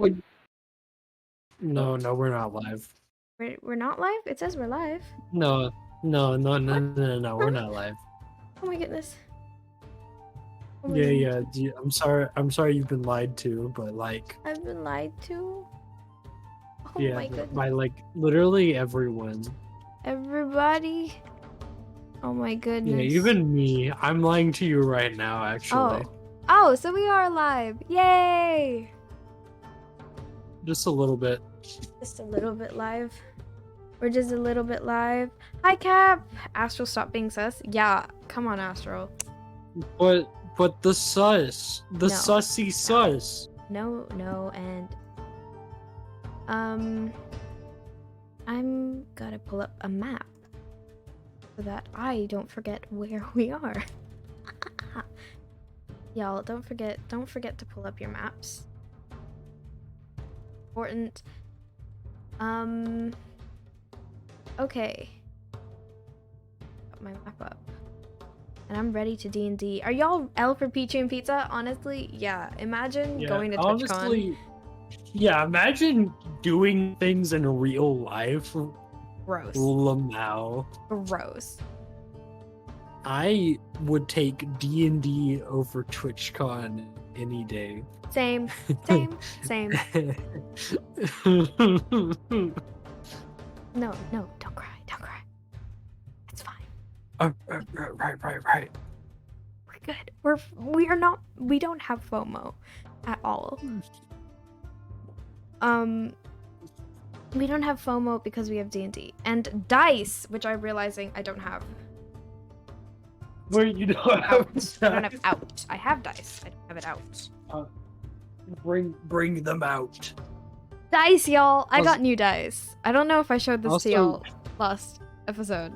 What? No, we're not live. We're not live? It says we're live. No, we're not live. Oh my goodness. Oh my Yeah, goodness. yeah. I'm sorry you've been lied to, but like. I've been lied to? Oh Yeah, my goodness. by like literally everyone. Everybody? Oh my goodness. Yeah, even me. I'm lying to you right now, actually. Oh, so we are live. Yay! Just a little bit. Just a little bit live. We're just a little bit live. Hi, Cap! Astral, stop being sus. Yeah, come on, Astral. But the sus. The No. sussy sus. No, and... I'm gotta pull up a map so that I don't forget where we are. Y'all, don't forget to pull up your maps. Important. Okay. Got my map up. And I'm ready to D&D. Are y'all L for Pichu and Pizza? Honestly, yeah. Imagine going to TwitchCon. Honestly, yeah, imagine doing things in real life. Gross. Lamau. Gross. I would take D&D over TwitchCon any day. Same. No, don't cry. It's fine. Right. We're good. We don't have FOMO at all. We don't have FOMO because we have D&D and dice, which I'm realizing I don't have. Where you don't have dice. I don't have out. I have dice. I don't have it out. Bring them out. Dice, y'all. I got new dice. I don't know if I showed this to y'all last episode.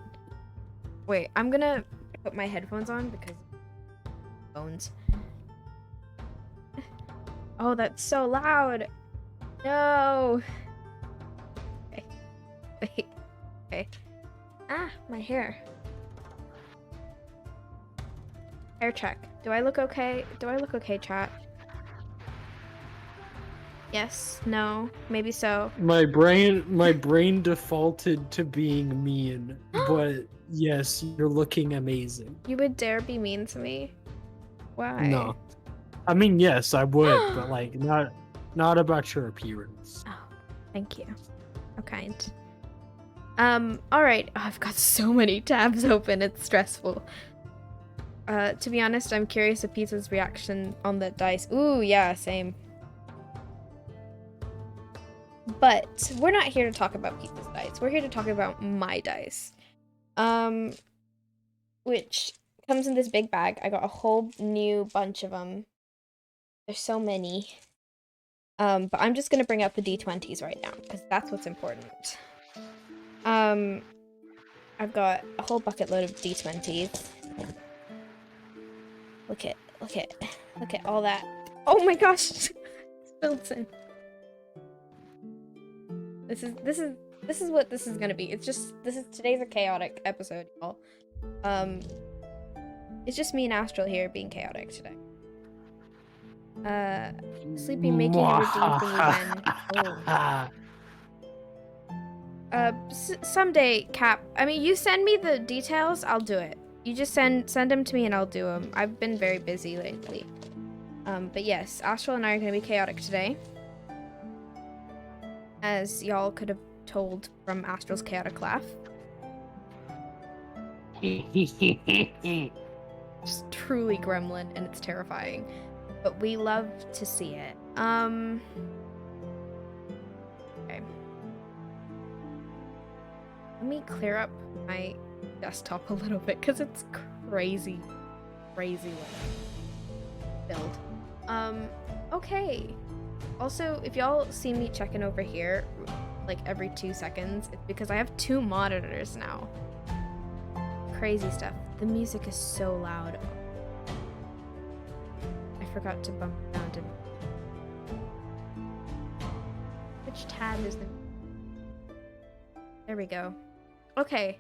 Wait, I'm gonna put my headphones on because phones. Oh, that's so loud. No. Okay. Ah, my hair. Hair check. Do I look okay? Chat? Yes, no, maybe so. My brain defaulted to being mean, but yes, you're looking amazing. You would dare be mean to me? Why? No. I mean, yes, I would, but like not about your appearance. Oh, thank you. How kind. Alright. Oh, I've got so many tabs open, it's stressful. To be honest, I'm curious of Pizza's reaction on the dice. Ooh, yeah, same. But we're not here to talk about Pizza's dice. We're here to talk about my dice. Which comes in this big bag. I got a whole new bunch of them. There's so many. But I'm just gonna bring up the D20s right now, because that's what's important. I've got a whole bucket load of D20s. Look at all that. Oh my gosh! Spilton. This is what this is gonna be. Today's a chaotic episode, y'all. It's just me and Astral here being chaotic today. Sleepy making a redeem thingy when. Someday, Cap. I mean, you send me the details, I'll do it. You just send them to me and I'll do them. I've been very busy lately. But yes, Astral and I are gonna be chaotic today. As y'all could have told from Astral's chaotic laugh. It's truly gremlin and it's terrifying. But we love to see it. Okay. Let me clear up my desktop a little bit because it's crazy build. Okay. Also, if y'all see me checking over here like every 2 seconds, it's because I have 2 monitors now. Crazy stuff. The music is so loud. I forgot to bump it down to... Which tab is the... There we go. Okay.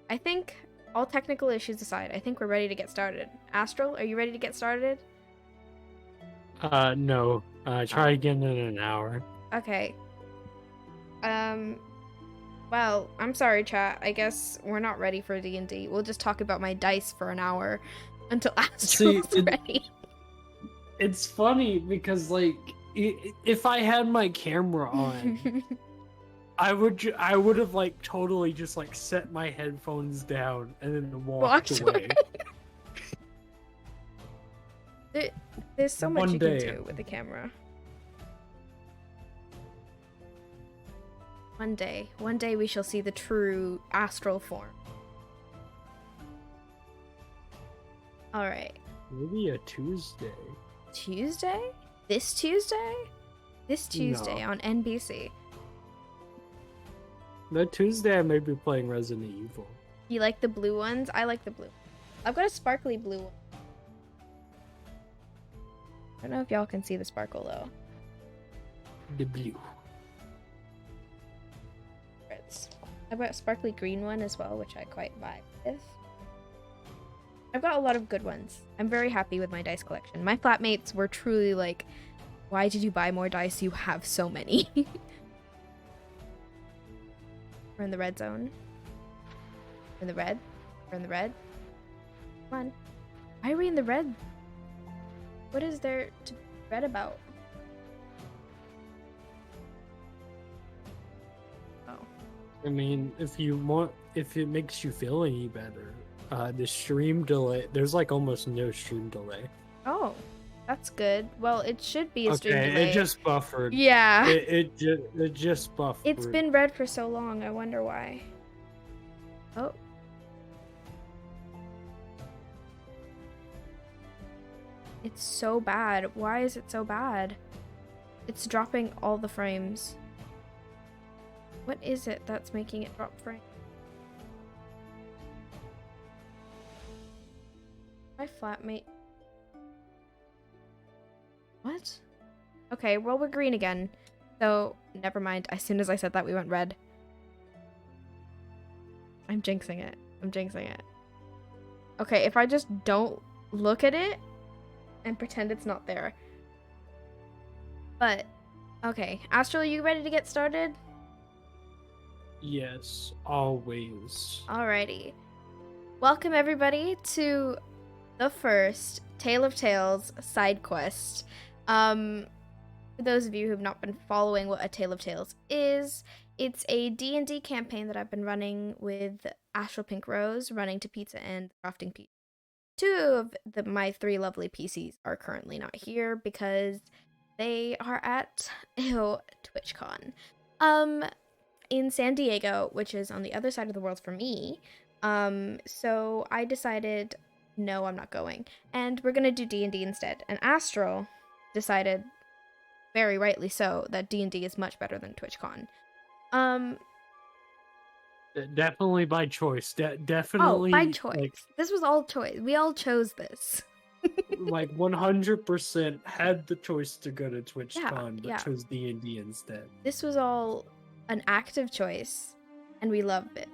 I think, all technical issues aside, I think we're ready to get started. Astral, are you ready to get started? No. Try again in an hour. Okay. Well, I'm sorry, chat. I guess we're not ready for D&D. We'll just talk about my dice for an hour until Astral's ready. It's funny because, like, if I had my camera on, I would have like totally just like set my headphones down and then walked away. There's so much you can do with the camera. One day we shall see the true astral form. All right. Maybe a Tuesday. Tuesday? This Tuesday? This Tuesday on NBC. That Tuesday I may be playing Resident Evil. You like the blue ones? I like the blue. I've got a sparkly blue one. I don't know if y'all can see the sparkle though. The blue. I've got a sparkly green one as well, which I quite vibe with. I've got a lot of good ones. I'm very happy with my dice collection. My flatmates were truly like, why did you buy more dice? You have so many. We're in the red zone. We're in the red. We're in the red. Come on. Why are we in the red? What is there to be read about? Oh. I mean, if it makes you feel any better, the stream delay, there's like almost no stream delay. Oh, that's good. Well, it should be a stream delay. It just buffered. Yeah. It just buffered. It's been red for so long, I wonder why. Oh. It's so bad. Why is it so bad? It's dropping all the frames. What is it that's making it drop frames? My flatmate. What? Okay, well, we're green again. So, never mind. As soon as I said that, we went red. I'm jinxing it. I'm jinxing it. Okay, if I just don't look at it and pretend it's not there. But, okay. Astral, are you ready to get started? Yes, always. Alrighty. Welcome, everybody, to the first Tale of Tales side quest. For those of you who have not been following what a Tale of Tales is, it's a D&D campaign that I've been running with Astral Pink Rose, running to Pizza and Crafting Pizza. Two of my three lovely PCs are currently not here because they are at TwitchCon. In San Diego, which is on the other side of the world for me. So I decided, no, I'm not going. And we're gonna do D&D instead. And Astral decided, very rightly so, that D&D is much better than TwitchCon. Definitely by choice. Definitely. Oh, by choice. Like, this was all choice. We all chose this. like 100% had the choice to go to TwitchCon, but yeah. chose D&D instead. This was all an active choice, and we love it,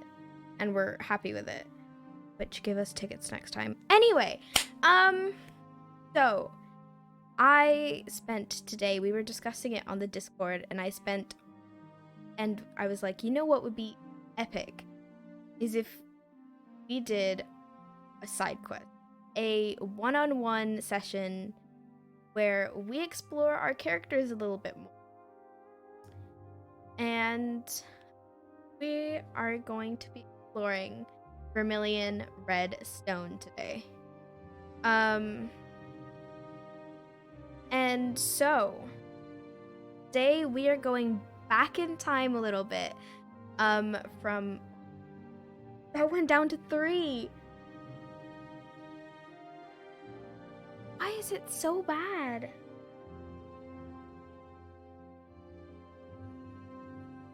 and we're happy with it. Which, give us tickets next time. Anyway, so I spent today, we were discussing it on the Discord, and I was like, you know what would be epic is if we did a side quest, a one-on-one session where we explore our characters a little bit more. And we are going to be exploring Vermillion Red Stone today. And so today we are going back in time a little bit. From that went down to 3. Why is it so bad?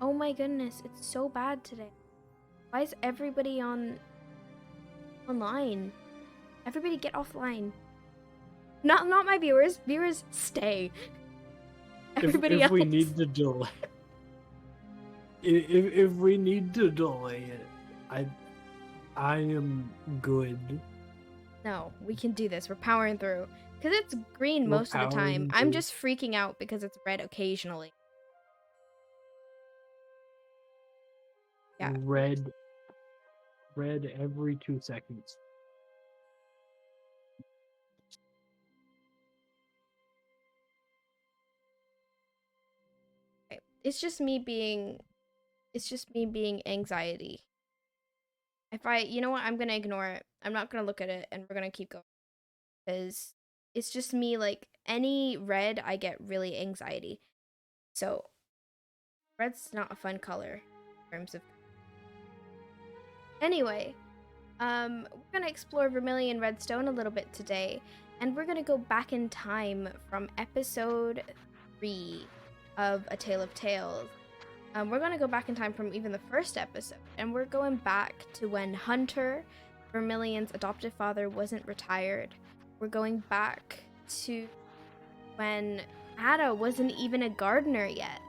Oh my goodness, it's so bad today. Why is everybody online? Everybody get offline. Not my viewers. Viewers, stay. Everybody if else. we need to delay. If we need to delay it, I am good. No, we can do this. We're powering through. Because it's green More most of the power time. than I'm you. just freaking out because it's red occasionally. Yeah. Red every 2 seconds. Okay. It's just me being anxiety. You know what, I'm gonna ignore it. I'm not gonna look at it, and we're gonna keep going. Because it's just me, like, any red, I get really anxiety. So, red's not a fun color in terms of... Anyway, we're gonna explore Vermillion Redstone a little bit today, and we're gonna go back in time from episode 3 of A Tale of Tales. We're gonna go back in time from even the first episode, and we're going back to when Hunter, Vermillion's adoptive father, wasn't retired. We're going back to when Ada wasn't even a gardener yet.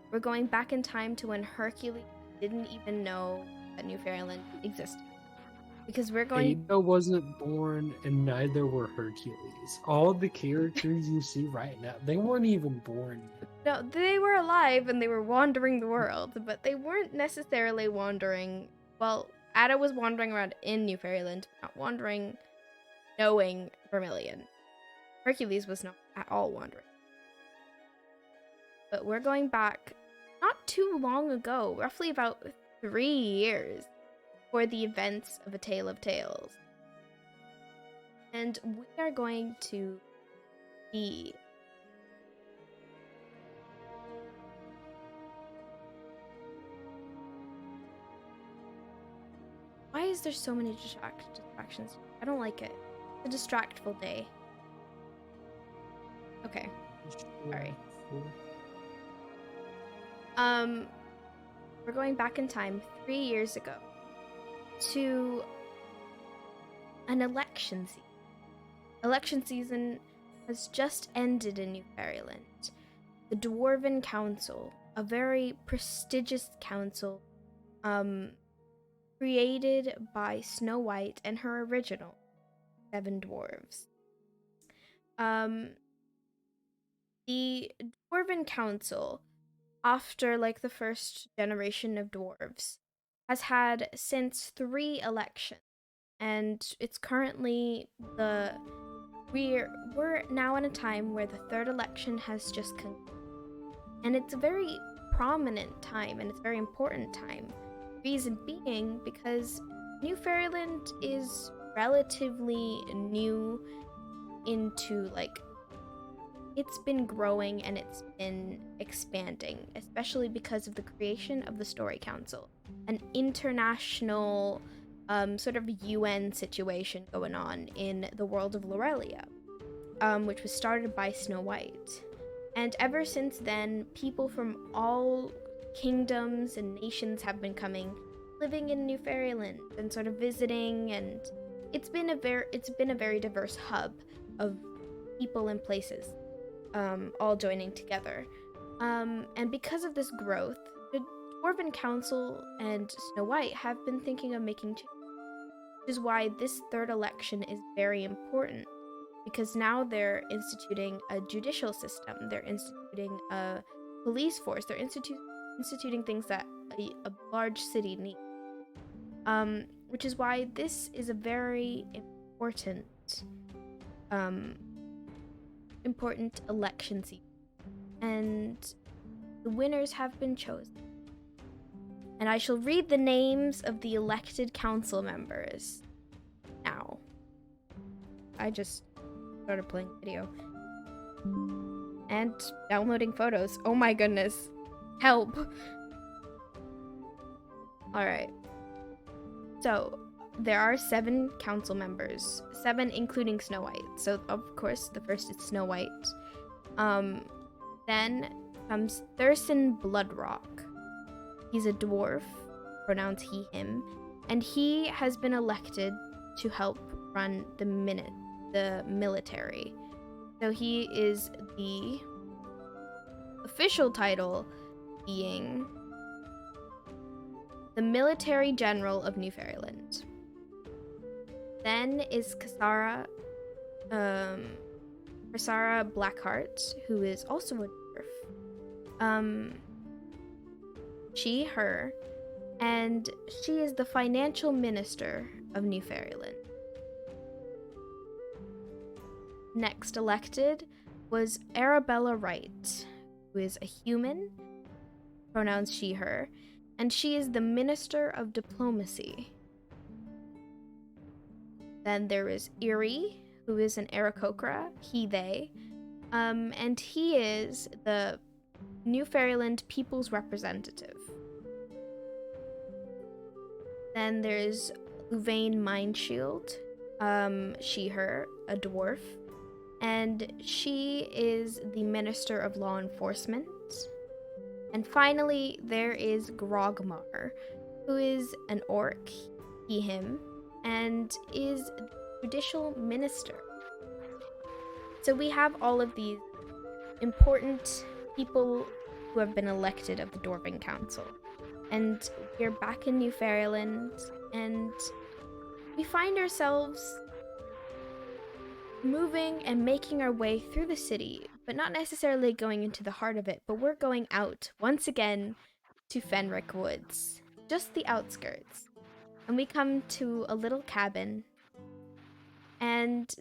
We're going back in time to when Hercules didn't even know that New Fairyland existed. Because we're going... Ada wasn't born, and neither were Hercules. All the characters you see right now, they weren't even born yet. No, they were alive and they were wandering the world, but they weren't necessarily wandering... Well, Ada was wandering around in New Fairyland, not wandering knowing Vermillion. Hercules was not at all wandering. But we're going back not too long ago, roughly about 3 years, for the events of A Tale of Tales. And we are going to be... Why is there so many distractions? I don't like it. It's a distractful day. Okay. Sorry. We're going back in time 3 years ago to an election season. Election season has just ended in New Fairyland. The Dwarven Council, a very prestigious council, created by Snow White and her original 7 dwarves. The Dwarven Council, after like the first generation of dwarves, has had since 3 elections, and it's currently we're now in a time where the 3rd election has just concluded, and it's a very prominent time and it's a very important time. Reason being because New Fairyland is relatively new into, like, it's been growing and it's been expanding, especially because of the creation of the Story Council, an international sort of UN situation going on in the world of Lorelia, which was started by Snow White. And ever since then, people from all kingdoms and nations have been coming, living in New Fairyland and sort of visiting, and it's been a very diverse hub of people and places, all joining together. And because of this growth, the Dwarven Council and Snow White have been thinking of making changes, which is why this 3rd election is very important, because now they're instituting a judicial system, they're instituting a police force, they're instituting things that a large city needs. Which is why this is a very important election season. And the winners have been chosen. And I shall read the names of the elected council members now. I just started playing video. And downloading photos. Oh my goodness. Help. Alright. So, there are 7 council members. 7 including Snow White. So, of course, the first is Snow White. Then comes Thurston Bloodrock. He's a dwarf, pronouns he, him. And he has been elected to help run the military. So he is the official title being the Military General of New Fairyland. Then is Kasara Persara Blackheart, who is also a dwarf. She, her, and she is the financial minister of New Fairyland. Next elected was Arabella Wright, who is a human, pronouns she, her, and she is the Minister of Diplomacy. Then there is Erie, who is an Aarakocra, he, they, and he is the New Fairyland People's Representative. Then there's Uvain Mindshield, she, her, a dwarf, and she is the Minister of Law Enforcement. And finally, there is Grogmar, who is an orc, he, him, and is judicial minister. So we have all of these important people who have been elected of the Dwarven Council. And we're back in New Fairyland, and we find ourselves moving and making our way through the city, but not necessarily going into the heart of it, but we're going out once again to Fenric Woods, just the outskirts. And we come to a little cabin, and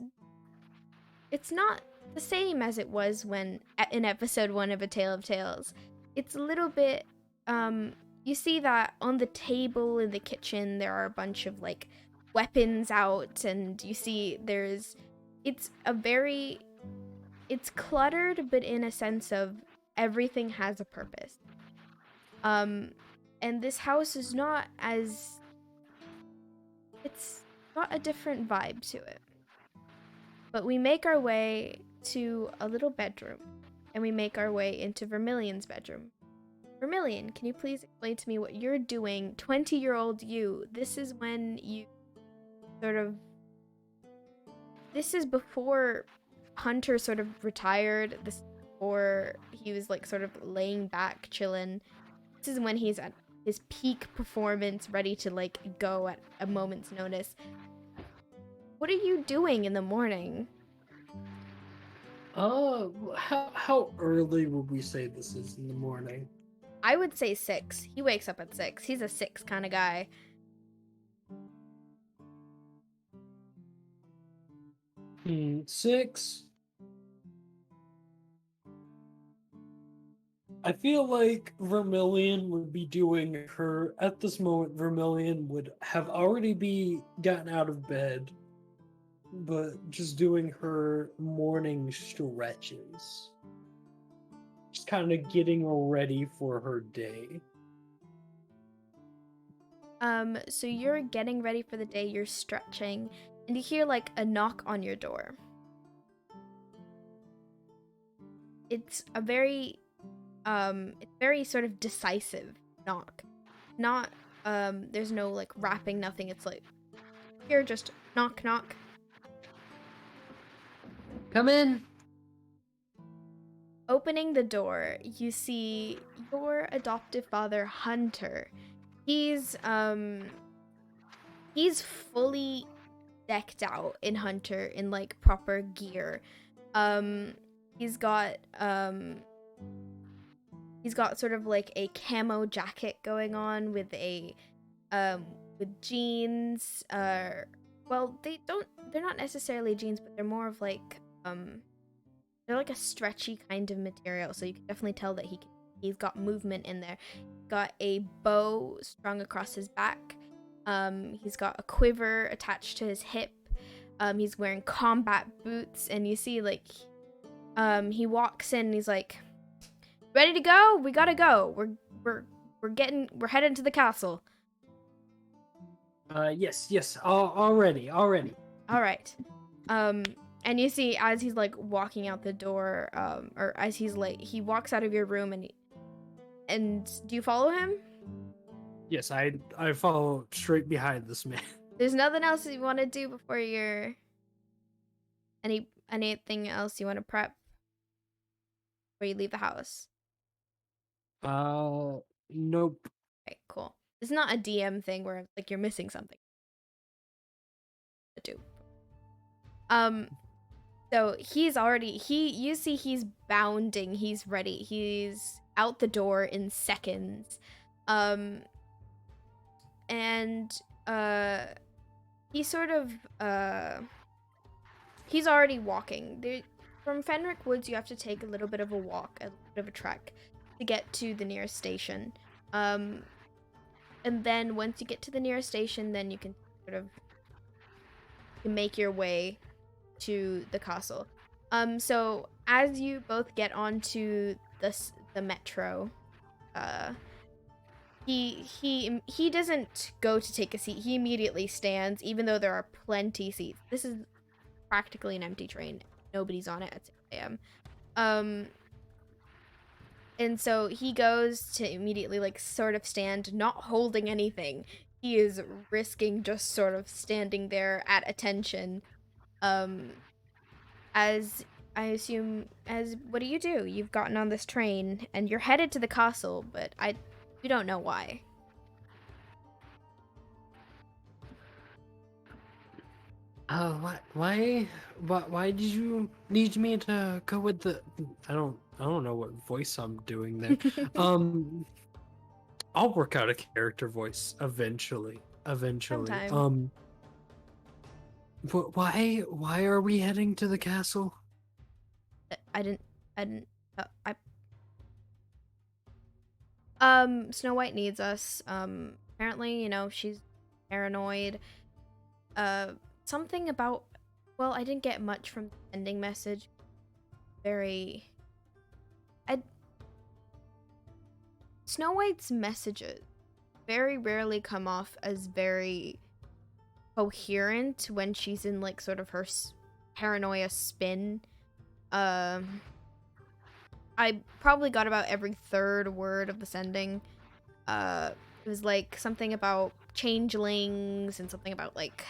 it's not the same as it was when in episode 1 of A Tale of Tales. It's a little bit, you see that on the table in the kitchen there are a bunch of like weapons out, and you see it's cluttered, but in a sense of everything has a purpose. And this house is not as, it's got a different vibe to it. But we make our way to a little bedroom, and we make our way into Vermillion's bedroom. Vermillion, can you please explain to me what you're doing, 20-year-old you? This is when you this is before Hunter sort of retired. This is before he was like sort of laying back, chilling. This is when he's at his peak performance, ready to like go at a moment's notice. What are you doing in the morning? How early would we say this is in the morning? I would say 6. He wakes up at 6. He's a 6 kind of guy. Six. I feel like Vermillion would be doing her, at this moment, Vermillion would have already gotten out of bed, but just doing her morning stretches. Just kind of getting ready for her day. So you're getting ready for the day, you're stretching, and you hear like a knock on your door. It's a very sort of decisive knock. Not, there's no like rapping, nothing. It's like, here, just knock, knock. Come in. Opening the door, you see your adoptive father, Hunter. He's fully decked out in Hunter in like proper gear. He's got sort of like a camo jacket going on with a with jeans. Well, they're not necessarily jeans, but they're more of like they're like a stretchy kind of material, so you can definitely tell that he's got movement in there. Got a bow strung across his back. He's got a quiver attached to his hip. He's wearing combat boots, and you see like he walks in and he's like, ready to go? We gotta go. We're heading to the castle. Yes. Already. All right. And you see as he's like walking out the door, or as he's like, he walks out of your room, and do you follow him? Yes, I follow straight behind this man. There's nothing else you want to do before you're anything else you want to prep before you leave the house? Nope. Okay, cool. It's not a DM thing where like you're missing something to do. So you see he's bounding, he's ready, he's out the door in seconds. And he sort of he's already walking. From Fenric Woods, you have to take a little bit of a walk, a little bit of a trek to get to the nearest station. And then once you get to the nearest station, then you can sort of make your way to the castle. So as you both get onto the metro, he doesn't go to take a seat. He immediately stands, even though there are plenty seats. This is practically an empty train. Nobody's on it at 6 a.m. And so he goes to immediately, like, sort of stand, not holding anything. He is risking just sort of standing there at attention. As I assume, what do? You've gotten on this train and you're headed to the castle, but you don't know why. Why did you need me to go with the? I don't know what voice I'm doing there. I'll work out a character voice eventually. Sometime. But why are we heading to the castle? Snow White needs us. Apparently, you know, she's paranoid. Something about, well, I didn't get much from the ending message. Snow White's messages very rarely come off as very coherent when she's in, like, sort of her paranoia spin. I probably got about every third word of the sending. It was like something about changelings and something about, like,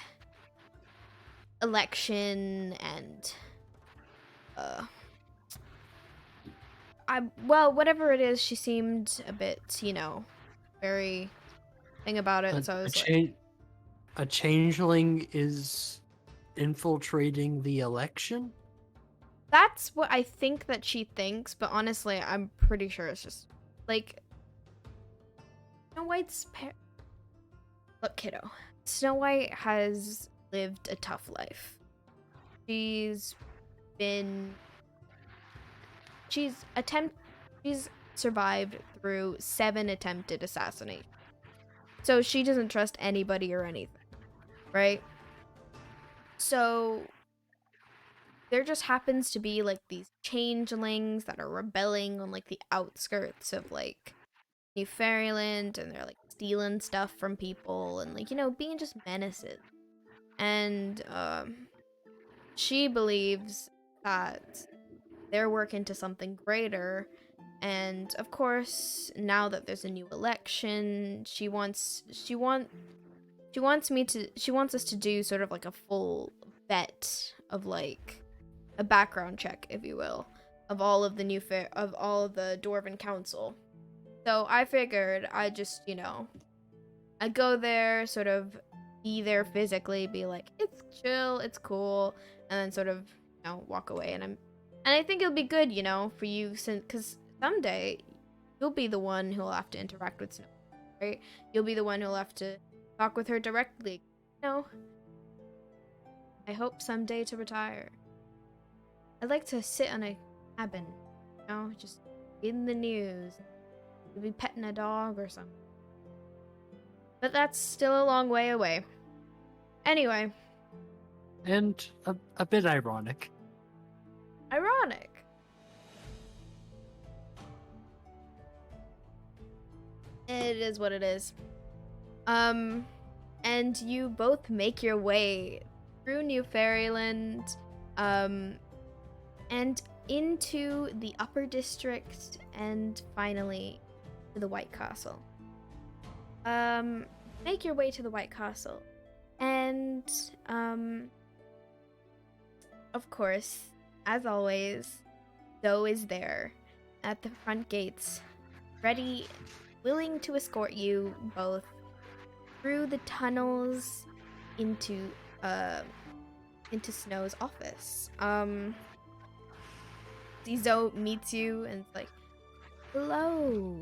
election and well, whatever it is, she seemed a bit, you know, very thing about it. So I was like, a changeling is infiltrating the election? that's what I think that she thinks, but honestly, I'm pretty sure it's just like Snow White's look, kiddo. Snow White has lived a tough life. She's survived through 7 attempted assassinations. So she doesn't trust anybody or anything, right? So there just happens to be, like, these changelings that are rebelling on, like, the outskirts of, like, New Fairyland, and they're, like, stealing stuff from people and, like, you know, being just menaces. And she believes that they're working to something greater, and of course, now that there's a new election, she wants us to do sort of like a full vet of, like, a background check, if you will, of all of the Dwarven Council. So I figured I'd just, you know, I'd go there, sort of be there physically, be like, it's chill, it's cool, and then sort of, you know, walk away. And I think it'll be good, you know, for you, because someday you'll be the one who'll have to interact with Snow, right? You'll be the one who'll have to talk with her directly, you know? I hope someday to retire. I'd like to sit on a cabin, you know, just in the news, maybe petting a dog or something. But that's still a long way away. Anyway. And a bit ironic. Ironic. It is what it is. And you both make your way through New Fairyland, and into the Upper District, and finally to the White Castle. Make your way to the White Castle, and of course, as always, Zoe is there at the front gates, ready, willing to escort you both through the tunnels into into Snow's office. Zoe meets you and it's like, hello.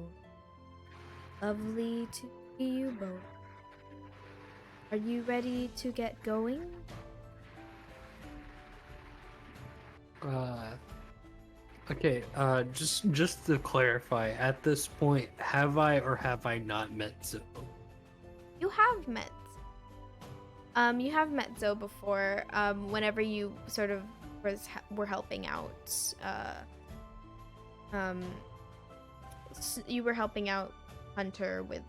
Lovely to see you both. Are you ready to get going? Okay, just to clarify, at this point, have I or have I not met Zoe? You have met. You have met Zoe before. Whenever you sort of were helping out. You were helping out Hunter with.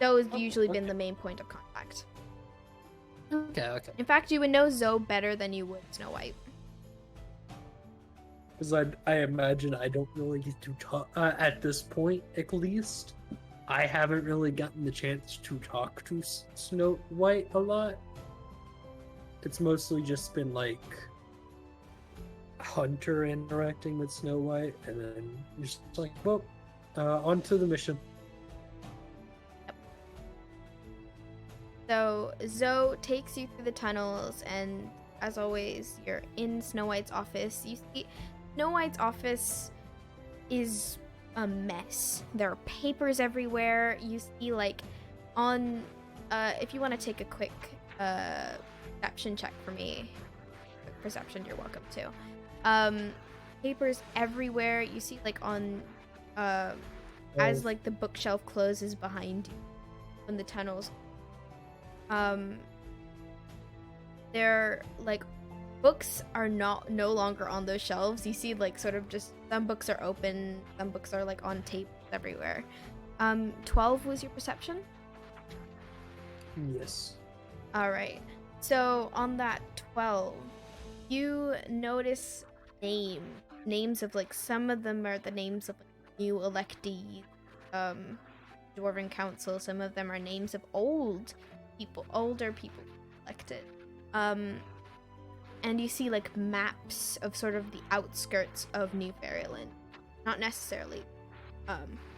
Zoe has usually been the main point of contact. Okay. In fact, you would know Zoe better than you would Snow White. Because I imagine I don't really get to talk, at this point at least, I haven't really gotten the chance to talk to Snow White a lot. It's mostly just been like Hunter interacting with Snow White, and then just like, well, on to the mission. So Zoe takes you through the tunnels, and as always, you're in Snow White's office. You see, Snow White's office is a mess. There are papers everywhere. You see, like, on, if you want to take a quick perception check for me, quick perception, you're welcome to. Papers everywhere. You see, like, on, as, like, the bookshelf closes behind you in the tunnels. They're like, books are no longer on those shelves. You see, like, sort of just some books are open, some books are like on tape everywhere. 12 was your perception? Yes. All right. So on that 12, you notice names of, like, some of them are the names of, like, new electees, Dwarven Council. Some of them are names of older people elected. And you see, like, maps of sort of the outskirts of New Fairyland, not necessarily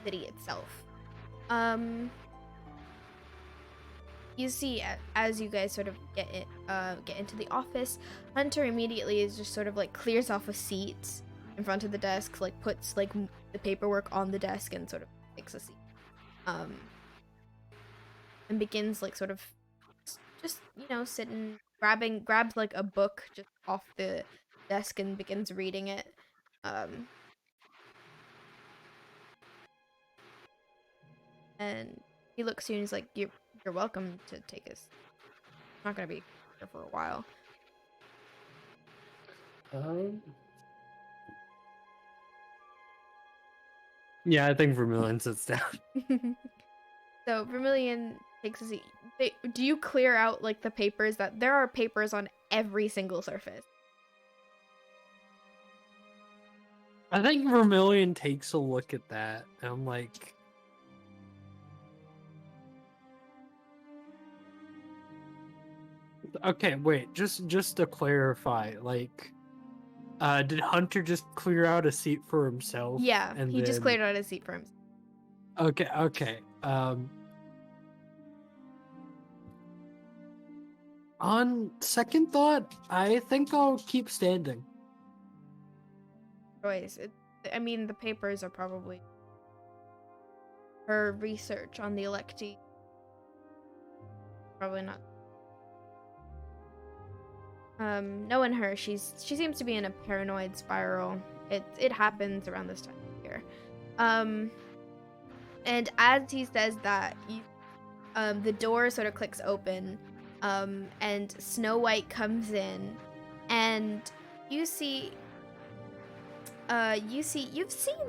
city itself. You see, as you guys sort of get into the office, Hunter immediately is just sort of like clears off a seat in front of the desk, like puts like the paperwork on the desk and sort of takes a seat, and begins like sort of just, you know, sitting, grabs like a book just off the desk and begins reading it. And he looks to you and he's like, you're welcome to take us. I'm not gonna be here for a while. Yeah, I think Vermillion sits down. So Vermillion takes a seat. Do you clear out like the papers? That there are papers on every single surface. I think Vermillion takes a look at that, and I'm like, okay, wait, just to clarify, like, did Hunter just clear out a seat for himself? Yeah, and he just cleared out a seat for himself. Okay. On second thought, I think I'll keep standing. Choice. I mean, the papers are probably her research on the electee. Probably not. Knowing her, she seems to be in a paranoid spiral. It happens around this time of year. And as he says that, the door sort of clicks open, and Snow White comes in, and you've seen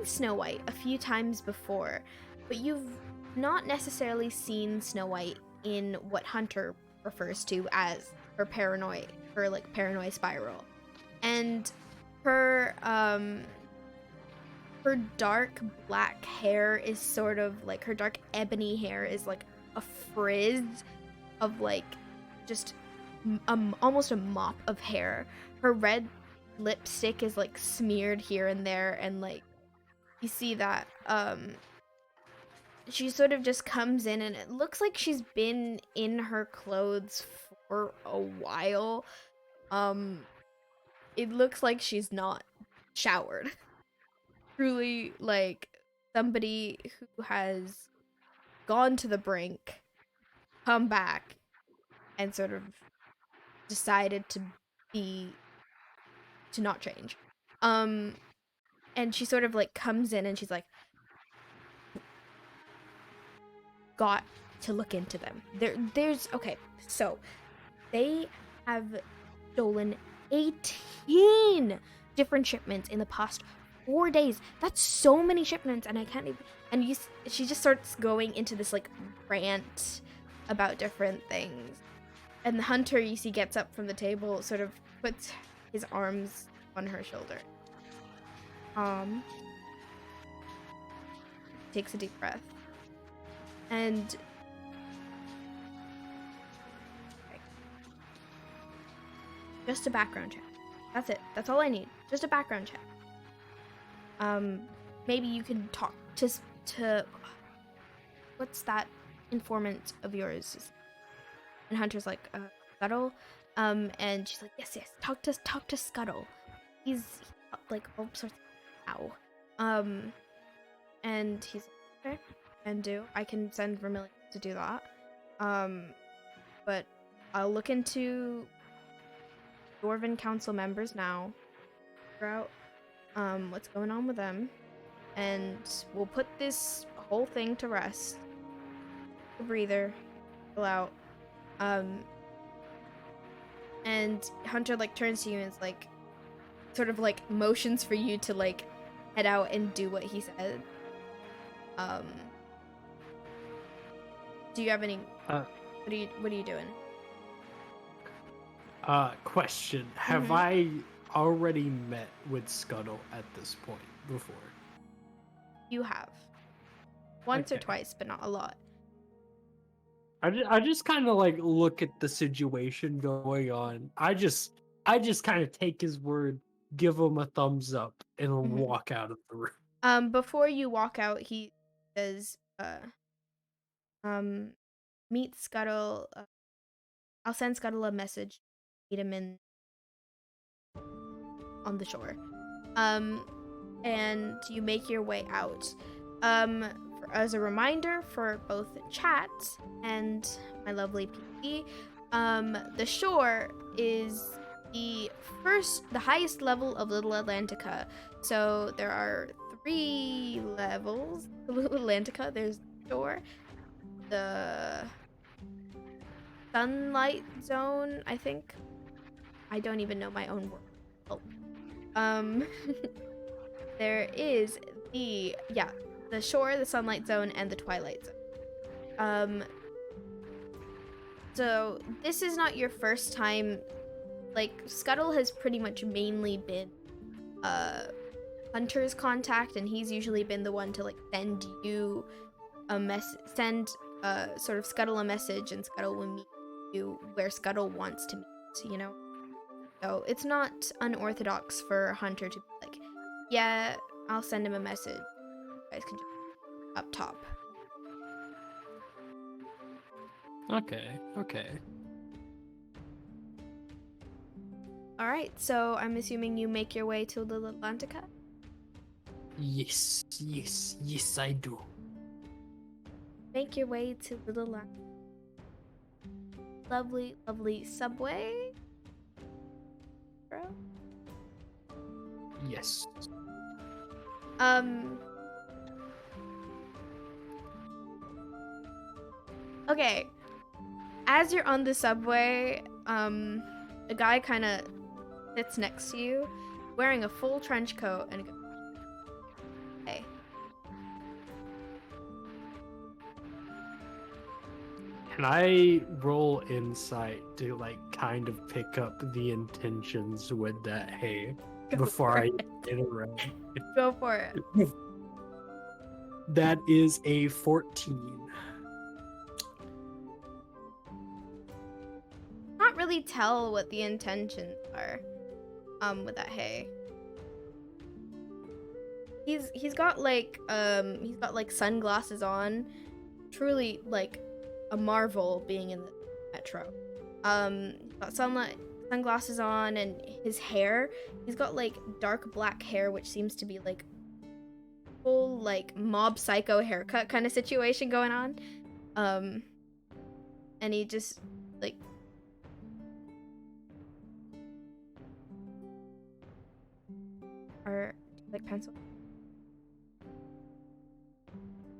Snow White a few times before, but you've not necessarily seen Snow White in what Hunter refers to as her paranoid spiral. And her dark black hair is sort of like, her dark ebony hair is like a frizz of like just almost a mop of hair. Her red lipstick is like smeared here and there, and like you see that she sort of just comes in, and it looks like she's been in her clothes for a while. It looks like she's not showered. Truly, like, somebody who has gone to the brink, come back, and sort of decided to not change. And she sort of, like, comes in and she's like, got to look into them. Okay, so they have stolen 18 different shipments in the past 4 days. That's so many shipments, and I can't even. And she just starts going into this like rant about different things. And the hunter, you see, gets up from the table, sort of puts his arms on her shoulder. Takes a deep breath. And just a background check. That's it. That's all I need. Just a background check. Maybe you can talk to what's that informant of yours? And Hunter's like, Scuttle. And she's like, yes, talk to Scuttle. He's like all sorts of and he's like, okay, can do. I can send Vermillion to do that. But I'll look into Dwarven Council members now. Figure out what's going on with them. And we'll put this whole thing to rest. A breather. Chill out. And Hunter like turns to you and is like sort of like motions for you to like head out and do what he said. Do you have any what are you doing? Question. Have I already met with Scuttle at this point before? You have. Once or Okay. twice, but not a lot. I just kind of like look at the situation going on. I just kind of take his word, give him a thumbs up, and walk out of the room. Before you walk out, he says, meet Scuttle. I'll send Scuttle a message. Meet him on the shore. And you make your way out. As a reminder for both chat and my lovely PP, the shore is the highest level of Little Atlantica. So there are 3 levels of Little Atlantica. There's the shore, the sunlight zone, I think. I don't even know my own word. There is the shore, the sunlight zone, and the twilight zone. So this is not your first time. Like, Scuttle has pretty much mainly been Hunter's contact, and he's usually been the one to like send you a sort of Scuttle a message, and Scuttle will meet you where Scuttle wants to meet, you know? So it's not unorthodox for Hunter to be like, yeah, I'll send him a message. You guys can just up top. Okay. Alright, so I'm assuming you make your way to Little Atlantica? Yes, I do. Make your way to Little Atlantica. Lovely, lovely subway. Bro. Yes. Okay. As you're on the subway, a guy kind of sits next to you, wearing a full trench coat and goes, hey. Can I roll insight to like kind of pick up the intentions with that hey before I interact? Go for it. That is a 14. Not really tell what the intentions are with that hey. He's got like sunglasses on, truly like a marvel being in the metro. Got sunglasses on, and his hair, he's got like dark black hair, which seems to be like full like mob psycho haircut kind of situation going on. And he just like do you like pencil?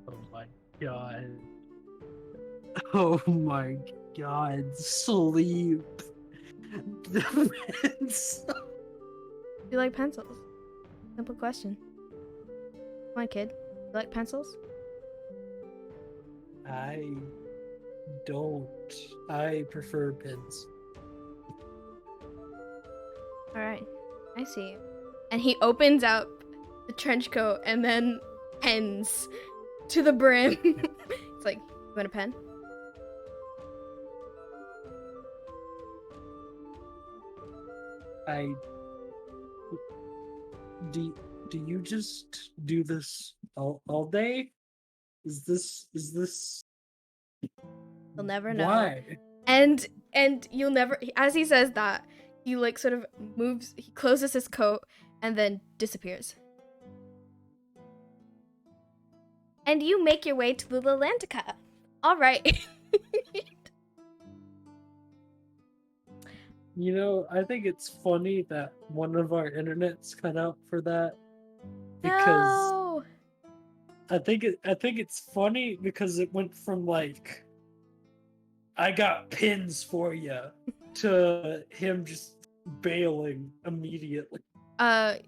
Oh my god. Oh my god. Sleep. Defense. Do you like pencils? Simple question. Come on, kid. You like pencils? I don't. I prefer pins. Alright. I see. And he opens up the trench coat and then pens to the brim. It's like, you want a pen? Do you just do this all day? Is this You'll never know. why? And you'll never, as he says that, he like sort of moves, he closes his coat and then disappears. And you make your way to the Atlantica. All right. You know, I think it's funny that one of our internets cut out for that, because No. I think it's funny because it went from like, I got pins for you, to him just bailing immediately. Yeah.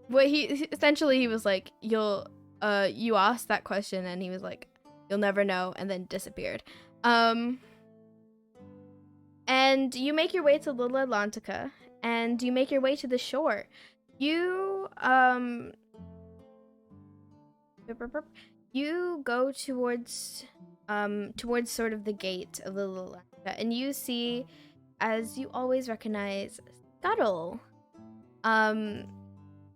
Well, he essentially, he was like, you asked that question, and he was like, you'll never know, and then disappeared. And you make your way to Little Atlantica, and you make your way to the shore. You go towards sort of the gate of Little Atlantica, and you see, as you always recognize, Scuttle.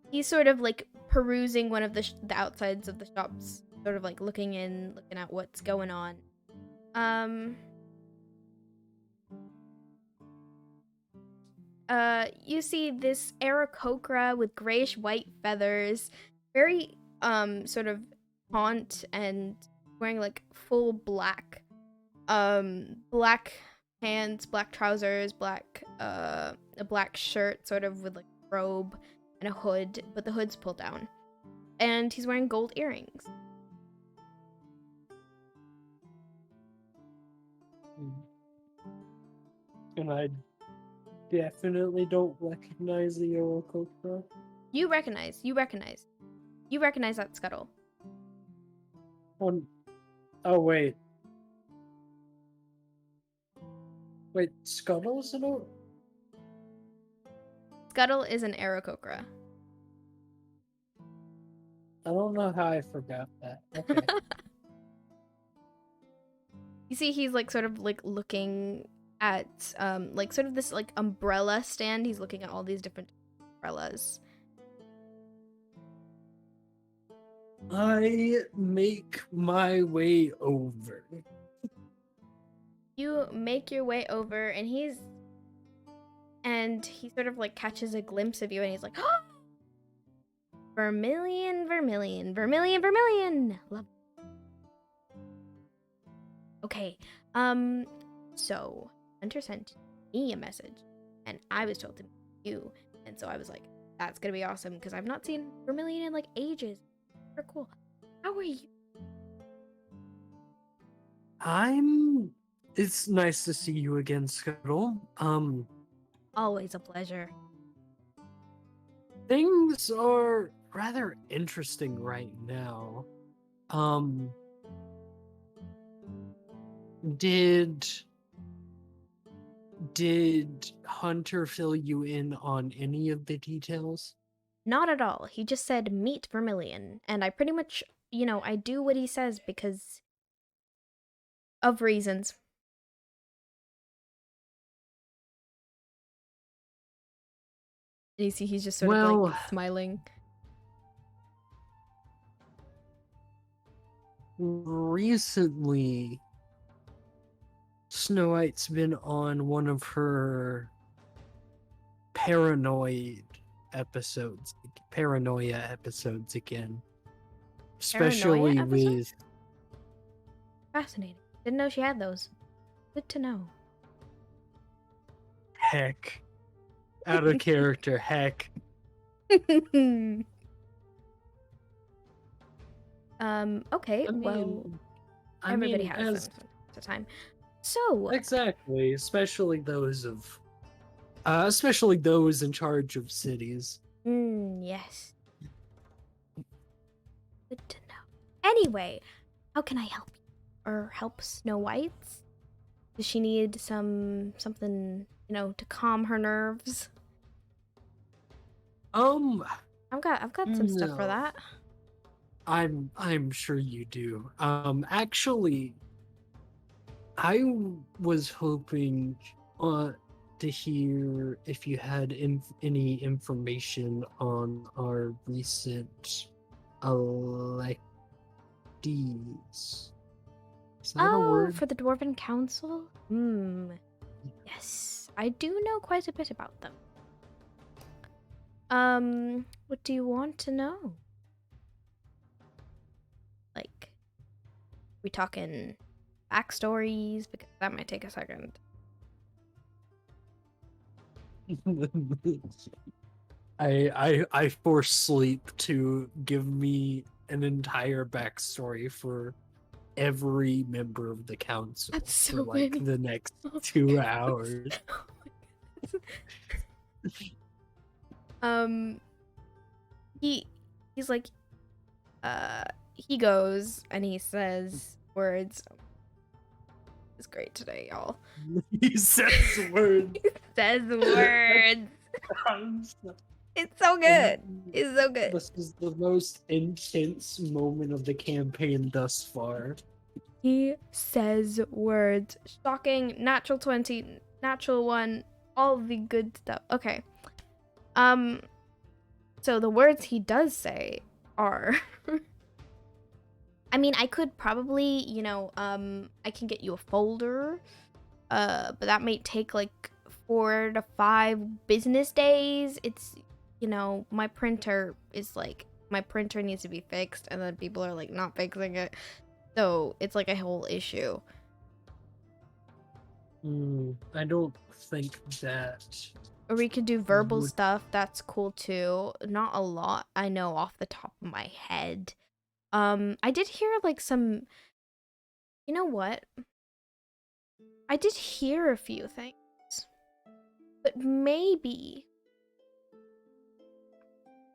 He's sort of like perusing one of the outsides of the shops, sort of like looking at what's going on. You see this Aarakocra with grayish white feathers, very sort of gaunt and wearing like full black, black pants, black trousers, a black shirt, sort of with like a robe and a hood, but the hood's pulled down, and he's wearing gold earrings. And I definitely don't recognize the Aarakocra. You recognize that Scuttle. Oh wait. Wait, Scuttle's an Scuttle is an Aarakocra. I don't know how I forgot that. Okay. You see, he's like sort of like looking at like sort of this like umbrella stand. He's looking at all these different umbrellas. I make my way over. You make your way over, and he sort of like catches a glimpse of you, and he's like, oh! Vermillion. Love. Okay. So Hunter sent me a message, and I was told to meet you, and so I was like, that's gonna be awesome, because I've not seen Vermillion in like ages. Super cool. How are you? It's nice to see you again, Scuttle. Always a pleasure. Things are rather interesting right now. Did Hunter fill you in on any of the details? Not at all. He just said meet Vermillion, and I pretty much, I do what he says because of reasons. And you see he's just sort of like smiling. Recently, Snow White's been on one of her paranoia episodes again. Especially Paranoia episode? with Fascinating. Didn't know she had those. Good to know. heck. Out of character, heck. Okay, everybody has some time. So exactly, especially those in charge of cities. Yes. Good to know. Anyway, how can I help you? Or help Snow White? Does she need something, to calm her nerves? I've got some stuff for that. I'm sure you do. Actually, I was hoping to hear if you had any information on our recent electees. Is that a word? For the Dwarven Council? Yes, I do know quite a bit about them. What do you want to know? Like, we talking backstories? Because that might take a second. I force Sleep to give me an entire backstory for every member of the council. That's so for like many. the next 2 hours. He's like, he goes and he says words. It's great today, y'all. He says words. He says words. It's so good. It's so good. This is the most intense moment of the campaign thus far. He says words. Shocking. Natural 20. Natural 1. All the good stuff. Okay. So the words he does say are... I mean, I could probably, I can get you a folder. But that might take like 4 to 5 business days. It's, my printer needs to be fixed, and then people are like not fixing it. So it's like a whole issue. I don't think that. Or we could do verbal stuff. That's cool too. Not a lot, I know off the top of my head. I did hear like some. You know what? I did hear a few things, but maybe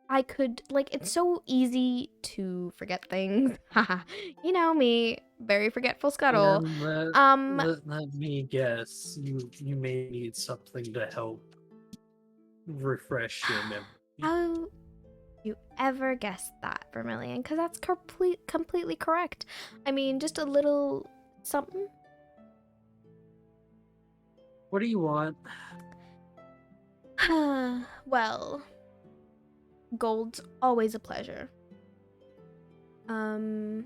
I could, like, it's so easy to forget things. You know me, very forgetful scuttle. Let me guess. You may need something to help refresh your memory. How you ever guessed that, Vermillion? Because that's completely correct. I mean, just a little something. What do you want? Well, gold's always a pleasure. Yeah,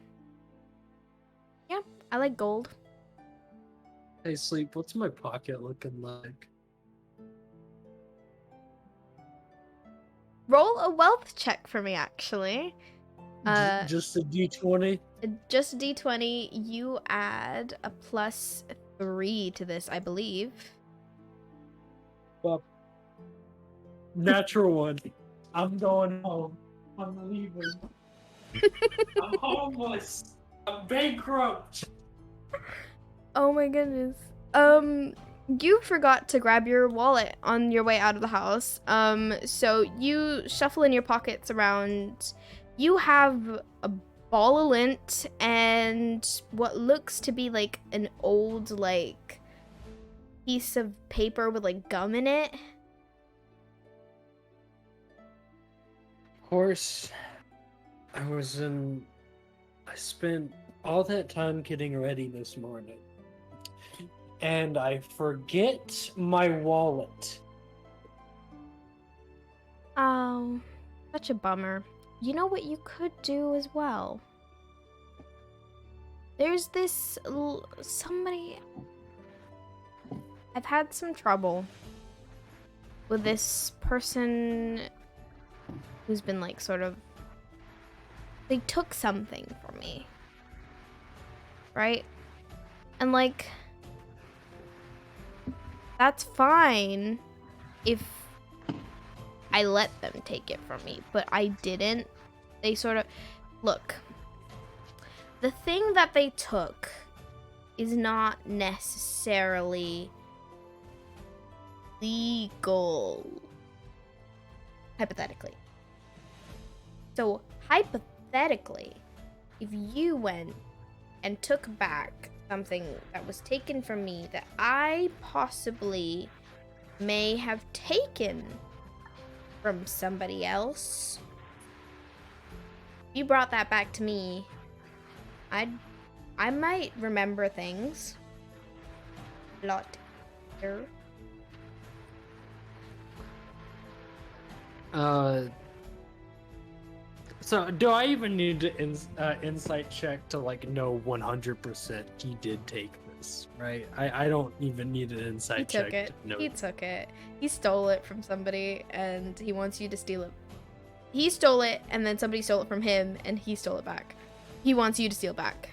I like gold. Hey, Sleep, what's my pocket looking like? Roll a wealth check for me, actually. Just a D20? Just a D20. You add a +3 to this, I believe. Well, natural 1. I'm going home. I'm leaving. I'm homeless. I'm bankrupt. Oh my goodness. You forgot to grab your wallet on your way out of the house. So you shuffle in your pockets around. You have a ball of lint and what looks to be like an old, like, piece of paper with like gum in it. Of course, I spent all that time getting ready this morning. And I forget my wallet. Oh, such a bummer. You know what you could do as well? There's this somebody... I've had some trouble with this person who's been like sort of, they took something from me, right? And like, that's fine if I let them take it from me, but I didn't. They sort of, look, the thing that they took is not necessarily legal, hypothetically. So hypothetically, if you went and took back something that was taken from me that I possibly may have taken from somebody else, if you brought that back to me, I might remember things a lot better. So do I even need to insight check to like know 100% he did take this, right? I don't even need an insight check. He took it. To know. He took it. He stole it from somebody, and he wants you to steal it. He stole it, and then somebody stole it from him, and he stole it back. He wants you to steal back.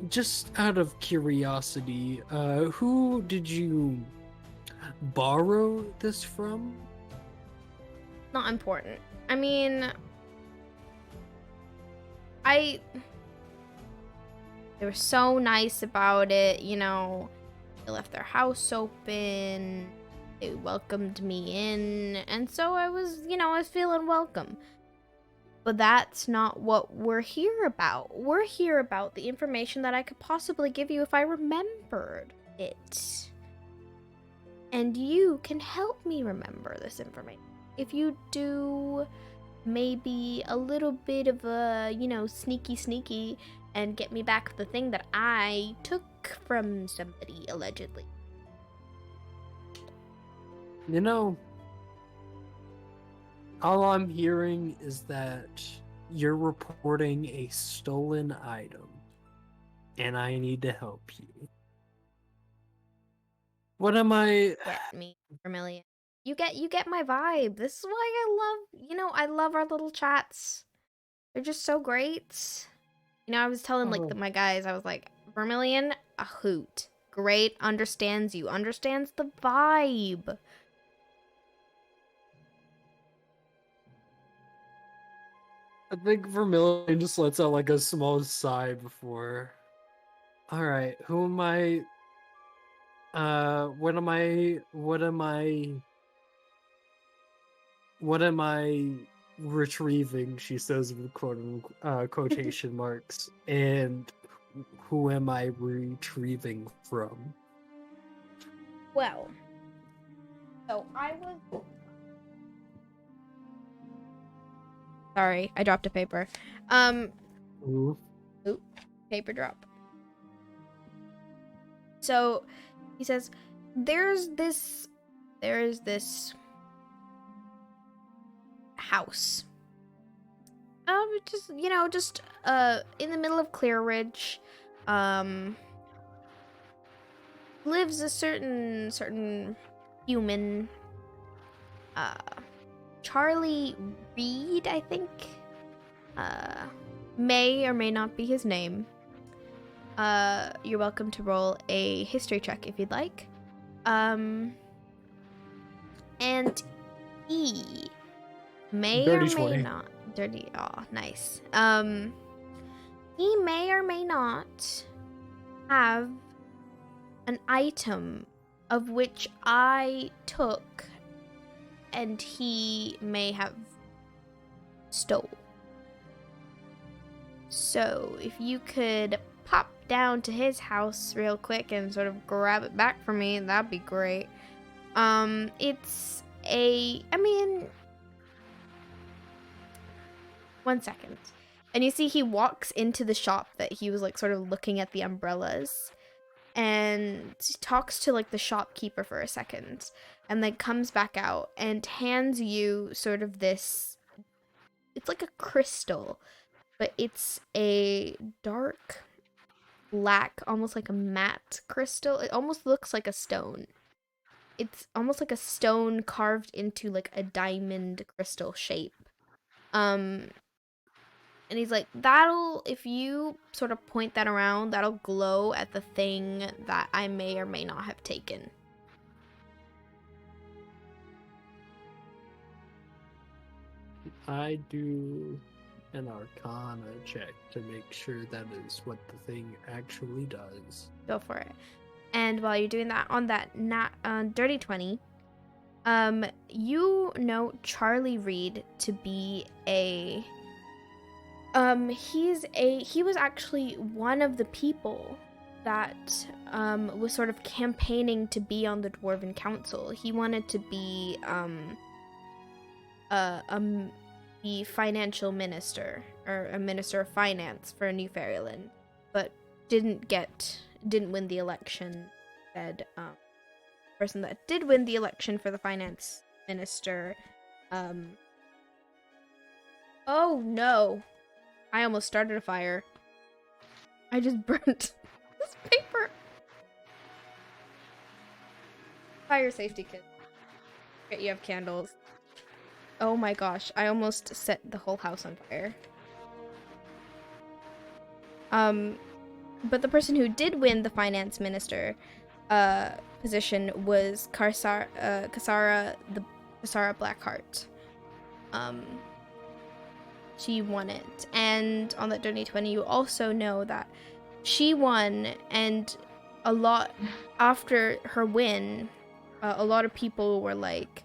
Just out of curiosity, who did you borrow this from? Not important. I mean, they were so nice about it, you know. They left their house open. They welcomed me in, and so I was, you know, I was feeling welcome. But that's not what we're here about. We're here about the information that I could possibly give you if I remembered it. And you can help me remember this information. If you do maybe a little bit of a, you know, sneaky and get me back the thing that I took from somebody allegedly. You know, all I'm hearing is that you're reporting a stolen item, and I need to help you. What am I? Get me, Vermillion. You get my vibe. This is why I love our little chats. They're just so great. You know, I was telling like my guys, I was like, Vermillion, a hoot. Great, understands you, understands the vibe. I think Vermillion just lets out like a small sigh before. All right, who am I? What am I retrieving? She says with quotation marks. And who am I retrieving from? Well, so I was. Sorry, I dropped a paper. Ooh. Oop, paper drop. So he says, there's this house. Just in the middle of Clear Ridge, lives a certain human, Charlie Reed, I think. May or may not be his name. You're welcome to roll a history check if you'd like. And he may or may not. Dirty. Oh, nice. He may or may not have an item of which I took, and he may have stole. So if you could pop down to his house real quick and sort of grab it back for me, that'd be great. It's one second. And you see he walks into the shop that he was like sort of looking at the umbrellas, and talks to like the shopkeeper for a second, and then comes back out and hands you sort of this, it's like a crystal, but it's a dark black, almost like a matte crystal. It almost looks like a stone. It's almost like a stone carved into like a diamond crystal shape. And he's like, that'll, if you sort of point that around, that'll glow at the thing that I may or may not have taken. I do an Arcana check to make sure that is what the thing actually does. Go for it. And while you're doing that, on that dirty 20, you know Charlie Reed to be a he was actually one of the people that was sort of campaigning to be on the Dwarven Council. He wanted to be the financial minister, or a minister of finance for New Fairyland, but didn't win the election. Said person that did win the election for the finance minister. Oh no, I almost started a fire. I just burnt this paper. Fire safety kit. You have candles. Oh my gosh, I almost set the whole house on fire. But the person who did win the finance minister position was Kasara Blackheart. She won it. And on that Dirty 20, you also know that she won, and a lot after her win, a lot of people were like,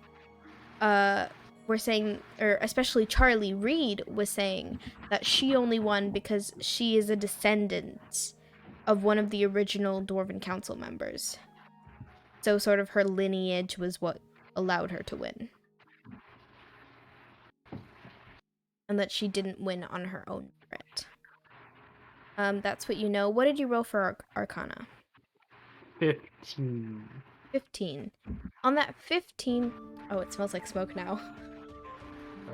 were saying, or especially Charlie Reed was saying, that she only won because she is a descendant of one of the original Dwarven Council members. So sort of her lineage was what allowed her to win. And that she didn't win on her own merit. That's what you know. What did you roll for Arcana? 15. 15. On that 15... Oh, it smells like smoke now.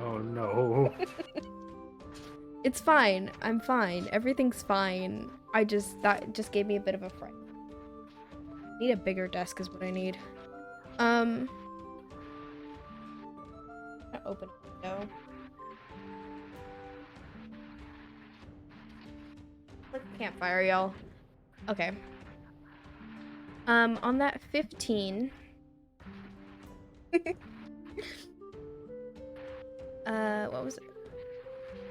Oh no. It's fine. I'm fine. Everything's fine. That just gave me a bit of a fright. Need a bigger desk is what I need. Open a window. Campfire, y'all. Okay. On that 15... what was it?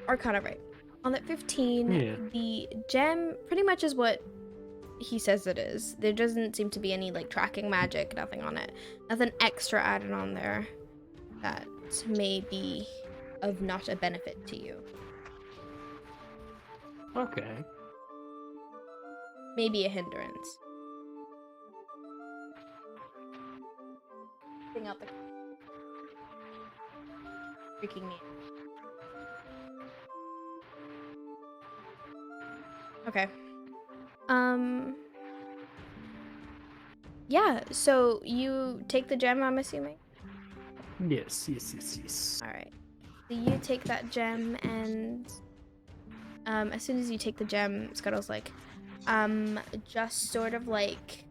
Arcana, right. On that 15, Yeah. The gem pretty much is what he says it is. There doesn't seem to be any, like, tracking magic, nothing on it. Nothing extra added on there that may be of not a benefit to you. Okay. Maybe a hindrance. Thing out the freaking me. Okay. Yeah, so you take the gem, I'm assuming? Yes. Alright. So you take that gem, and as soon as you take the gem, Scuttle's like, just sort of like,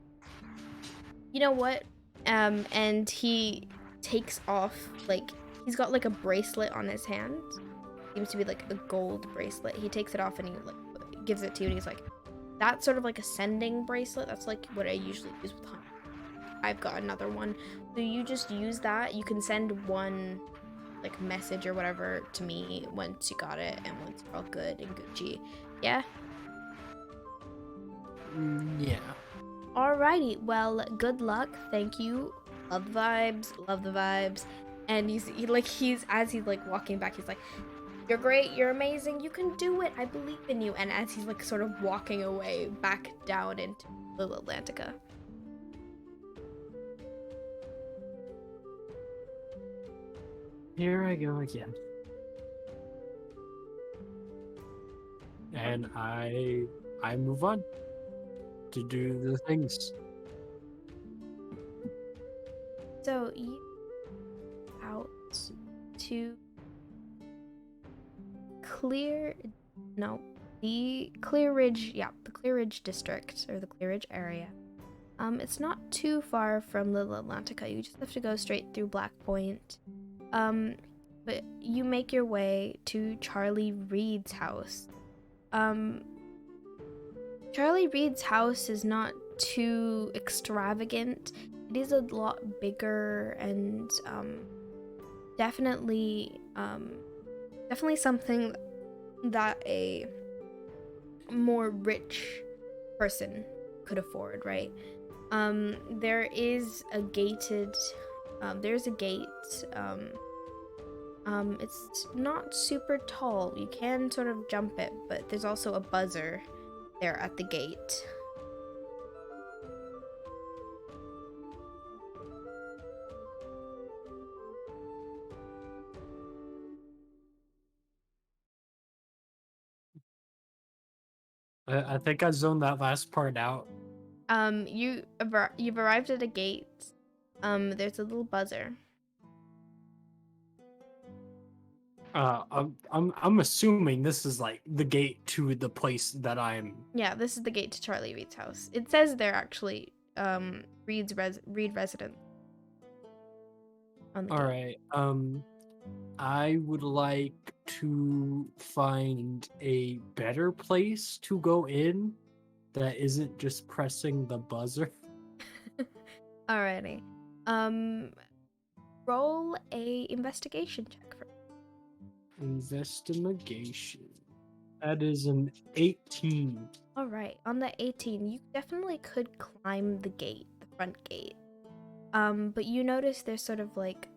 you know what? And he takes off, like, he's got like a bracelet on his hand. Seems to be like a gold bracelet. He takes it off and he like gives it to you, and he's like, that's sort of like a sending bracelet. That's like what I usually use with hunt. I've got another one. So you just use that. You can send one like message or whatever to me once you got it and once you're all good and Gucci. Yeah? Yeah. Alrighty, well, good luck. Thank you. Love the vibes. And he's as he's like walking back, he's like, you're great, you're amazing, you can do it, I believe in you. And as he's like sort of walking away back down into Little Atlantica. Here I go again. And I move on to do the things. So you out to clear, no, the Clear Ridge, the Clear Ridge district, or the Clear Ridge area. It's not too far from Little Atlantica. You just have to go straight through Black Point. But you make your way to Charlie Reed's house. Charlie Reed's house is not too extravagant. It is a lot bigger and definitely something that a more rich person could afford, right? There is a gated, there's a gate. It's not super tall. You can sort of jump it, but there's also a buzzer there at the gate. I think I zoned that last part out. You've arrived at a gate. There's a little buzzer. I'm assuming this is like the gate to the place that I'm. Yeah, this is the gate to Charlie Reed's house. It says they're actually Reed resident. On the All gate. right. I would like to find a better place to go in that isn't just pressing the buzzer. Alrighty. Roll a investigation check for me. Investigation. That is an 18. Alright, on the 18, you definitely could climb the gate, the front gate. But you notice there's sort of like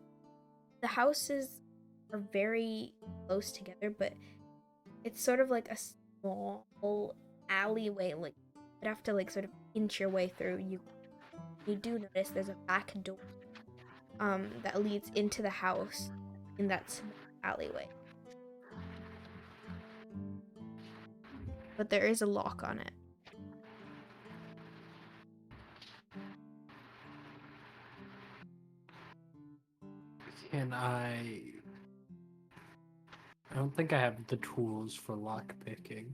the houses are very close together, but it's sort of like a small alleyway. Like you'd have to like sort of inch your way through. You do notice there's a back door that leads into the house in that small alleyway. But there is a lock on it. Can I don't think I have the tools for lockpicking.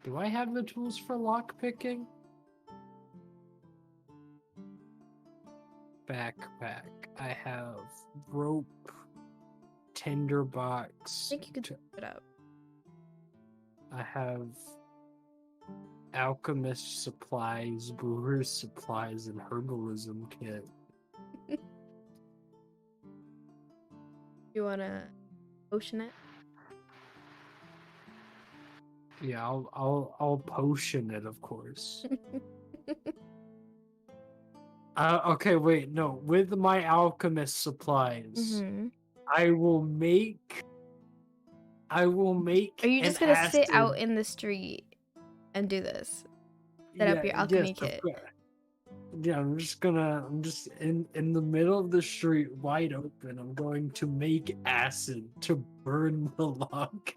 Do I have the tools for lockpicking? Backpack. I have rope, tinderbox. I think you could pick it up. I have alchemist supplies, brewer's supplies, and herbalism kit. You wanna potion it? Yeah, I'll potion it, of course. Okay, wait, no. With my alchemist supplies, I will make. Are you just gonna sit out in the street and do this? Set up your alchemy kit. Yeah, I'm just in the middle of the street, wide open. I'm going to make acid to burn the lock.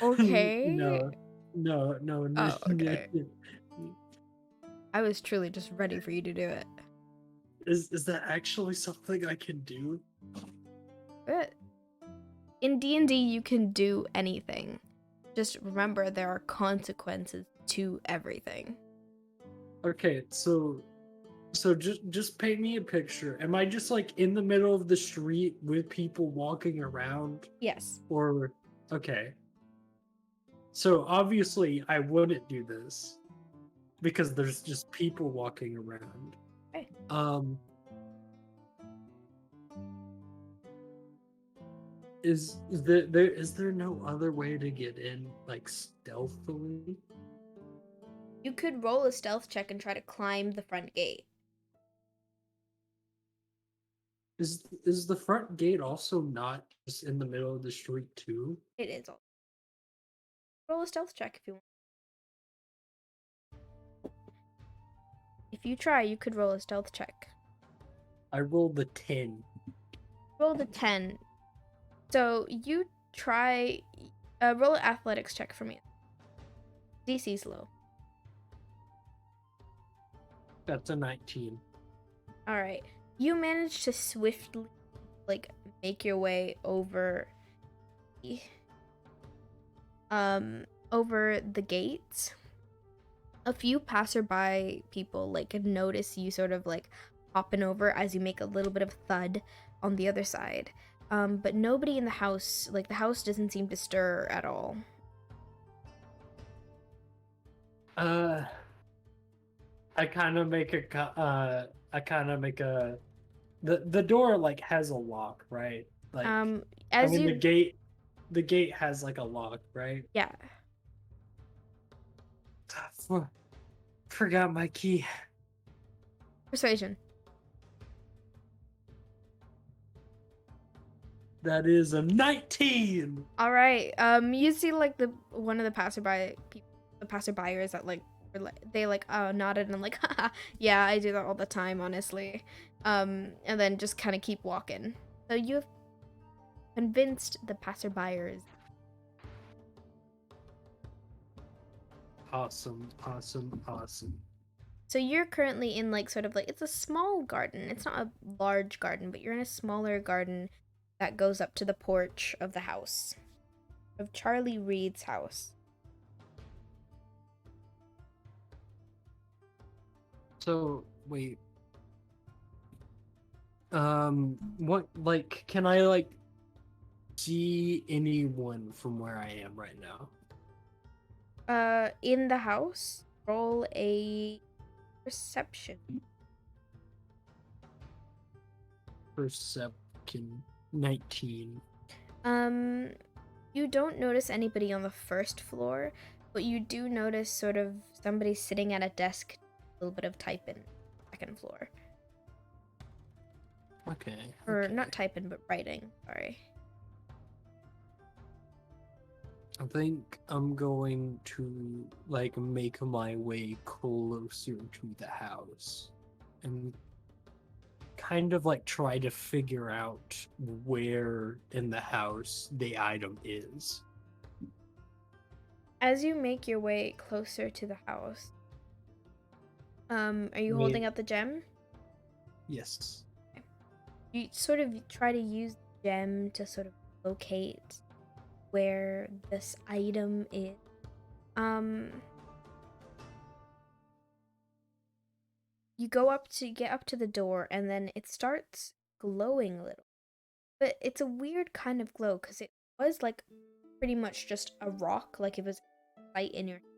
Okay. No. Oh, okay. I was truly just ready for you to do it. Is that actually something I can do? Good. In D&D, you can do anything. Just remember there are consequences to everything. Okay, so just paint me a picture. Am I just like in the middle of the street with people walking around? Yes. Or okay. So obviously I wouldn't do this because there's just people walking around. Okay. Is there no other way to get in like stealthily? You could roll a stealth check and try to climb the front gate. Is the front gate also not just in the middle of the street too? It is. Roll a stealth check if you want. If you try, you could roll a stealth check. I rolled the 10. Roll the 10. So you try. Roll an athletics check for me. DC's low. That's a 19. Alright. You manage to swiftly like make your way over the gates, a few passerby people like notice you sort of like hopping over as you make a little bit of thud on the other side. But nobody in the house, like the house doesn't seem to stir at all. I kind of make the door like has a lock, right? Like As you the gate has like a lock, right? yeah. Forgot my key. Persuasion. That is a 19. All right. You see like one of the passerbyers that like they like nodded and like haha, yeah, I do that all the time, honestly. And then just kind of keep walking. So you have convinced the passerbyers. Awesome. So you're currently in like sort of like, it's a small garden. It's not a large garden, but you're in a smaller garden that goes up to the porch of the house, of Charlie Reed's house. So wait. What, like, can I like see anyone from where I am right now? In the house, roll a perception. Perception 19. You don't notice anybody on the first floor, but you do notice sort of somebody sitting at a desk, a little bit of typing, second floor. Okay. Or not typing, but writing. Sorry. I think I'm going to like make my way closer to the house and kind of like try to figure out where in the house the item is. As you make your way closer to the house, are you holding up the gem? Yes. You sort of try to use the gem to sort of locate where this item is. You get up to the door, and then it starts glowing a little. But it's a weird kind of glow, because it was like pretty much just a rock, like it was light in your hand.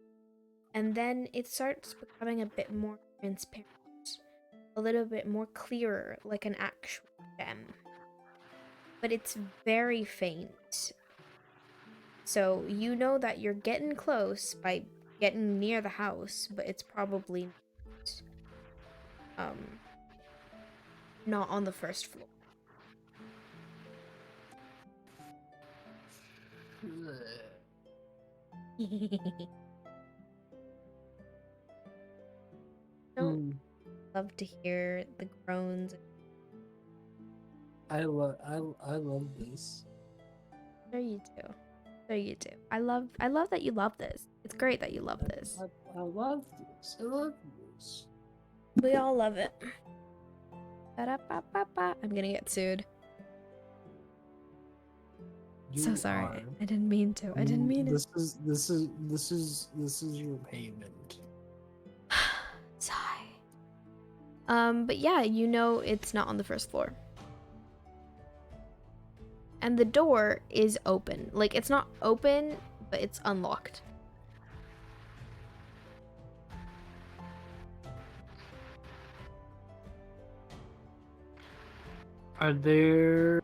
And then it starts becoming a bit more transparent, a little bit more clearer, like an actual gem. But it's very faint. So you know that you're getting close by getting near the house, but it's probably not on the first floor. Don't love to hear the groans. I love this. Sure you do. Sure you do. I love that you love this. It's great that you love this. I love this. I love this. We all love it. Ba-da-ba-ba-ba. I'm gonna get sued. So sorry. I didn't mean to. I didn't mean it. This is your payment. Sigh. But yeah, you know it's not on the first floor. And the door is open. Like, it's not open, but it's unlocked. Are there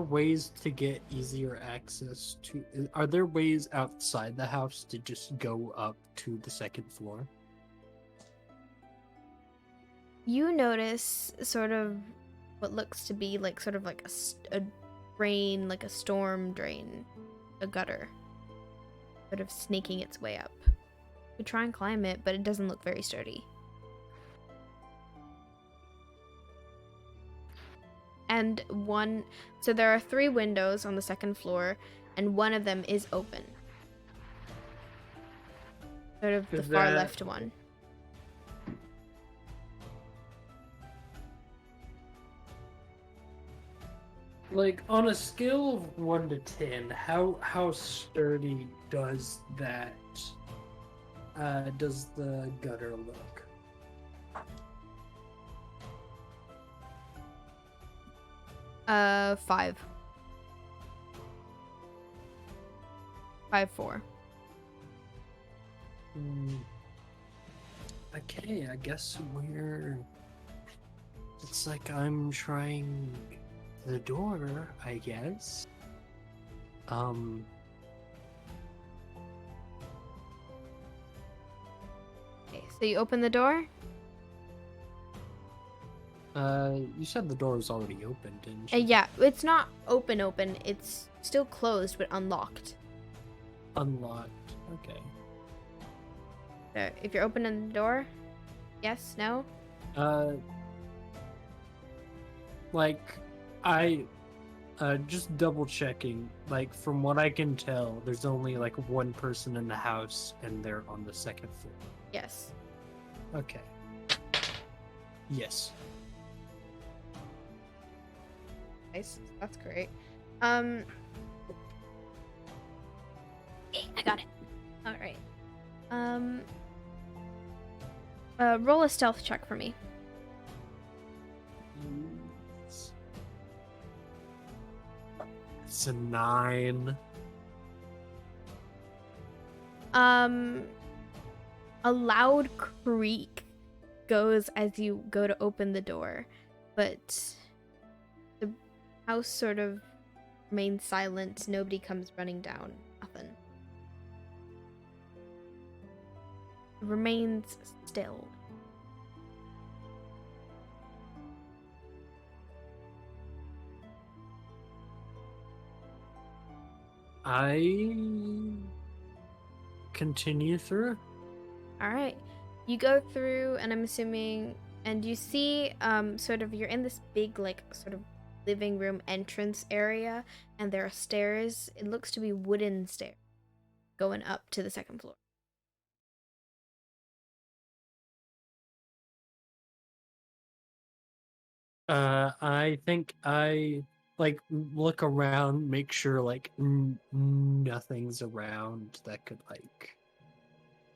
ways to get easier access to, are there ways outside the house to just go up to the second floor? You notice sort of what looks to be like sort of like a drain, like a storm drain, a gutter, sort of snaking its way up. You try and climb it, but it doesn't look very sturdy. And so there are 3 windows on the second floor, and one of them is open. Sort of the far left one. Like on a scale of 1 to 10, how sturdy does that does the gutter look? Five. 5-4. Okay, I guess we're. It's like I'm trying the door, I guess. Okay, so you open the door? You said the door was already open, didn't you? Yeah, it's not open. It's still closed, but unlocked. Unlocked. Okay. So if you're opening the door, yes, no? Like, I, just double checking, like, from what I can tell, there's only, like, one person in the house, and they're on the second floor. Yes. Okay. Yes. Nice. That's great. I got it. All right. Roll a stealth check for me. It's a 9. A loud creak goes as you go to open the door, but the house sort of remains silent. Nobody comes running down. Nothing. It remains still. I continue through. All right. You go through, and I'm assuming, and you see, sort of, you're in this big, like, sort of living room entrance area, and there are stairs. It looks to be wooden stairs going up to the second floor. I think I like look around, make sure like nothing's around that could like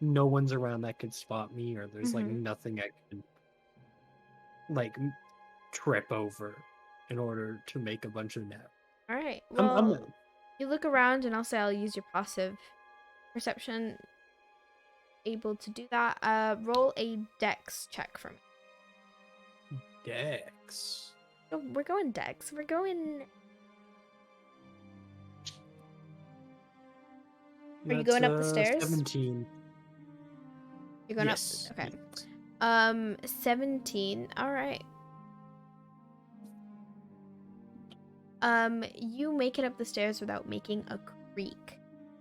no one's around that could spot me, or there's like nothing I could like trip over in order to make a bunch of nap. All right. Well, you look around, and I'll use your passive perception. Able to do that. Roll a dex check for me. Dex. Oh, we're going dex. We're going. Are you going up the stairs? 17. You're going yes. up. Okay. 17. All right. You make it up the stairs without making a creak.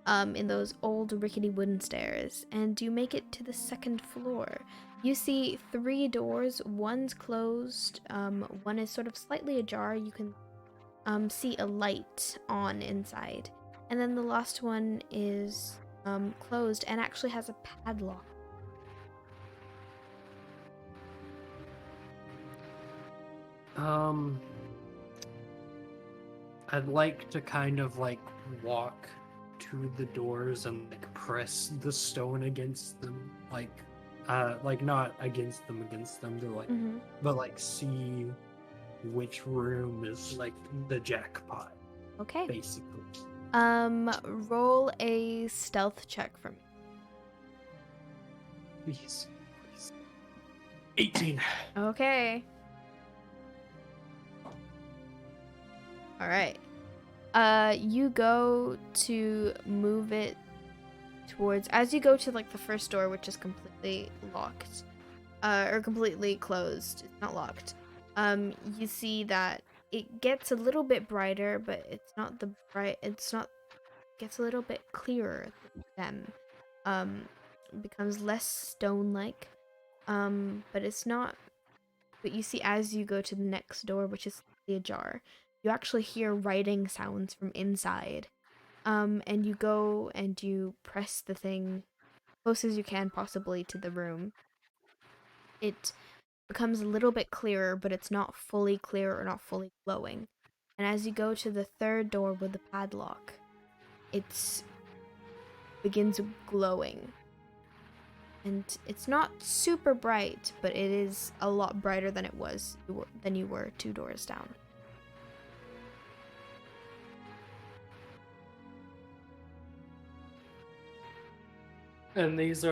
In those old rickety wooden stairs, and you make it to the second floor. You see 3 doors. One's closed. One is sort of slightly ajar. You can see a light on inside, and then the last one is closed and actually has a padlock. I'd like to kind of like walk to the doors and like press the stone against them, like not against them to like but like see which room is like the jackpot. Okay. Basically. Roll a stealth check for me. Please. 18. Okay. All right. You go to move it towards, as you go to like the first door, which is completely locked, or completely closed. It's not locked. You see that it gets a little bit brighter, but it's not the bright. It's not. Gets a little bit clearer than them. Becomes less stone-like. But it's not. But you see, as you go to the next door, which is ajar, you actually hear writing sounds from inside. And you go and you press the thing close as you can possibly to the room. It becomes a little bit clearer, but it's not fully clear or not fully glowing. And as you go to the third door with the padlock, it begins glowing. And it's not super bright, but it is a lot brighter than you were 2 doors down. And these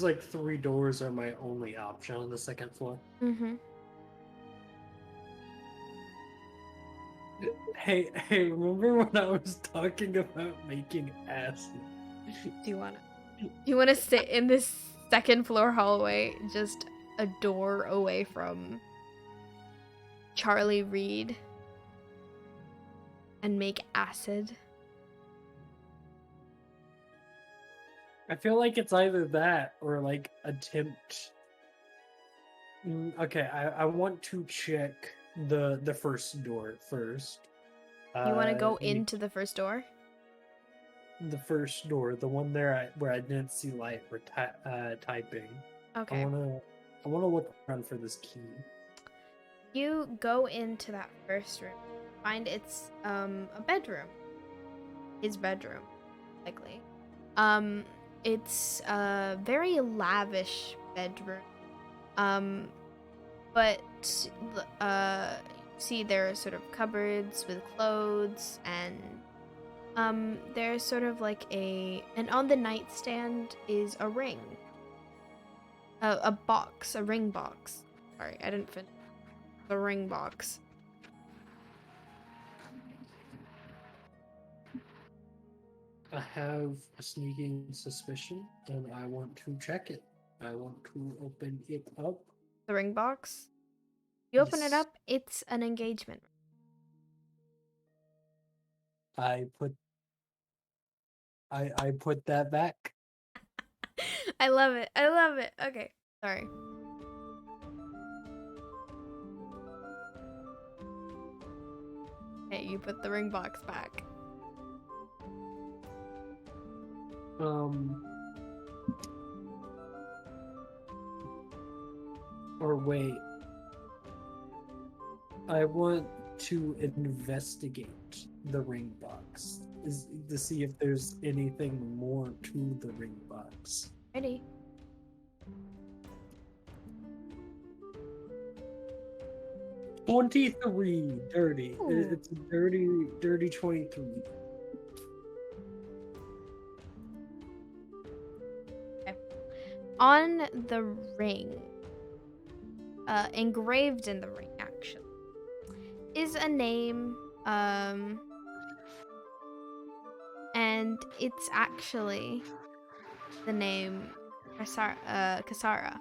like 3 doors are my only option on the 2nd floor. Mm-hmm. Hey, remember when I was talking about making acid? Do you wanna sit in this 2nd floor hallway, just a door away from Charlie Reed, and make acid? I feel like it's either that or like attempt. Okay, I want to check the 1st door first. You want to go into the 1st door? The 1st door, the one there where I didn't see light for typing. Okay. I wanna look around for this key. You go into that 1st room. Find it's a bedroom. His bedroom, likely. It's a very lavish bedroom. But see there are sort of cupboards with clothes, and there's sort of like and on the nightstand is a ring. A ring box. Sorry, I didn't finish. The ring box. I have a sneaking suspicion, and I want to check it. I want to open it up. The ring box? You open it Yes. up, it's an engagement. I put that back. I love it. I love it. Okay, sorry. Okay, you put the ring box back. Or wait. I want to investigate the ring box to see if there's anything more to the ring box. Ready? $23 dirty. Ooh. It's a dirty 23. Okay. On the ring, engraved in the ring, actually, is a name, and it's actually the name Kasara.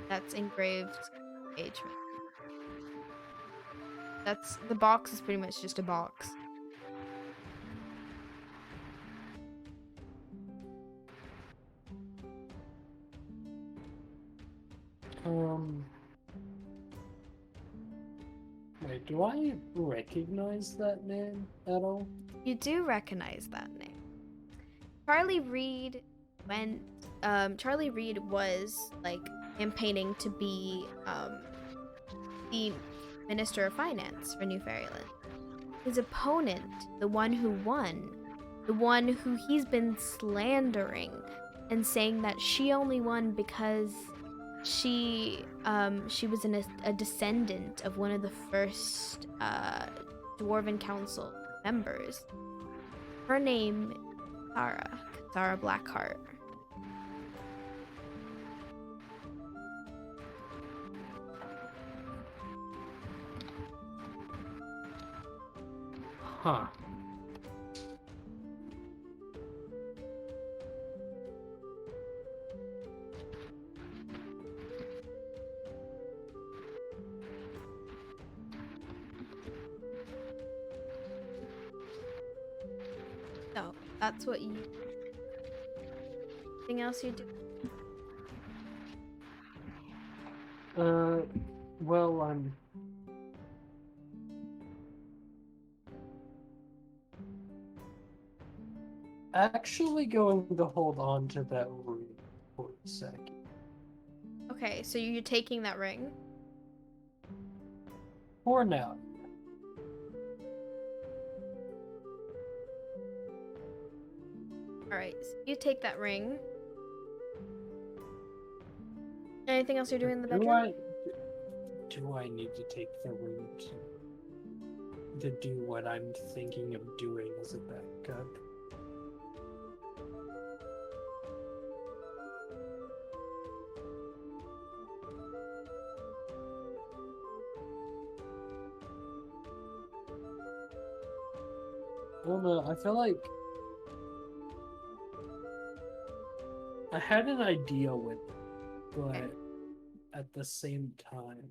That's engraved engagement. The box is pretty much just a box. Wait, do I recognize that name at all? You do recognize that name. Charlie Reed was like campaigning to be the Minister of Finance for New Fairyland. His opponent, the one who won, the one who he's been slandering and saying that she only won because she was a descendant of one of the first Dwarven Council members. Her name is Sarah Blackheart. Huh. So that's what you. Anything else you do? Well, I'm actually going to hold on to that ring for a second. Okay, so you're taking that ring? for now. Alright, so you take that ring. Anything else you're doing in the bedroom? Do I need to take the ring to do what I'm thinking of doing as a backup? I don't know, I feel like I had an idea with it, but at the same time...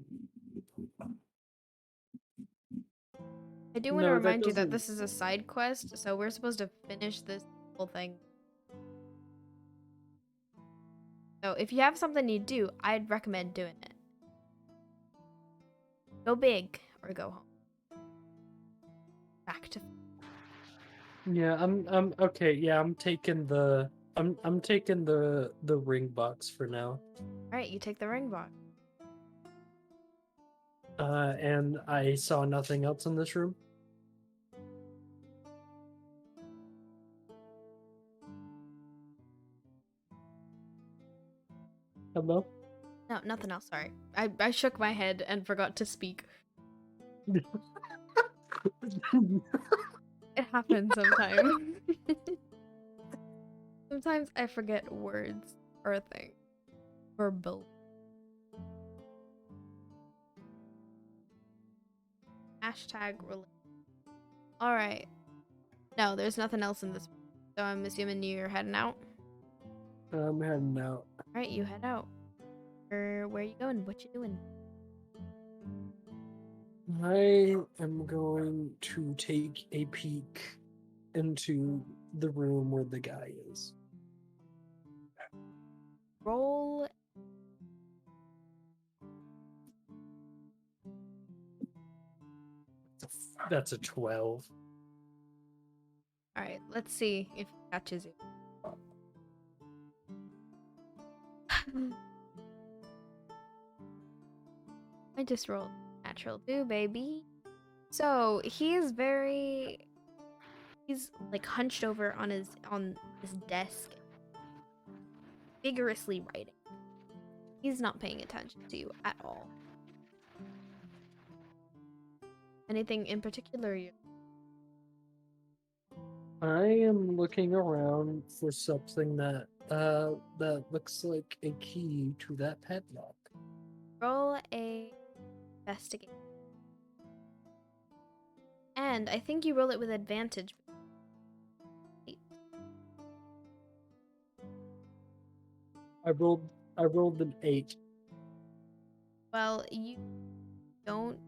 I do want to remind you that this is a side quest, so we're supposed to finish this whole thing. So if you have something you do, I'd recommend doing it. Go big or go home. Back to... Yeah, I'm okay. Yeah, I'm taking the ring box for now. All right, you take the ring box. And I saw nothing else in this room. Hello? No, nothing else. Sorry, I shook my head and forgot to speak. It happens sometimes. Sometimes I forget words or things. Verbal. Hashtag relate. Alright. No, there's nothing else in this. So I'm assuming you're heading out? I'm heading out. Alright, you head out. Where are you going? What you doing? I am going to take a peek into the room where the guy is. Roll. That's a 12. Alright, let's see if he catches you. I just rolled natural 2, baby. So he's like hunched over on his desk, vigorously writing. He's not paying attention to you at all. Anything in particular you... I am looking around for something that looks like a key to that padlock. Roll a investigate. And I think you roll it with advantage. I rolled an 8. Well, you don't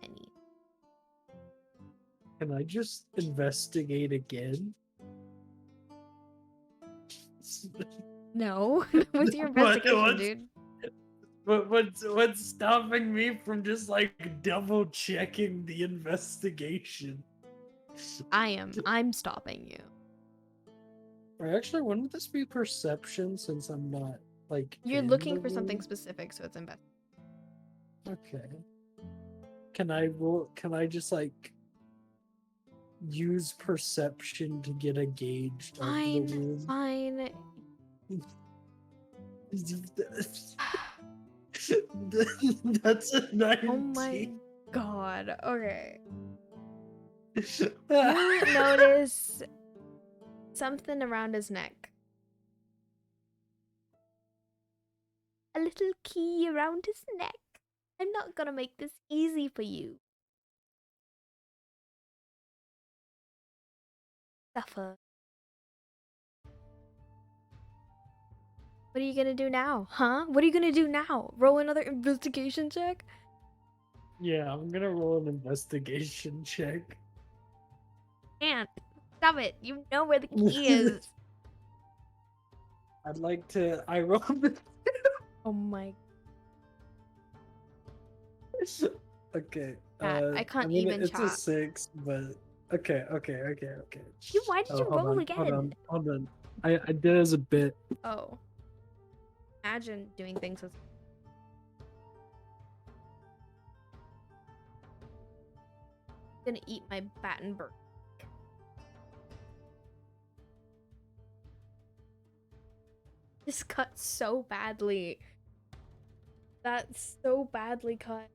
any. Can I just investigate again? No. What's your investigation, dude? What's stopping me from just like double checking the investigation? I'm stopping you. Or actually, wouldn't this be perception since I'm not like... You're in looking the for something room? specific, so it's investigation. Okay. Can I just like use perception to get a gauge of the room? Fine. That's a 19. Oh my god. Okay. You notice something around his neck. A little key around his neck. I'm not gonna make this easy for you. Suffer. What are you gonna do now? Huh? What are you gonna do now? Roll another investigation check? Yeah, I'm gonna roll an investigation check. Can't. Stop it. You know where the key is. I'd like to... I rolled it. Oh my... Okay. I can't even it's a chat. 6, but... Okay. Why did you roll again? Hold on. I did as a bit. Oh. Imagine doing things with... gonna eat my Battenberg. This cut so badly. That's so badly cut.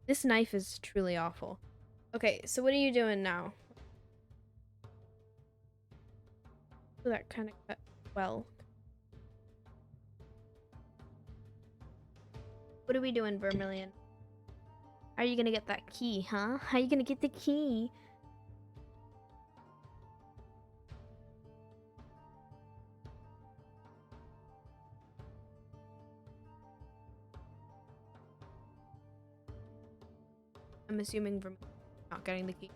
This knife is truly awful. Okay, so what are you doing now? Oh, that kind of cut well. What are we doing, Vermillion? How are you gonna get that key, huh? How are you gonna get the key? I'm assuming Vermillion not getting the key.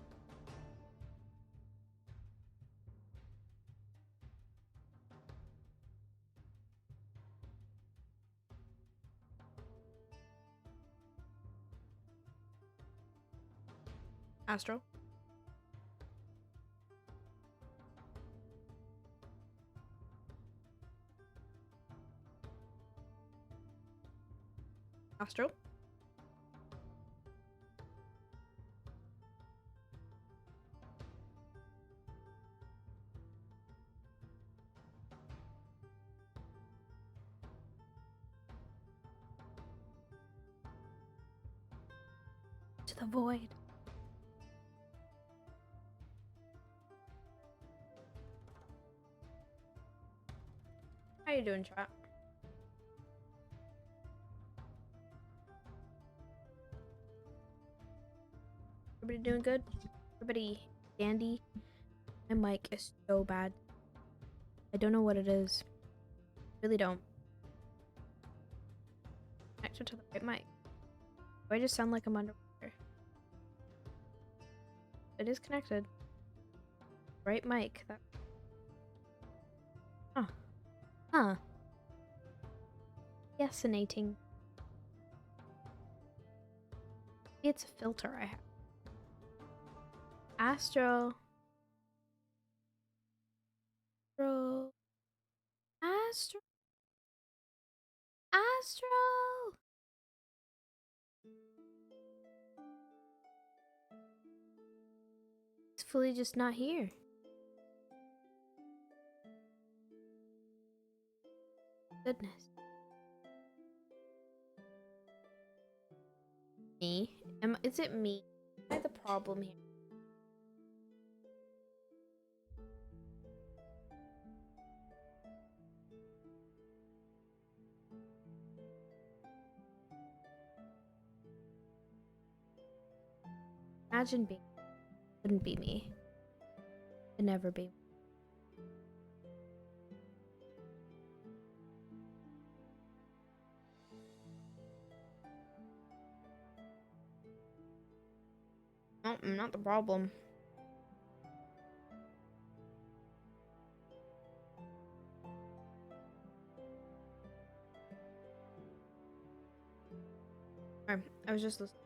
Astro? Astro? To the void. How you doing, chat? Everybody doing good? Everybody dandy? My mic is so bad. I don't know what it is. Really don't. Connected to the right mic. Do I just sound like I'm underwater? It is connected. Right mic. That. Huh. Huh. Fascinating. It's a filter I have. Astro. Astro. Astro. Astro. It's fully just not here. Goodness. Me? Is it me? Am I the problem here? Imagine being. Couldn't be me. Could never be. No, I'm not the problem. I was just listening.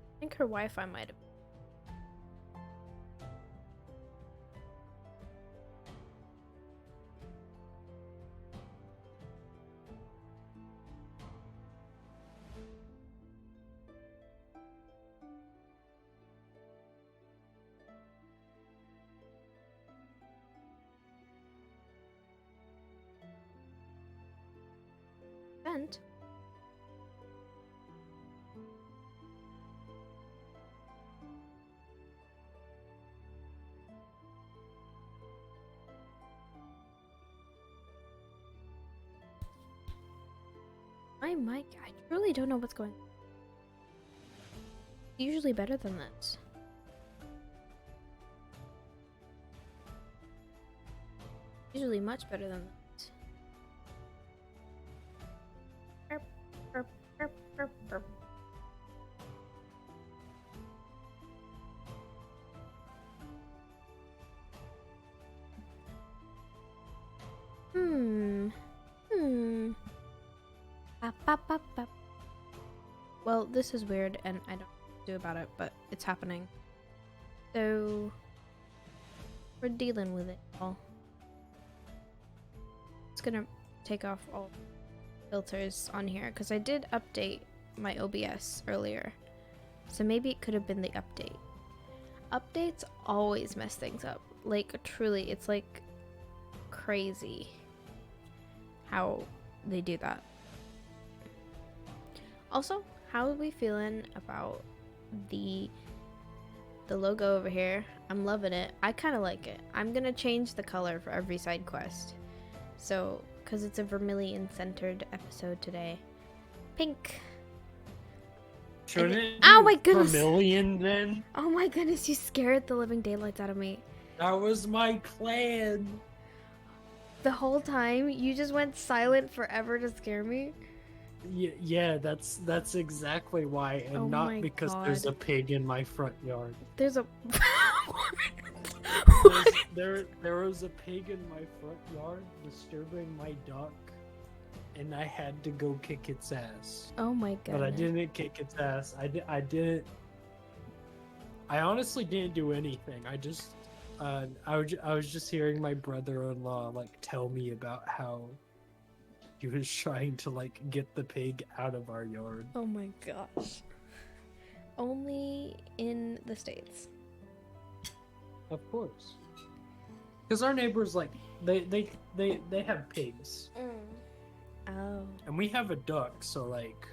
I think her Wi-Fi might have. Vent. My mic, I truly don't know what's going on. It's usually better than this. Usually much better than this. Burp, burp, burp, burp, burp. Bop, bop, bop, bop. Well, this is weird, and I don't know what to do about it, but it's happening. So, we're dealing with it all. It's gonna take off all filters on here, because I did update my OBS earlier. So maybe it could have been the update. Updates always mess things up. Like, truly, it's like crazy how they do that. Also, how are we feeling about the logo over here? I'm loving it. I kind of like it. I'm gonna change the color for every side quest. So, because it's a Vermillion centered episode today. Pink. Shouldn't it Oh be my goodness. Vermillion then? Oh my goodness, you scared the living daylights out of me. That was my clan. The whole time, you just went silent forever to scare me. Yeah, that's exactly why, and Oh not my because God. there's a pig in my front yard. There's a... There was a pig in my front yard disturbing my duck, and I had to go kick its ass. Oh my goodness. But I didn't kick its ass. I didn't. I honestly didn't do anything. I just, I was just hearing my brother-in-law like tell me about how he was trying to like get the pig out of our yard. Oh my gosh. Only in the States. Of course. Because our neighbors like they have pigs. Oh. And we have a duck, so like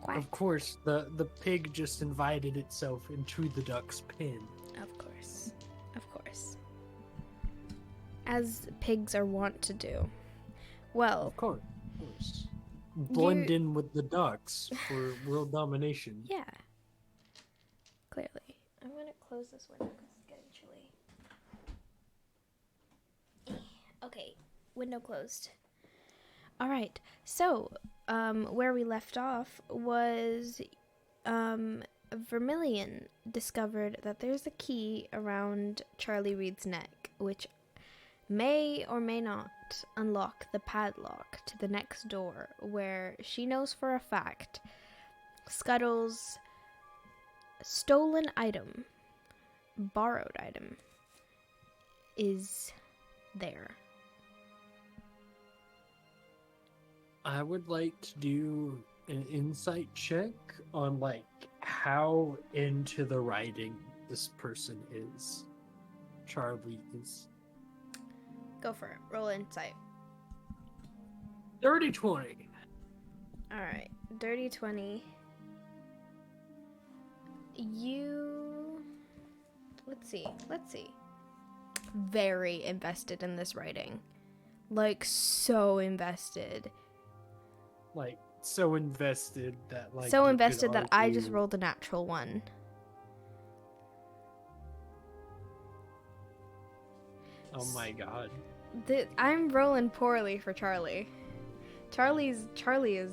Quack. of course the pig just invited itself into the duck's pen. Of course. Of course. As pigs are wont to do. Well, Of course. Blend in with the ducks for world domination. yeah. Clearly. I'm gonna close this window because it's getting chilly. Okay, window closed. Alright, so, where we left off was, Vermillion discovered that there's a key around Charlie Reed's neck, which may or may not unlock the padlock to the next door, where she knows for a fact Scuttle's stolen item, borrowed item, is there. I would like to do an insight check on like how into the writing this person is. Charlie is. Go for it. Roll insight. Dirty 20. Alright. Dirty 20. You... Let's see. Very invested in this writing. Like, so invested. Like so invested that like So you could invested that I just argue- rolled a natural one. Oh my god. I'm rolling poorly for Charlie. Charlie is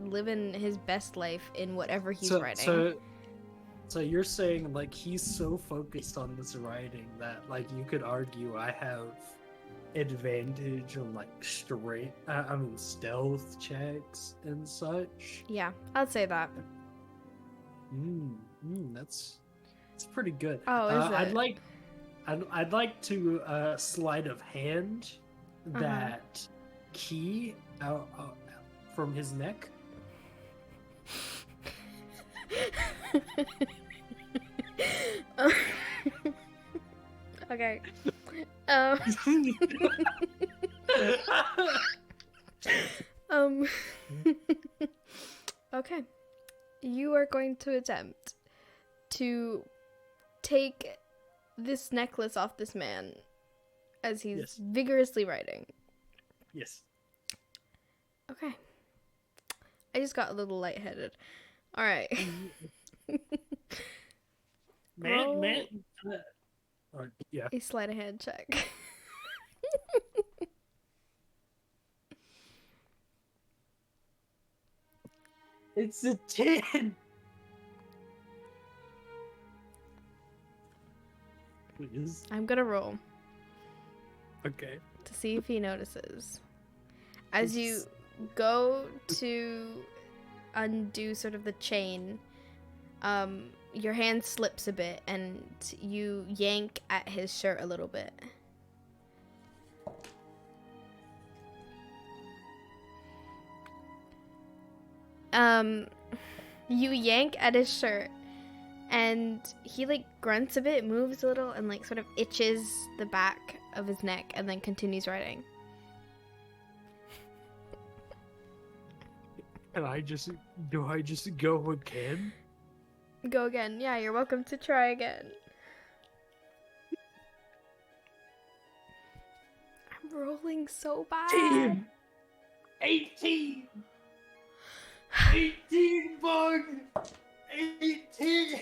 living his best life in whatever he's writing. So you're saying like he's so focused on this writing that like you could argue I have advantage on like stealth checks and such. Yeah, I'd say that. That's pretty good. Oh, is it? I'd like to sleight of hand that key out from his neck. Okay. Okay. You are going to attempt to take this necklace off this man as he's Yes. vigorously writing. Yes. Okay. I just got a little lightheaded. All right. Roll yeah. a sleight of hand check. It's a 10. Please. I'm gonna roll Okay. to see if he notices. As you go to undo sort of the chain, your hand slips a bit and you yank at his shirt a little bit. You yank at his shirt and he like grunts a bit, moves a little, and like sort of itches the back of his neck and then continues writing. Do I just go again? Go again. Yeah, you're welcome to try again. I'm rolling so bad. 18! 18, bug! 18!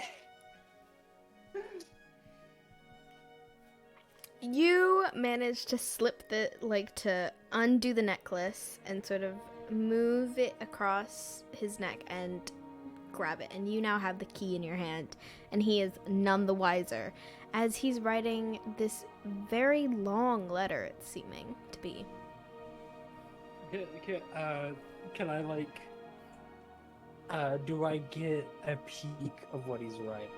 You manage to slip to undo the necklace and sort of move it across his neck and grab it. And you now have the key in your hand. And he is none the wiser as he's writing this very long letter, it's seeming to be. Can I, like... do I get a peek of what he's writing?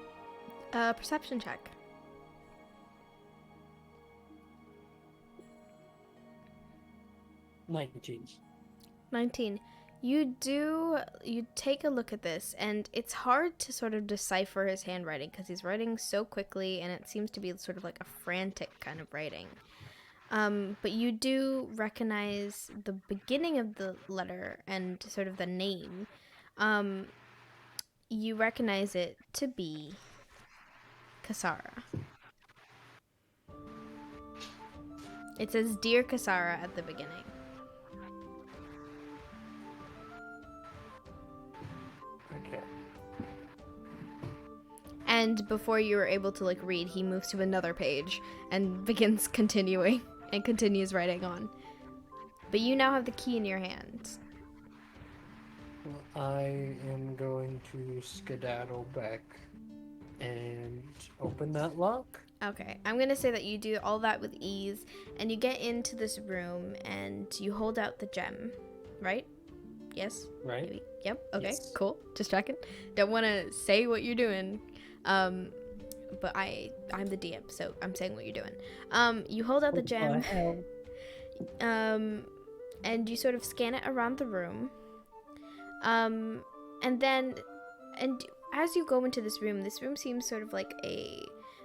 Perception check. $19. 19. You take a look at this, and it's hard to sort of decipher his handwriting because he's writing so quickly, and it seems to be sort of like a frantic kind of writing. But you do recognize the beginning of the letter and sort of the name. You recognize it to be Kasara. It says, "Dear Kasara" at the beginning. Okay. And before you were able to like read, he moves to another page and begins continuing and continues writing on. But you now have the key in your hand. Well, I am going to skedaddle back and open that lock. Okay, I'm gonna say that you do all that with ease, and you get into this room and you hold out the gem, right? Yes? Right. Maybe. Yep, okay, Yes. cool. Just checking. Don't want to say what you're doing, but I'm the DM, so I'm saying what you're doing. You hold out the gem, and you sort of scan it around the room, and as you go into this room seems sort of like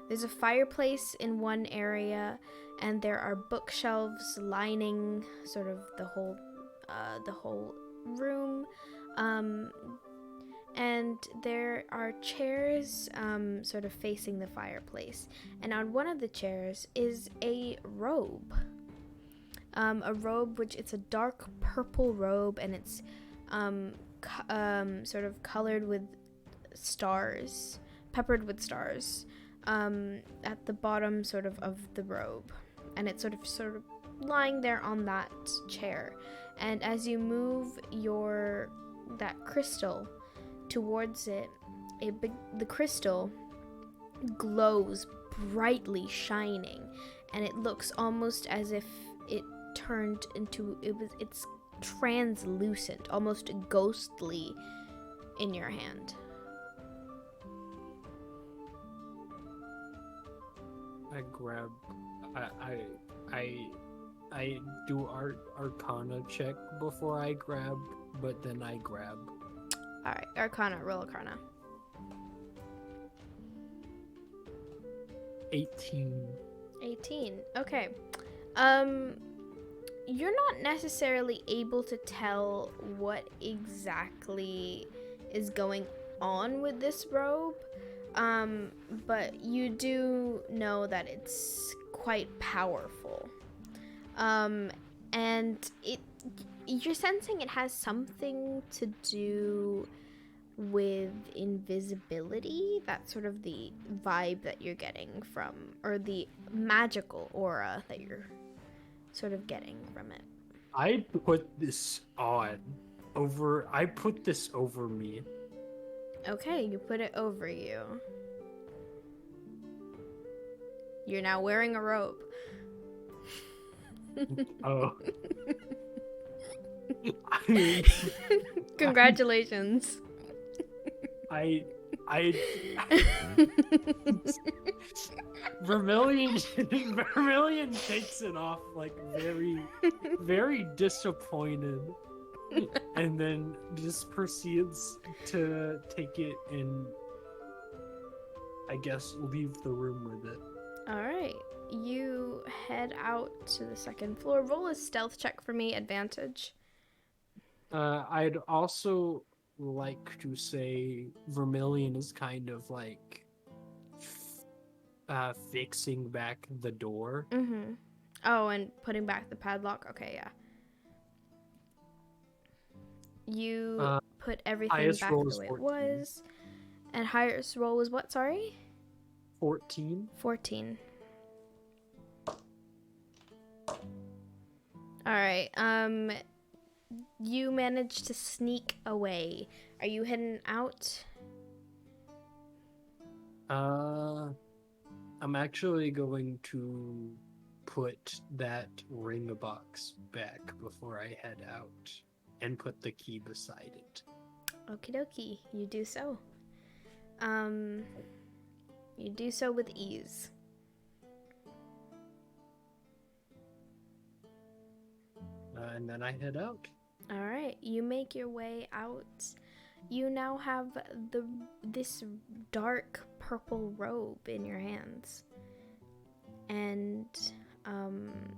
there's a fireplace in one area, and there are bookshelves lining sort of the whole room, and there are chairs sort of facing the fireplace, and on one of the chairs is a robe. A robe which it's a dark purple robe, and it's sort of colored with stars, peppered with stars, at the bottom sort of the robe, and it's sort of lying there on that chair. And as you move that crystal towards it, the crystal glows brightly shining, and it looks almost as if it turned into it's translucent, almost ghostly in your hand. I grab. I do Arcana check before I grab, but then I grab. All right, Arcana. Roll Arcana. 18. 18. Okay. You're not necessarily able to tell what exactly is going on with this robe, but you do know that it's quite powerful. And you're sensing it has something to do with invisibility. That's sort of the vibe that you're getting from, or the magical aura that you're sort of getting from it. I put this on over. I put this over me. Okay, you put it over you. You're now wearing a robe. Oh. I mean, Congratulations. I Vermillion Vermillion takes it off like very disappointed, and then just proceeds to take it and I guess leave the room with it. Alright. You head out to the second floor. Roll a stealth check for me, advantage. I'd also like to say Vermillion is kind of like fixing back the door. Mm-hmm. Oh, and putting back the padlock. Okay, yeah. You put everything back the way it was. And highest roll was what, sorry? 14. 14. Alright, you managed to sneak away. Are you heading out? I'm actually going to put that ring box back before I head out and put the key beside it. Okie dokie, you do so. You do so with ease. And then I head out. Alright, you make your way out. You now have this dark purple robe in your hands. And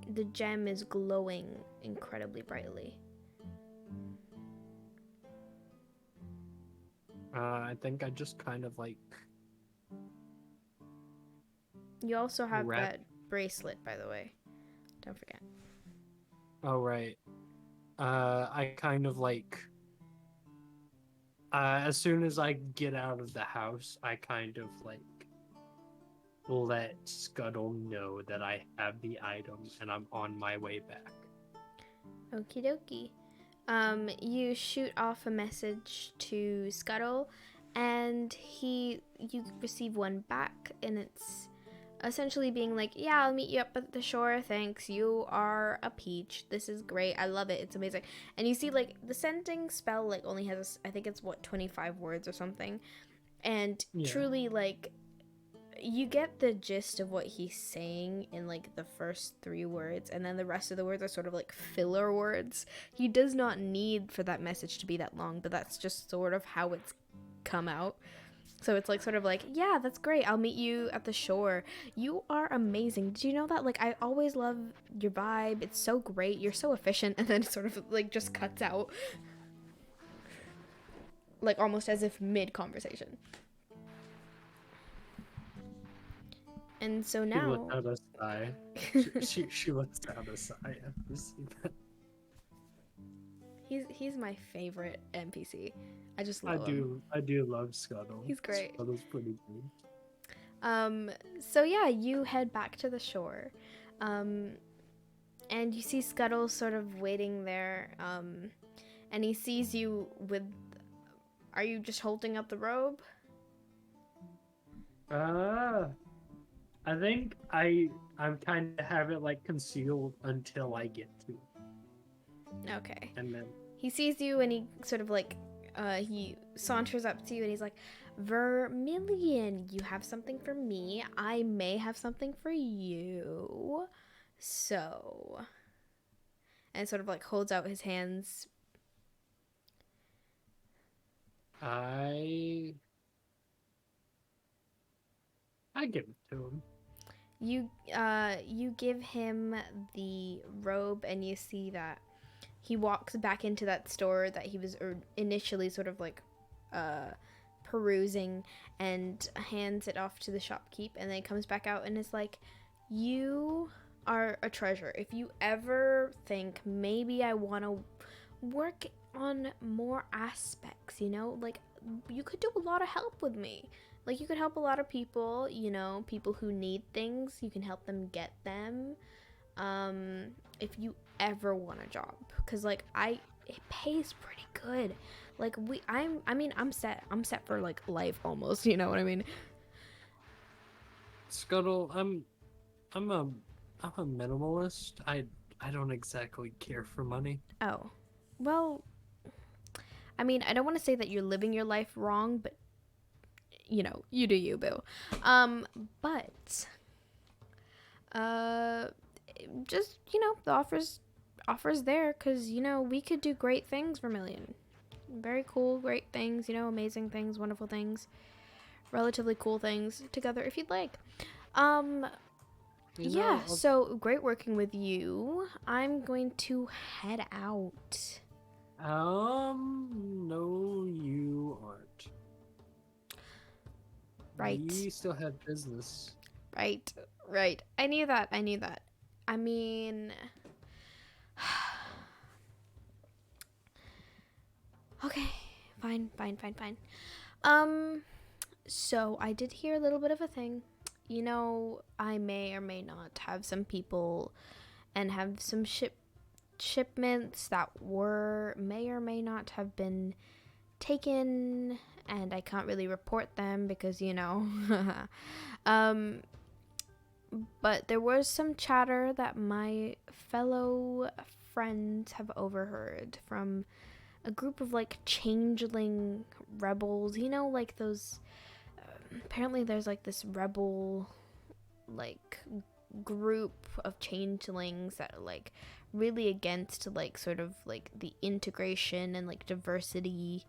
the gem is glowing incredibly brightly. I think I just kind of like... You also have that bracelet, by the way. Don't forget. Oh, right. I kind of like... as soon as I get out of the house, I kind of like let Scuttle know that I have the item and I'm on my way back. Okie dokie. You shoot off a message to Scuttle, and you receive one back, and it's essentially being like, yeah, I'll meet you up at the shore, thanks, you are a peach, this is great, I love it, it's amazing. And you see, like, the sending spell, like, only has, I think it's, 25 words or something, and truly, like, you get the gist of what he's saying in, like, the first 3 words, and then the rest of the words are sort of, like, filler words. He does not need for that message to be that long, but that's just sort of how it's come out. So it's, like, sort of like, yeah, that's great, I'll meet you at the shore. You are amazing. Did you know that? Like, I always love your vibe. It's so great. You're so efficient. And then it sort of, like, just cuts out. Like, almost as if mid-conversation. And so now... She let out a sigh. she lets out a sigh after seeing that. He's my favorite NPC. I just love him. I do love Scuttle. He's great. Scuttle's pretty good. So yeah, you head back to the shore. And you see Scuttle sort of waiting there. And he sees you with... Are you just holding up the robe? I think I'm kind of have it like concealed until I get to it. Okay. And then he sees you and he sort of like he saunters up to you and he's like, Vermillion, you have something for me. I may have something for you. So, and sort of like holds out his hands. I give it to him. You give him the robe and you see that he walks back into that store that he was initially sort of like perusing and hands it off to the shopkeep, and then comes back out and is like, you are a treasure. If you ever think maybe I want to work on more aspects, you know, like you could do a lot of help with me. Like, you could help a lot of people, you know, people who need things. You can help them get them. If you ever want a job. Because, like, it pays pretty good. Like, I'm set for, like, life almost, you know what I mean? Scuttle, I'm a minimalist. I don't exactly care for money. Oh. well, I mean, I don't want to say that you're living your life wrong, but you know, you do you, boo. But just, you know, the offers there, because, you know, we could do great things, Vermillion. Very cool, great things, you know, amazing things, wonderful things, relatively cool things together if you'd like. Yeah, so great working with you. I'm going to head out. No, you aren't. Right. We still have business. Right. I knew that. I mean, okay, fine. So I did hear a little bit of a thing. You know, I may or may not have some people and have some shipments that may or may not have been taken, and I can't really report them because, you know, but there was some chatter that my fellow friends have overheard from a group of like changeling rebels, you know, like those apparently there's like this rebel like group of changelings that are like really against like sort of like the integration and like diversity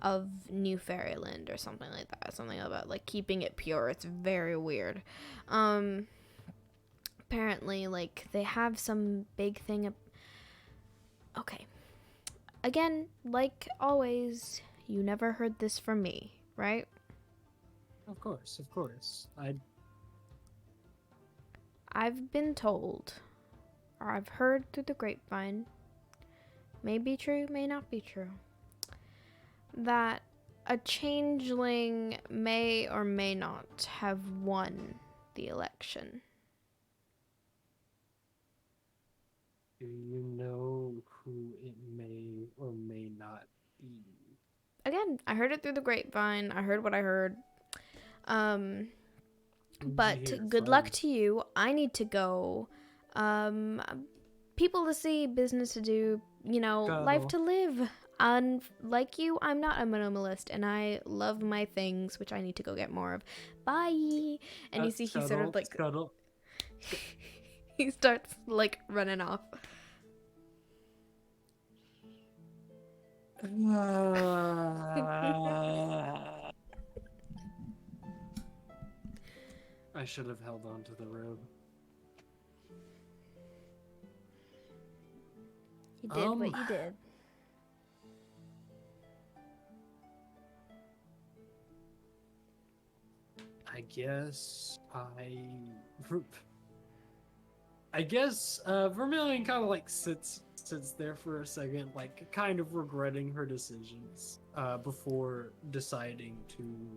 of New Fairyland or something like that. Something about like keeping it pure. It's very weird. Apparently like they have some big thing. Okay. Again, like always, you never heard this from me, right? Of course. I've been told, or I've heard through the grapevine, may be true, may not be true, that a changeling may or may not have won the election. Do you know who it may or may not be? Again, I heard it through the grapevine. I heard what I heard. But good luck to you. I need to go. People to see, business to do, you know, life to live. Like you, I'm not a minimalist, and I love my things, which I need to go get more of. Bye. And you see he sort of like he starts like running off. I should have held on to the robe. You did what you did. I guess Vermillion kind of like sits there for a second, like kind of regretting her decisions before deciding to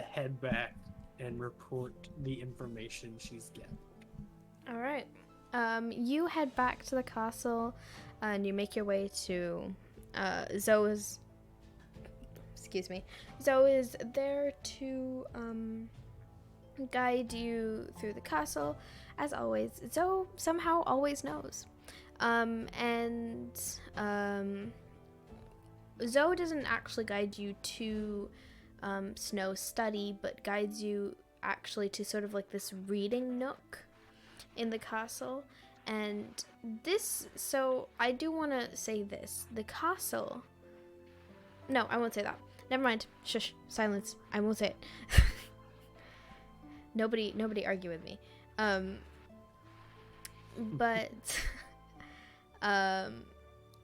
head back and report the information she's getting. All right. You head back to the castle, and you make your way to Zoe's. Excuse me. Zoe is there to guide you through the castle, as always. Zoe somehow always knows, and Zoe doesn't actually guide you to Snow's study, but guides you actually to sort of like this reading nook in the castle. And this, so I do want to say this, the castle, no, I won't say that, never mind, shush, silence, I won't say it. nobody argue with me. But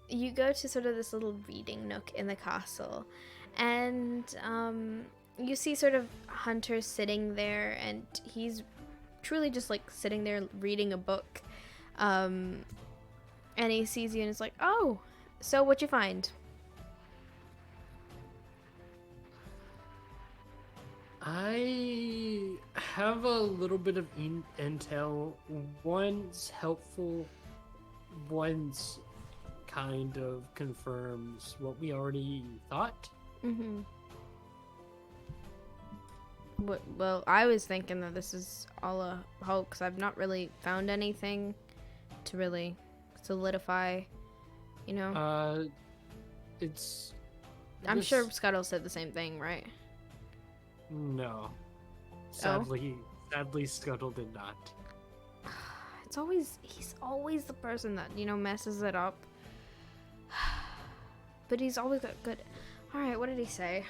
you go to sort of this little reading nook in the castle, and you see sort of Hunter sitting there, and he's truly just like sitting there reading a book, and he sees you and is like, oh, so what'd you find? I have a little bit of intel. One's helpful, one's kind of confirms what we already thought. Mm-hmm. Well, I was thinking that this is all a hoax. I've not really found anything to really solidify, You know? It's... I'm sure Scuttle said the same thing, right? No. Sadly, Scuttle did not. He's always the person that, you know, messes it up. But he's always got good... Alright, what did he say?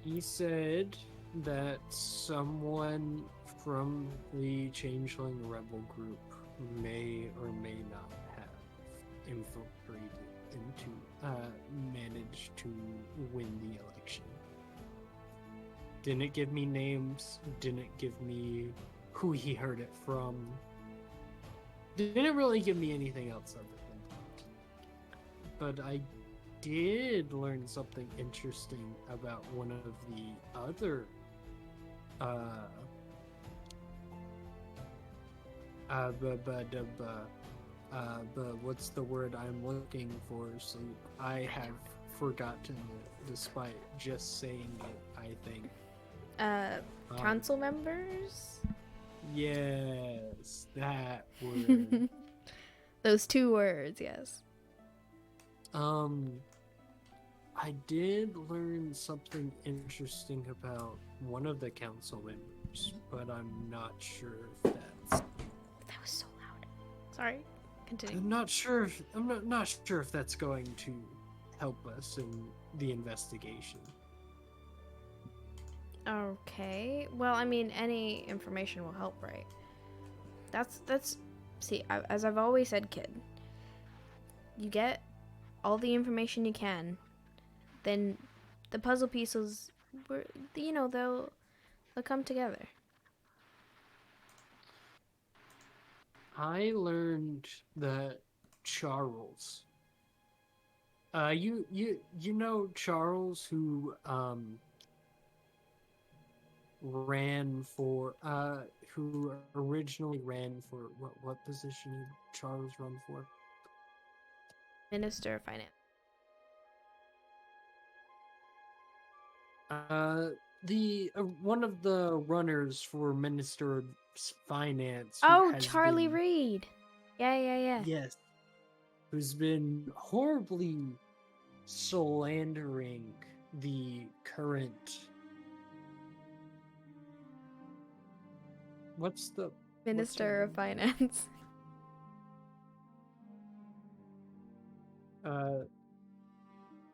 He said that someone from the Changeling Rebel group may or may not have infiltrated into, managed to win the election. Didn't give me names, didn't give me who he heard it from. Didn't really give me anything else other than that. But I did learn something interesting about one of the other what's the word I'm looking for? So I have forgotten it despite just saying it, I think. Council members? Yes, that word. Those 2 words, yes. I did learn something interesting about one of the council members, but I'm not sure if that's... That was so loud. Sorry. Continue. I'm not sure if that's going to help us in the investigation. Okay. Well, I mean, any information will help, right? That's see, as I've always said, kid. You get all the information you can, then the puzzle pieces, you know, they'll come together. I learned that Charles, you know Charles, who who originally ran for what position did Charles run for? Minister of Finance. The one of the runners for Minister of Finance. Oh, Charlie Reed. Yeah. Yes. Who's been horribly slandering the current... Minister of Finance.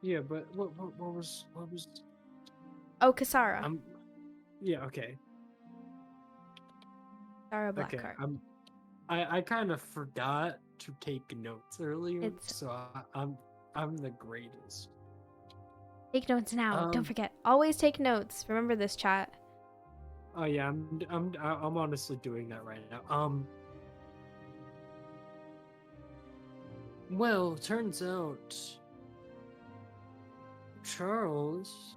Yeah, but what was... Oh, Kasara. Yeah, okay. Kasara Blackheart. Okay, I kind of forgot to take notes earlier, so I'm the greatest. Take notes now. Don't forget. Always take notes. Remember this, chat. Oh yeah, I'm honestly doing that right now. Well, turns out Charles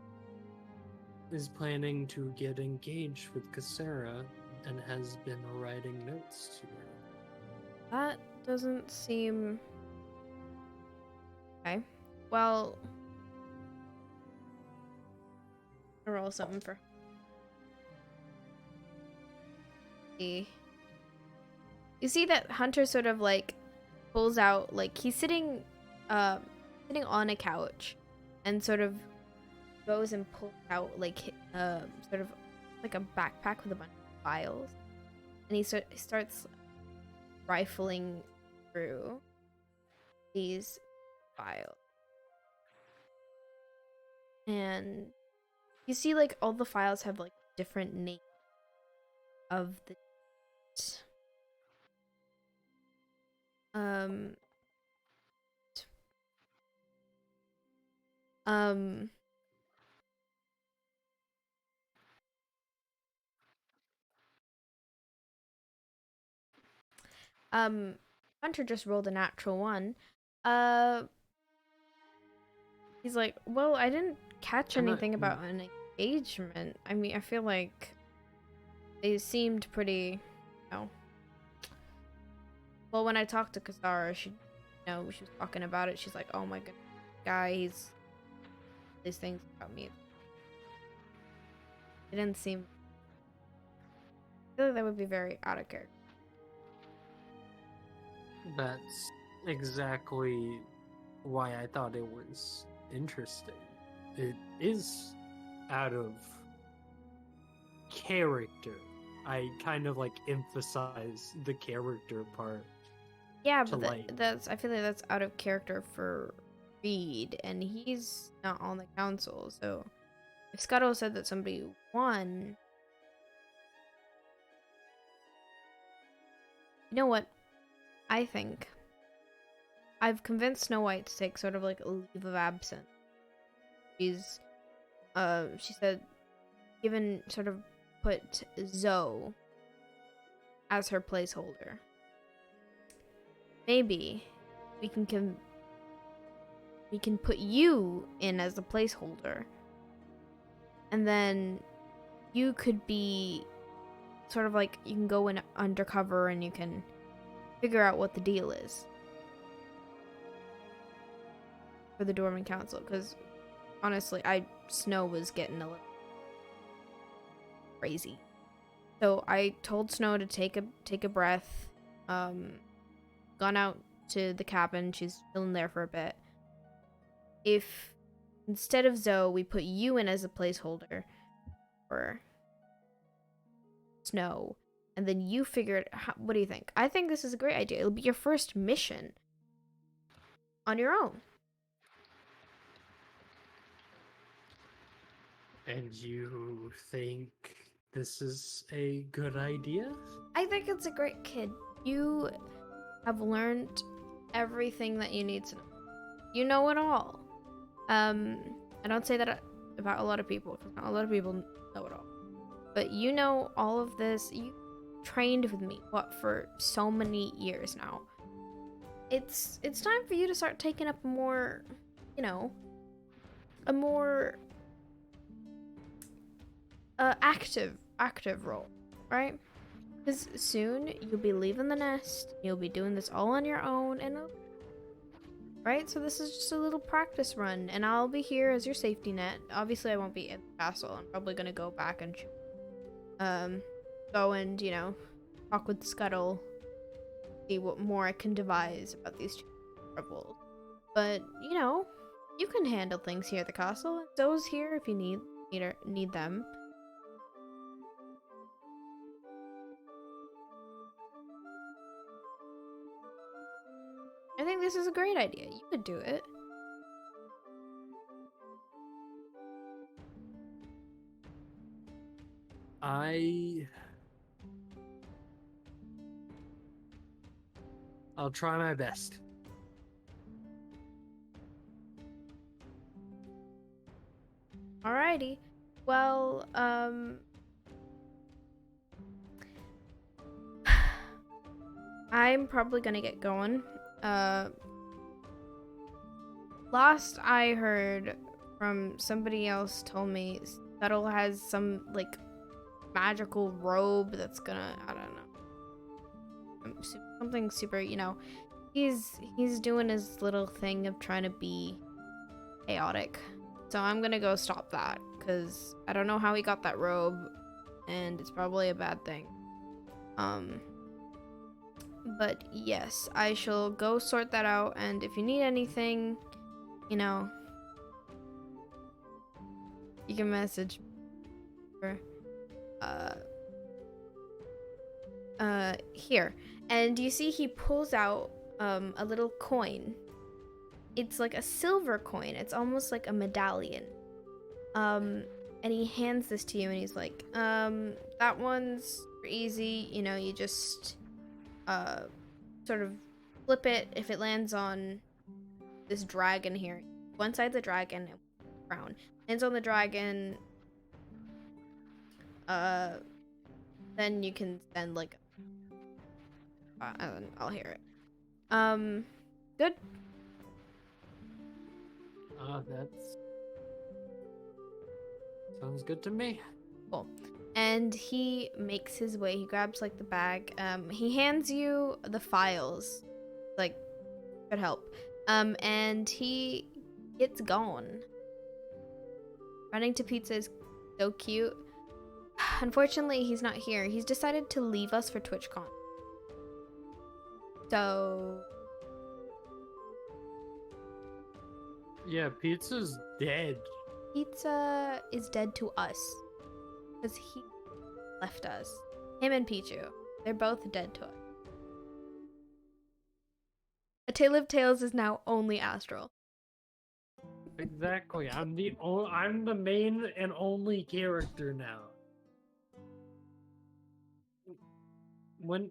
is planning to get engaged with Kasara and has been writing notes to her. That doesn't seem... Okay. Well... I'll roll something for... You see that Hunter sort of like pulls out, like he's sitting on a couch and sort of goes and pulls out like sort of like a backpack with a bunch of files, and he starts rifling through these files, and you see like all the files have like different names of the Hunter just rolled a natural 1. He's like, well, I didn't catch anything about an engagement. I mean, I feel like they seemed pretty, you know. Well, when I talked to Kasara, she was talking about it. She's like, oh my goodness, guy, he's these things about me. It didn't seem... I feel like that would be very out of character. That's exactly why I thought it was interesting. It is out of character. I kind of like emphasize the character part. Yeah, to but like that's I feel like that's out of character for Reed, and he's not on the council. So if Scuttle said that somebody won, you know what? I think I've convinced Snow White to take sort of like a leave of absence. She said, given sort of put Zoe as her placeholder. Maybe we can put you in as the placeholder, and then you could be sort of like, you can go in undercover and you can figure out what the deal is for the Dwarven Council, because honestly, Snow was getting a little crazy. So I told Snow to take a breath, gone out to the cabin, she's chilling there for a bit. If instead of Zoe, we put you in as a placeholder for Snow, and then you figure it out. What do you think? I think this is a great idea. It'll be your first mission on your own. And you think this is a good idea? I think it's a great kid. You have learned everything that you need to know. You know it all. I don't say that about a lot of people, because not a lot of people know it all. But you know all of this. You trained with me, for so many years now. It's time for you to start taking up a more active role, right? Because soon you'll be leaving the nest, you'll be doing this all on your own, and right? So this is just a little practice run, and I'll be here as your safety net. Obviously, I won't be in the castle. I'm probably gonna go back and go and talk with Scuttle, see what more I can devise about these two rebels. But you can handle things here at the castle. Zoe's here if you need them. I think this is a great idea. You could do it. I'll try my best. Alrighty. Well, I'm probably gonna get going. Last I heard from somebody else told me Scuttle has some magical robe that's gonna, I don't know, something super, he's doing his little thing of trying to be chaotic. So I'm gonna go stop that, because I don't know how he got that robe, and it's probably a bad thing. But yes, I shall go sort that out, and if you need anything, you can message me. Here. And you see he pulls out a little coin. It's like a silver coin. It's almost like a medallion. And he hands this to you, and he's like, that one's easy. You just sort of flip it. If it lands on this dragon here, one side's a dragon and crown. Lands on the dragon, then you can send I'll hear it. Good. That sounds good to me. Cool. And he makes his way. He grabs the bag. He hands you the files. Could help. And he gets gone. Running to Pizza is so cute. Unfortunately, he's not here. He's decided to leave us for TwitchCon. So Yeah, Pizza's dead. Pizza is dead to us. Because he left us. Him and Pichu. They're both dead to us. A Tale of Tales is now only astral. Exactly. I'm the main and only character now. When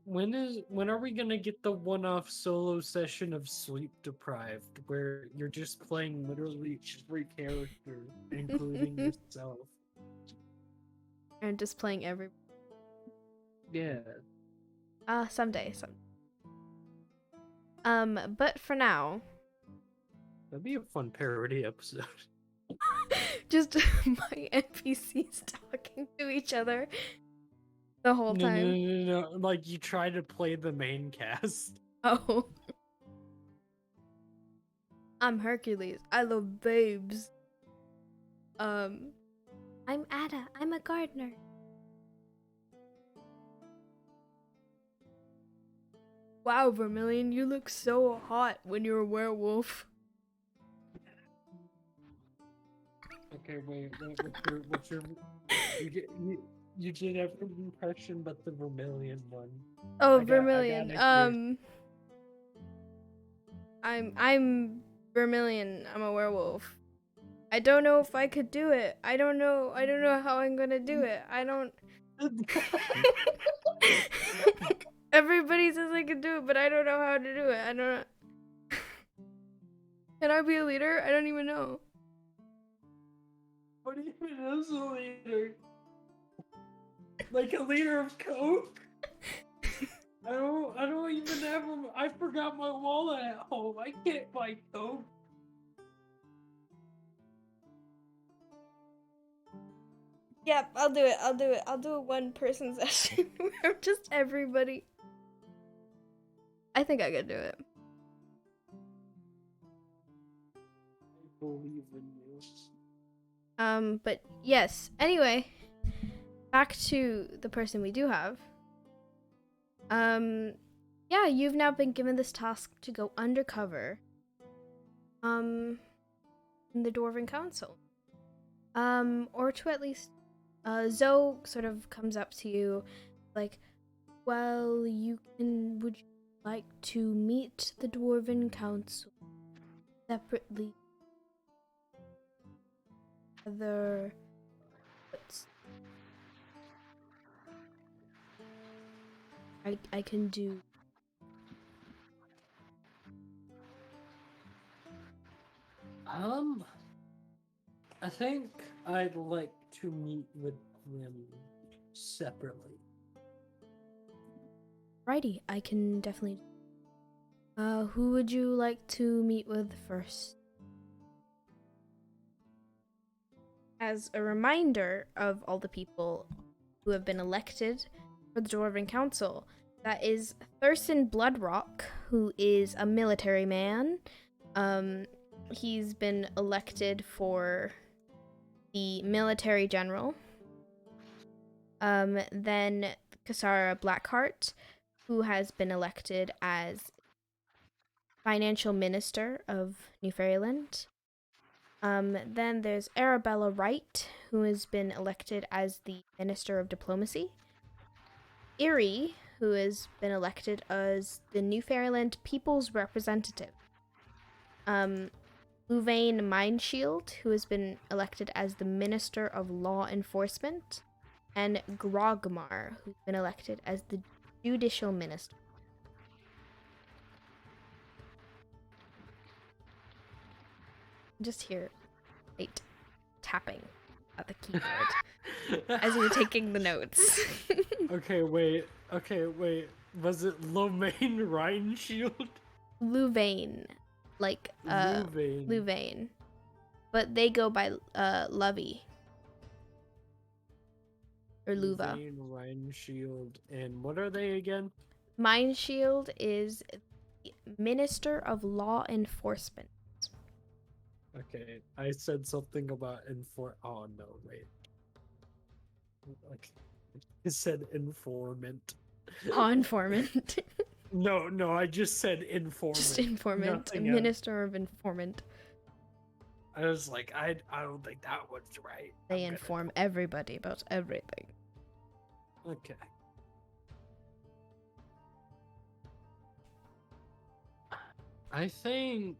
are we gonna get the one-off solo session of Sleep Deprived where you're just playing literally every character, including yourself? And just playing every. Yeah. Someday. But for now. That'd be a fun parody episode. Just my NPCs talking to each other the whole time. No. Like you try to play the main cast. Oh. I'm Hercules. I love babes. I'm Ada. I'm a gardener. Wow, Vermillion, you look so hot when you're a werewolf. Okay, wait. What's your you did every impression but the Vermillion one. Oh, Vermillion. I'm Vermillion. I'm a werewolf. I don't know if I could do it. I don't know how I'm gonna do it. I don't. Everybody says I can do it, but I don't know how to do it. I don't know. Can I be a leader? I don't even know. What even is a leader? Like a leader of Coke? I don't even have them. I forgot my wallet at home. I can't buy Coke. Yep, I'll do it. I'll do a one-person session where just everybody. I think I could do it. I believe in you. But yes. Anyway, back to the person we do have. Yeah, you've now been given this task to go undercover. In the Dwarven Council. Or to at least, Zoe sort of comes up to you, like, well, would you like to meet the Dwarven Council separately? I can do. I think I'd like to meet with them separately. Righty, I can definitely. Who would you like to meet with first? As a reminder of all the people who have been elected for the Dwarven Council, that is Thurston Bloodrock, who is a military man. He's been elected for the military general. Then Kasara Blackheart, who has been elected as financial minister of New Fairyland. Then there's Arabella Wright, who has been elected as the Minister of Diplomacy. Erie, who has been elected as the New Fairyland People's Representative. Louvain Mindshield, who has been elected as the Minister of Law Enforcement. And Grogmar, who's been elected as the Judicial Minister. Just hear tapping at the keyboard as you're taking the notes. Okay, wait. Was it Lomain Rhineshield? Louvain. Like, Louvain. But they go by, Lovey. Or Luva. Louvain Rhineshield. And what are they again? Mindshield is the Minister of Law Enforcement. Okay, I said something about oh no, wait. Like, I said informant. Informant. No, I just said informant. Just informant. Nothing Minister of Informant. I was like, I don't think that one's right. They inform everybody about everything. Okay. I think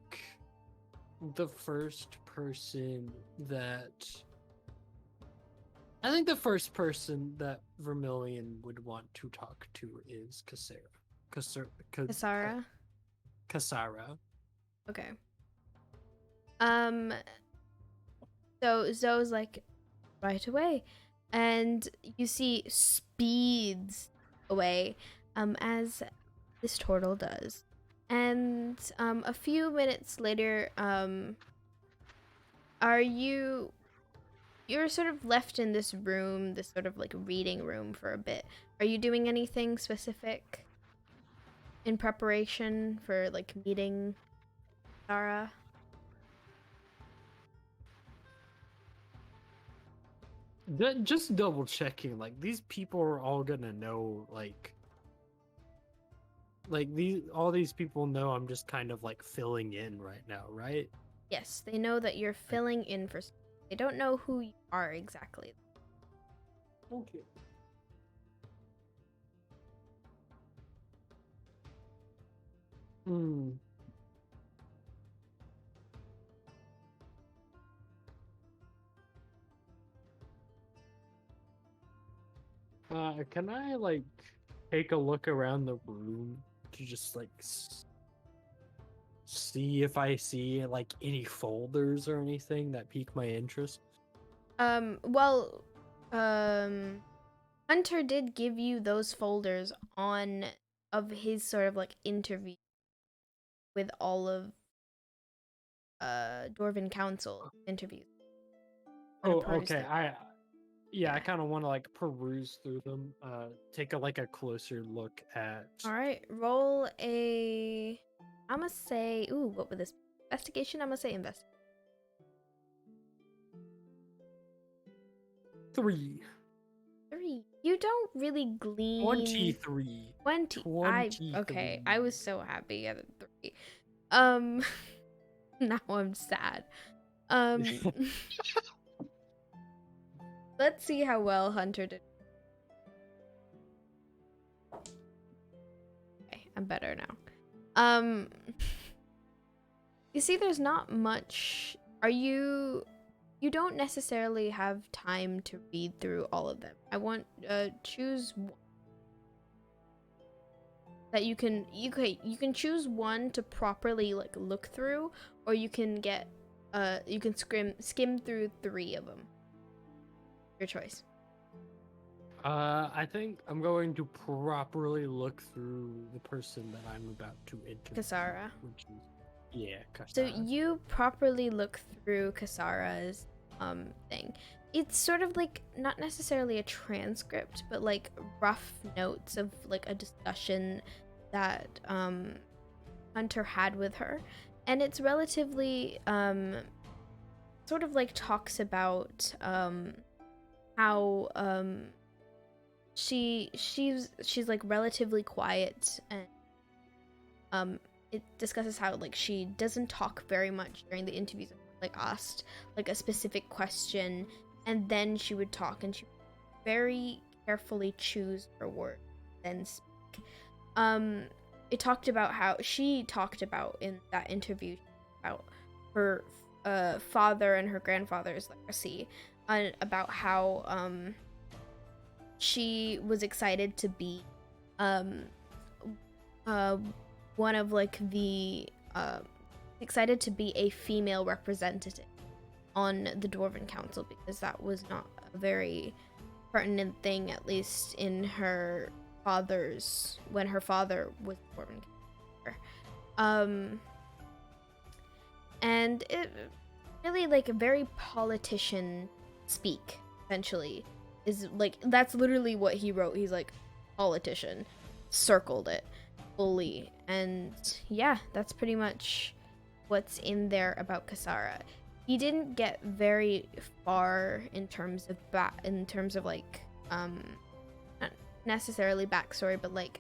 the first person that Vermillion would want to talk to is Kasara? Kasara. Okay. So Zoe's like, right away. And you see speeds away, as this turtle does. And a few minutes later, you're sort of left in this room, this sort of like reading room for a bit. Are you doing anything specific in preparation for like meeting Sarah? Just double checking, like these people are all gonna know, like all these people know I'm just kind of like filling in right now, right? Yes, they know that you're filling in for. They don't know who you are exactly. Okay. Hmm. Can I like take a look around the room to just like see if I see like any folders or anything that pique my interest? Well, Hunter did give you those folders of his sort of like interview with all of Dwarven Council interviews. Oh, okay. I kind of want to like peruse through them, take a closer look at. All right, roll a. I'm gonna say, ooh, what would this investigation? I'm gonna say investigation. 3. You don't really glean. 23. 20. Okay, I was so happy at a 3. Now I'm sad. Let's see how well Hunter did. Okay, I'm better now. You see, there's not much. You don't necessarily have time to read through all of them. I want choose one that you can choose one to properly like look through, or you can get you can skim through 3 of them. Your choice. I think I'm going to properly look through the person that I'm about to interview. Kasara. Kasara. So you properly look through Kasara's thing. It's sort of like not necessarily a transcript, but like rough notes of like a discussion that Hunter had with her, and it's relatively sort of like talks about how she's like relatively quiet, and it discusses how like she doesn't talk very much during the interviews, like asked like a specific question and then she would talk, and she would very carefully choose her words then speak. It talked about how she talked about in that interview about her father and her grandfather's legacy, and about how she was excited to be one of like the excited to be a female representative on the Dwarven Council, because that was not a very pertinent thing, at least in her father's, when her father was Dwarven Council. And it really like a very politician speak, essentially, is like, that's literally what he wrote. He's like, politician, circled it fully, and yeah, that's pretty much what's in there about Kasara. He didn't get very far in terms of like not necessarily backstory, but like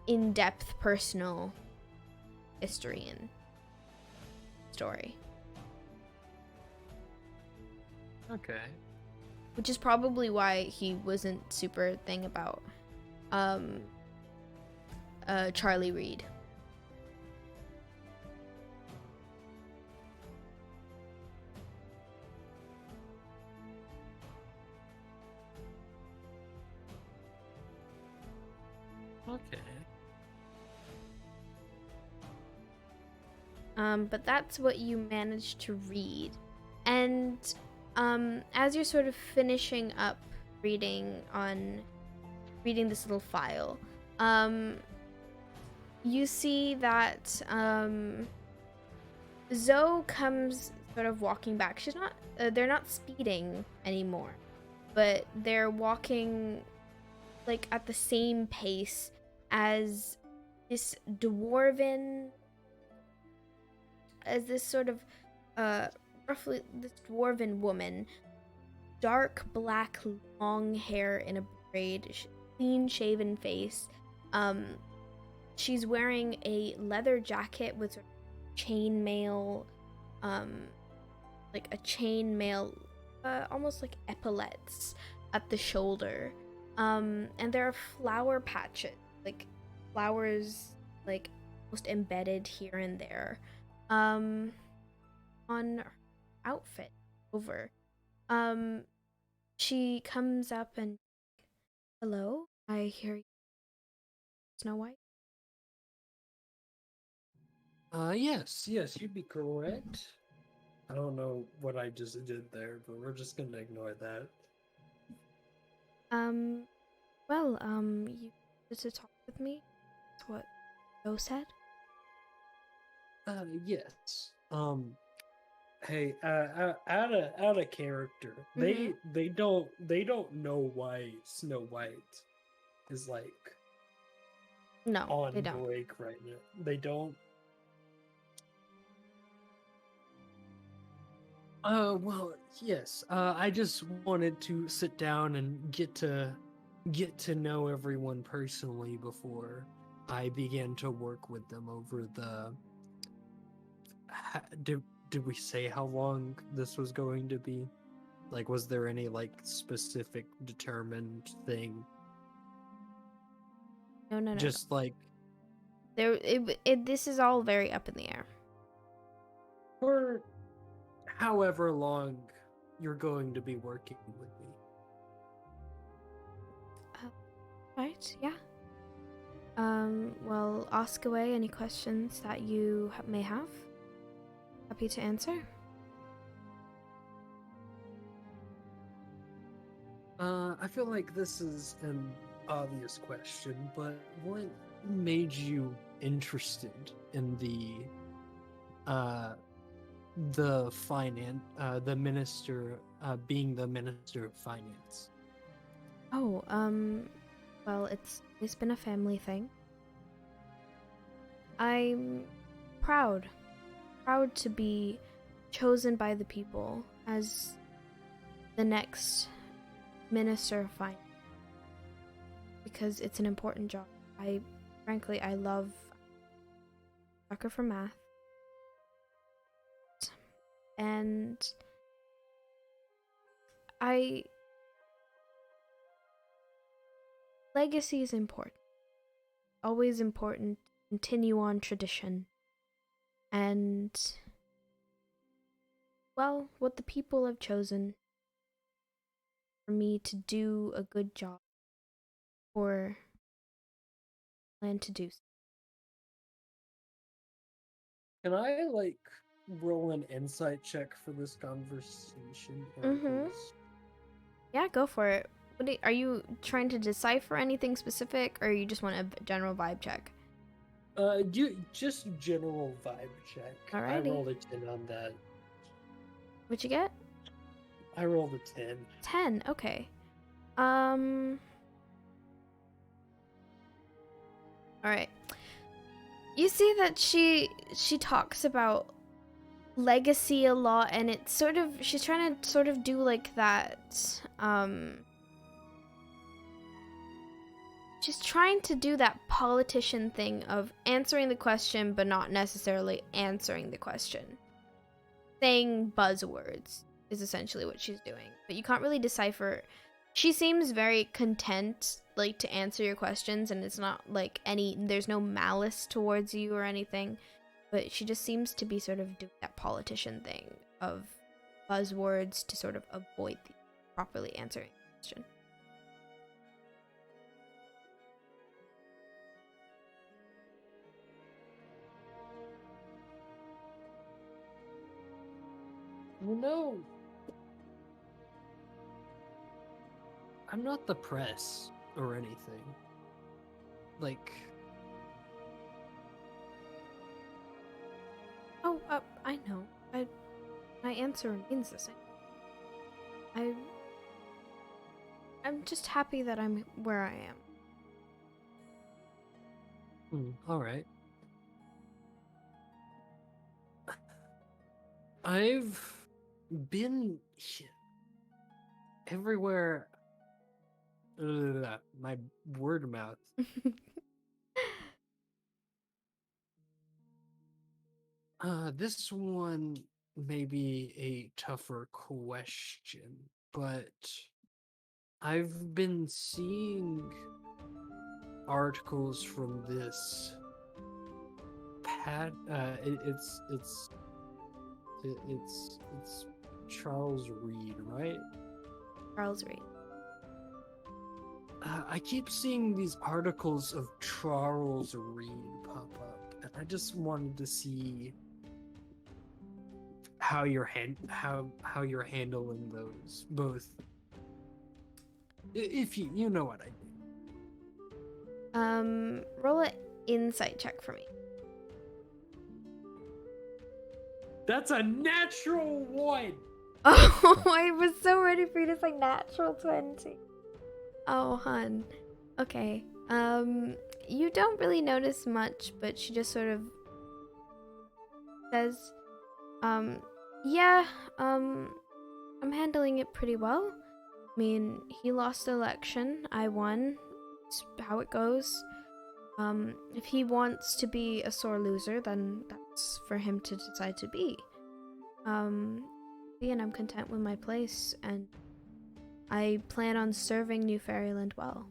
in-depth personal history and story. Okay. Which is probably why he wasn't super thing about Charlie Reed. Okay. But that's what you managed to read. And as you're sort of finishing up reading this little file, you see that Zoe comes sort of walking back. She's not, they're not speeding anymore, but they're walking like at the same pace as this sort of roughly this dwarven woman, dark black long hair in a braid, clean shaven face. She's wearing a leather jacket with sort of chainmail, almost like epaulets at the shoulder. And there are flower patches, like flowers, like almost embedded here and there, on her outfit over. She comes up and, hello, I hear you, Snow White. Yes, you'd be correct. I don't know what I just did there, but we're just gonna ignore that. Well, you wanted to talk with me? That's what Joe said? Yes. Hey, out of character. They don't know why Snow White is like No, on they don't. break right now. They don't. Well, yes. I just wanted to sit down and get to know everyone personally before I began to work with them over the. Did we say how long this was going to be? Like, was there any like specific determined thing? No. Just like This is all very up in the air. for however long you're going to be working with me. Right, yeah. Well, ask away any questions that you may have. Happy to answer. I feel like this is an obvious question, but what made you interested in the minister, being the minister of finance? Oh, well, it's been a family thing. I'm proud to be chosen by the people as the next minister of finance, because it's an important job. Frankly, I love sucker for math, and legacy is important, always important. Continue on tradition, and well, what the people have chosen for me to do a good job, or plan to do so. Can I like roll an insight check for this conversation? Yeah, go for it. Are you trying to decipher anything specific, or you just want a general vibe check? Just general vibe check. Alrighty. I rolled a 10 on that. What'd you get? I rolled a 10. 10, okay. Alright. You see that she talks about legacy a lot, and it's sort of, she's trying to sort of do like that, she's trying to do that politician thing of answering the question but not necessarily answering the question. Saying buzzwords. is essentially what she's doing. But you can't really decipher. She seems very content, like, to answer your questions, and it's not like there's no malice towards you or anything. But she just seems to be sort of doing that politician thing of buzzwords to sort of avoid properly answering the question. Well, no. I'm not the press or anything. Like... Oh, I know. My answer remains the same. I'm just happy that I'm where I am. Alright. I've been everywhere. My word mouth. This one may be a tougher question, but I've been seeing articles from this it's Charles Reed, right? Charles Reed. I keep seeing these articles of Charles Reed pop up, and I just wanted to see how you're you're handling those both. If you know what I mean. Roll an insight check for me. That's a natural 1. Oh, I was so ready for you to say natural 20. Oh, hun. Okay. You don't really notice much, but she just sort of says, yeah, I'm handling it pretty well. I mean, he lost the election, I won. It's how it goes. If he wants to be a sore loser, then that's for him to decide to be. And I'm content with my place, and I plan on serving New Fairyland well.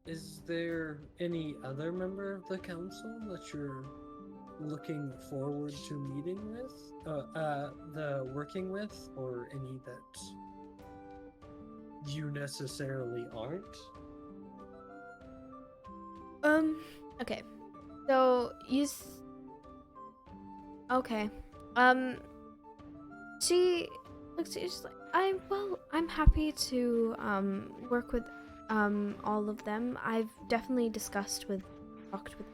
Is there any other member of the council that you're looking forward to meeting with? Working with, or any that you necessarily aren't? Okay. So, okay. She looks at you, she's like, I'm happy to, work with, all of them. I've definitely talked with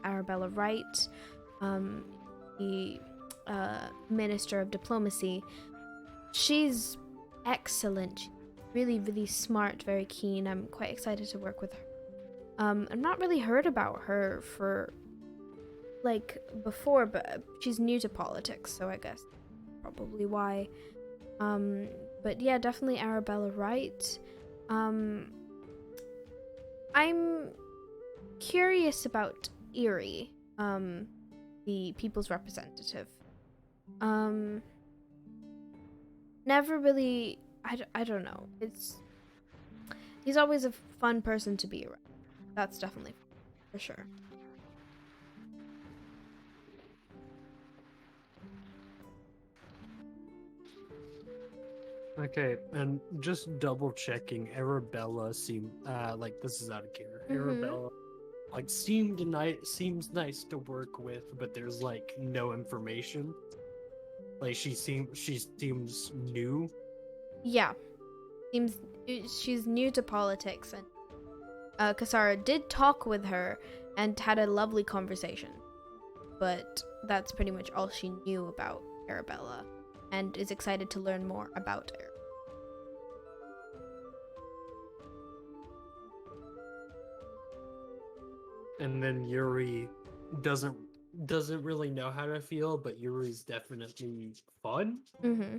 Arabella Wright, the Minister of Diplomacy. She's excellent, really, really smart, very keen. I'm quite excited to work with her. I've not really heard about her for, like, before, but she's new to politics, so I guess probably why. But yeah, definitely Arabella Wright. I'm curious about Erie, the people's representative. Never really, I don't know. He's always a fun person to be around. That's definitely for sure. Okay, and just double checking, Arabella seemed like, this is out of care. Arabella like seems nice to work with, but there's like no information. Like she seems new. Yeah, she's new to politics, and Kasara did talk with her and had a lovely conversation, but that's pretty much all she knew about Arabella, and is excited to learn more about her. And then Yuri doesn't really know how to feel, but Yuri's definitely fun. Mm-hmm.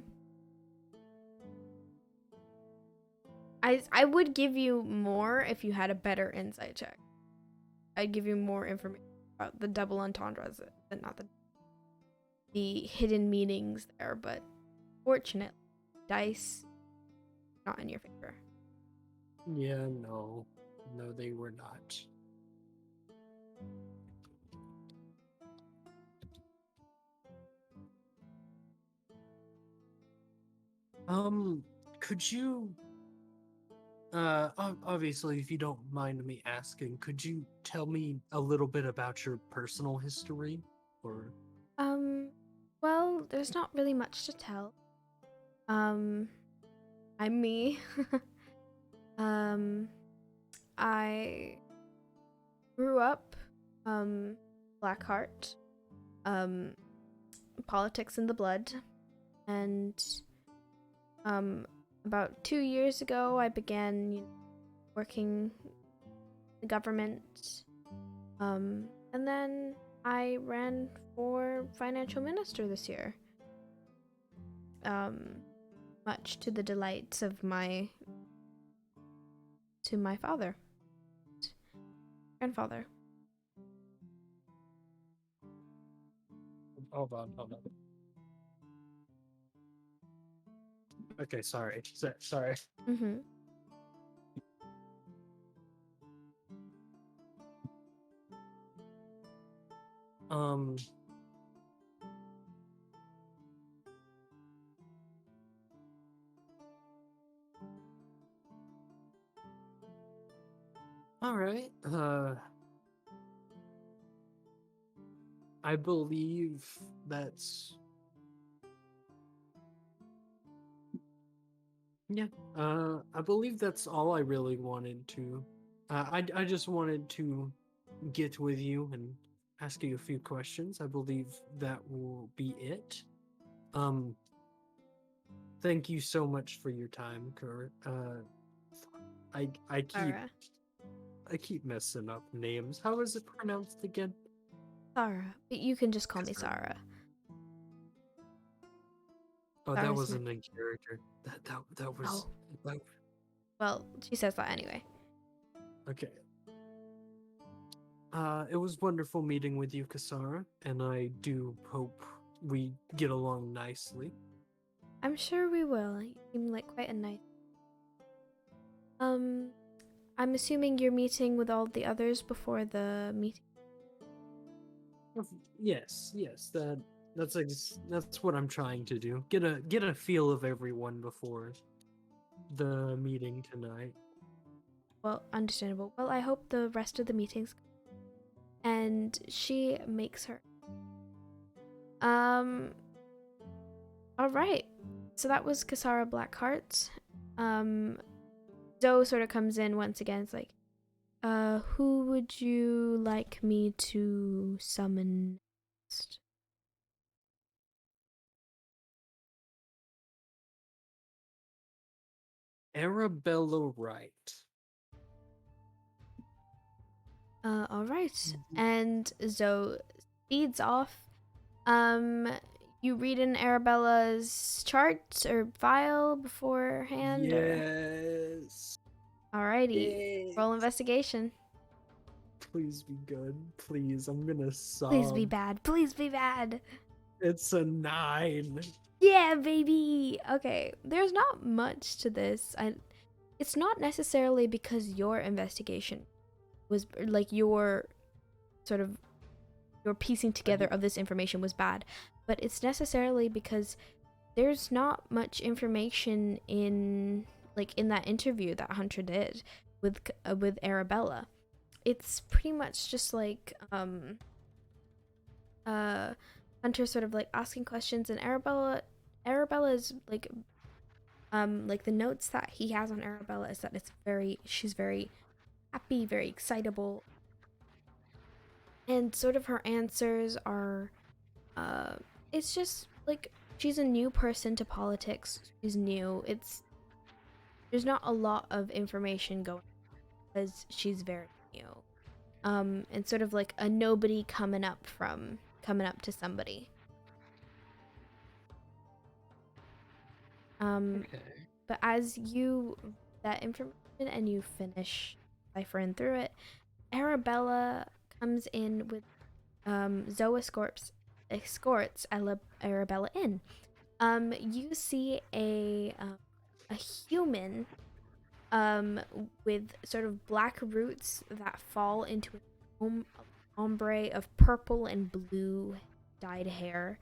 I would give you more if you had a better insight check. I'd give you more information about the double entendres, not the hidden meanings there, but fortunately, dice not in your favor. Yeah, no, they were not. Could you, obviously, if you don't mind me asking, could you tell me a little bit about your personal history, or? Well, there's not really much to tell. I'm me. I grew up, Blackheart, politics in the blood, and, about 2 years ago, I began working the government, and then I ran for financial minister this year. Much to the delights of my grandfather. Hold on. Okay, sorry. Sorry. Mm-hmm. All right. I believe that's... Yeah. I believe that's all I really wanted to. I just wanted to get with you and ask you a few questions. I believe that will be it. Thank you so much for your time, Kurt. I keep messing up names. How is it pronounced again? Sarah, but you can just call me Sarah. Oh, that wasn't a character. That was. Oh. Well, she says that anyway. Okay. It was wonderful meeting with you, Kasara, and I do hope we get along nicely. I'm sure we will. You seem like quite a nice. I'm assuming you're meeting with all the others before the meeting. Yes. That's what I'm trying to do. Get a feel of everyone before the meeting tonight. Well, understandable. Well, I hope the rest of the meetings. And she makes her. All right. So that was Kasara Blackheart. Zoe sort of comes in once again. It's like, who would you like me to summon next? Arabella Wright. All right. And Zoe speeds off. You read in Arabella's chart or file beforehand? Yes. Alrighty. Yes. Roll investigation. Please be good. Please, I'm gonna sob. Please be bad. Please be bad. It's a 9. Yeah, baby. Okay, there's not much to this. It's not necessarily because your investigation was like your piecing together of this information was bad, but it's necessarily because there's not much information in that interview that Hunter did with Arabella. It's pretty much just like Hunter sort of like asking questions, and Arabella's like the notes that he has on Arabella is that she's very happy, very excitable, and sort of her answers are it's just like she's a new person to politics. She's new. There's not a lot of information going because she's very new. And sort of like a nobody coming up to somebody. Okay. But as you that information and you finish ciphering through it, Arabella comes in with Zoe escorts Arabella in. You see a human with sort of black roots that fall into an ombre of purple and blue dyed hair.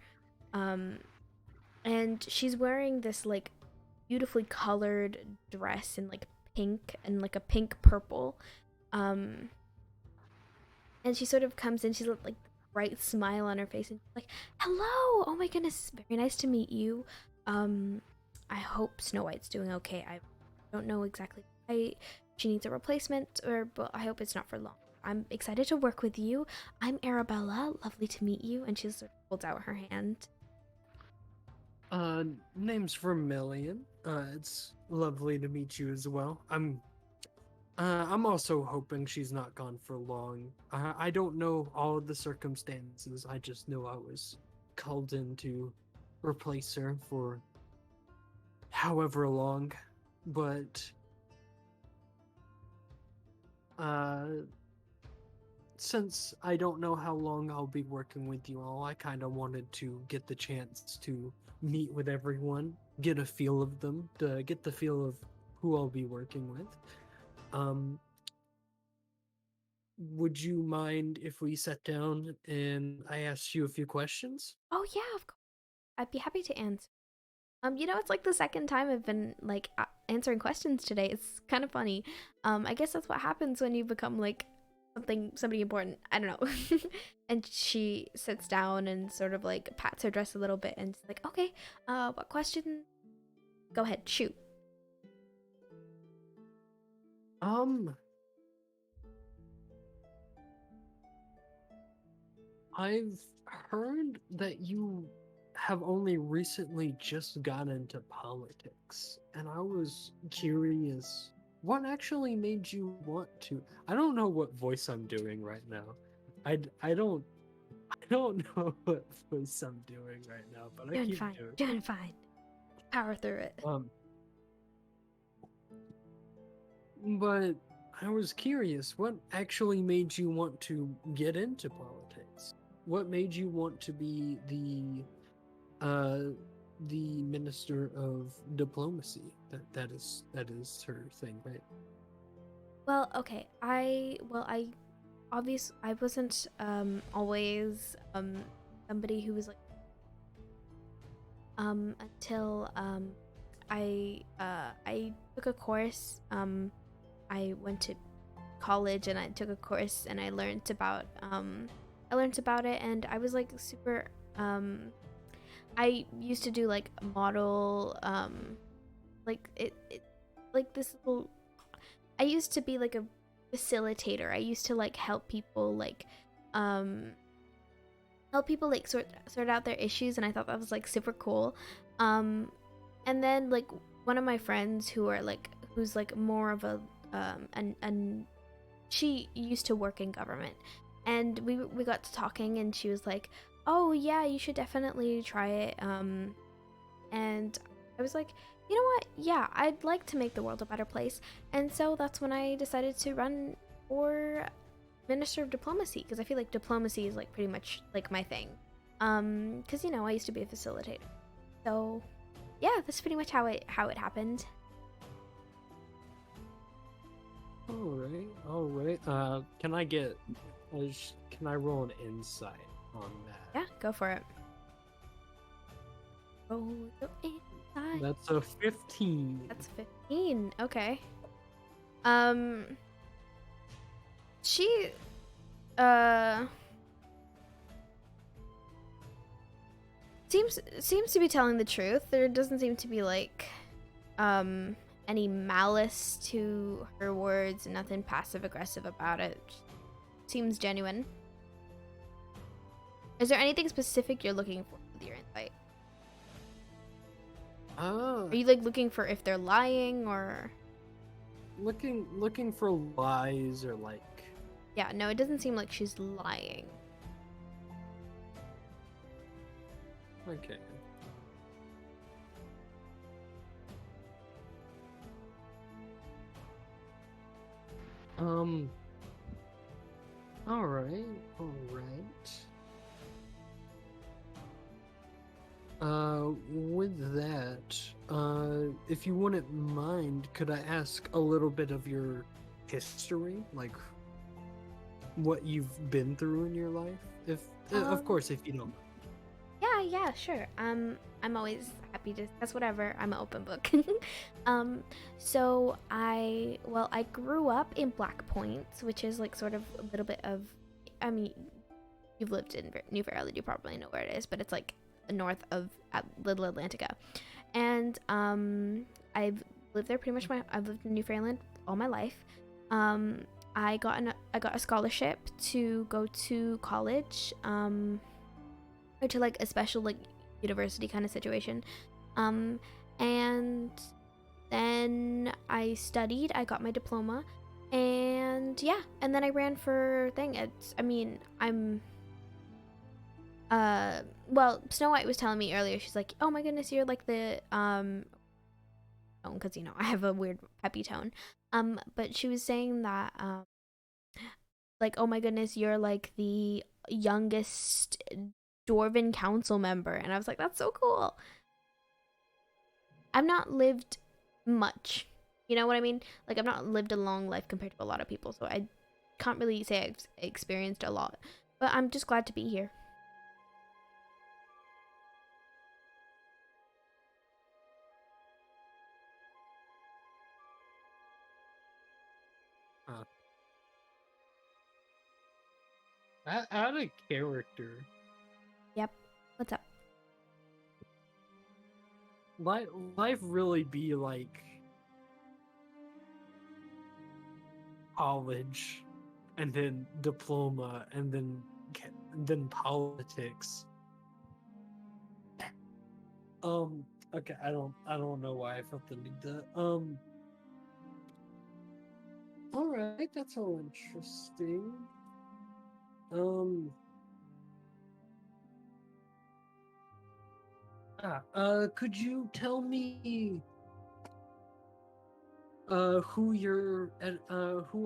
And she's wearing this like beautifully colored dress in like pink and like a pink purple. And she sort of comes in, she's like bright smile on her face and like, hello, oh my goodness, very nice to meet you. I hope Snow White's doing okay. I don't know exactly why she needs a replacement, but I hope it's not for long. I'm excited to work with you. I'm Arabella, lovely to meet you. And she sort of holds out her hand. Name's Vermillion. It's lovely to meet you as well. I'm also hoping she's not gone for long. I don't know all of the circumstances. I just know I was called in to replace her for however long. But since I don't know how long I'll be working with you all, I kind of wanted to get the chance to meet with everyone, get a feel of them, to get the feel of who I'll be working with. Would you mind if we sat down and I asked you a few questions? Oh yeah, of course. I'd be happy to answer. It's like the second time I've been like answering questions today. It's kind of funny. I guess that's what happens when you become like somebody important. I don't know. And she sits down and sort of like pats her dress a little bit and is like, okay, what question? Go ahead, shoot. I've heard that you have only recently just got into politics, and I was curious, what actually made you want to? I don't know what voice I'm doing right now. I don't know what voice I'm doing right now, but I keep doing. Doing fine. Power through it. But I was curious, what actually made you want to get into politics? What made you want to be the minister of diplomacy? That is her thing, right? Well, okay. I wasn't always somebody who was like until I took a course. I went to college and I took a course and I learned about it, and I was like super I used to do like model like it like this little, I used to be like a facilitator. I used to like help people like sort out their issues, and I thought that was like super cool. And then like one of my friends who's like more of a and she used to work in government, and we got to talking, and she was like, oh yeah, you should definitely try it. And I was like, you know what, yeah, I'd like to make the world a better place. And so that's when I decided to run for Minister of Diplomacy, because I feel like diplomacy is like pretty much like my thing, because I used to be a facilitator. So yeah, that's pretty much how it happened. All right. Can I roll an insight on that? Yeah, go for it. Roll your insight. That's a 15. That's 15. Okay. She seems to be telling the truth. There doesn't seem to be like any malice to her words, nothing passive aggressive about it. Seems genuine. Is there anything specific you're looking for with your insight? Are you like looking for if they're lying, or looking for lies, or like? Yeah, no, it doesn't seem like she's lying. Okay. Um. All right. All right. With that, if you wouldn't mind, could I ask a little bit of your history, like what you've been through in your life? If, of course, if you don't. Yeah, sure. I'm always happy to discuss whatever. I'm an open book. So I grew up in Black Point, which is like sort of a little bit of, I mean, you've lived in New Fairland, you probably know where it is, but it's like north of Little Atlantica, and I've lived there pretty much I've lived in New Fairland all my life. I got a scholarship to go to college, or to like a special like university kind of situation, and then I studied. I got my diploma, and yeah, and then I ran for thing. Well, Snow White was telling me earlier, she's like, oh my goodness, you're like the because I have a weird peppy tone, but she was saying that like, oh my goodness, you're like the youngest Dwarven Council member, and I was like, that's so cool. I've not lived much, you know what I mean? Like, I've not lived a long life compared to a lot of people, so I can't really say I've experienced a lot, but I'm just glad to be here. Add a character. Yep. What's up? Life really be like college, and then diploma, and then politics. Okay, I don't know why I felt the need to. All right, that's all interesting. Um. Could you tell me who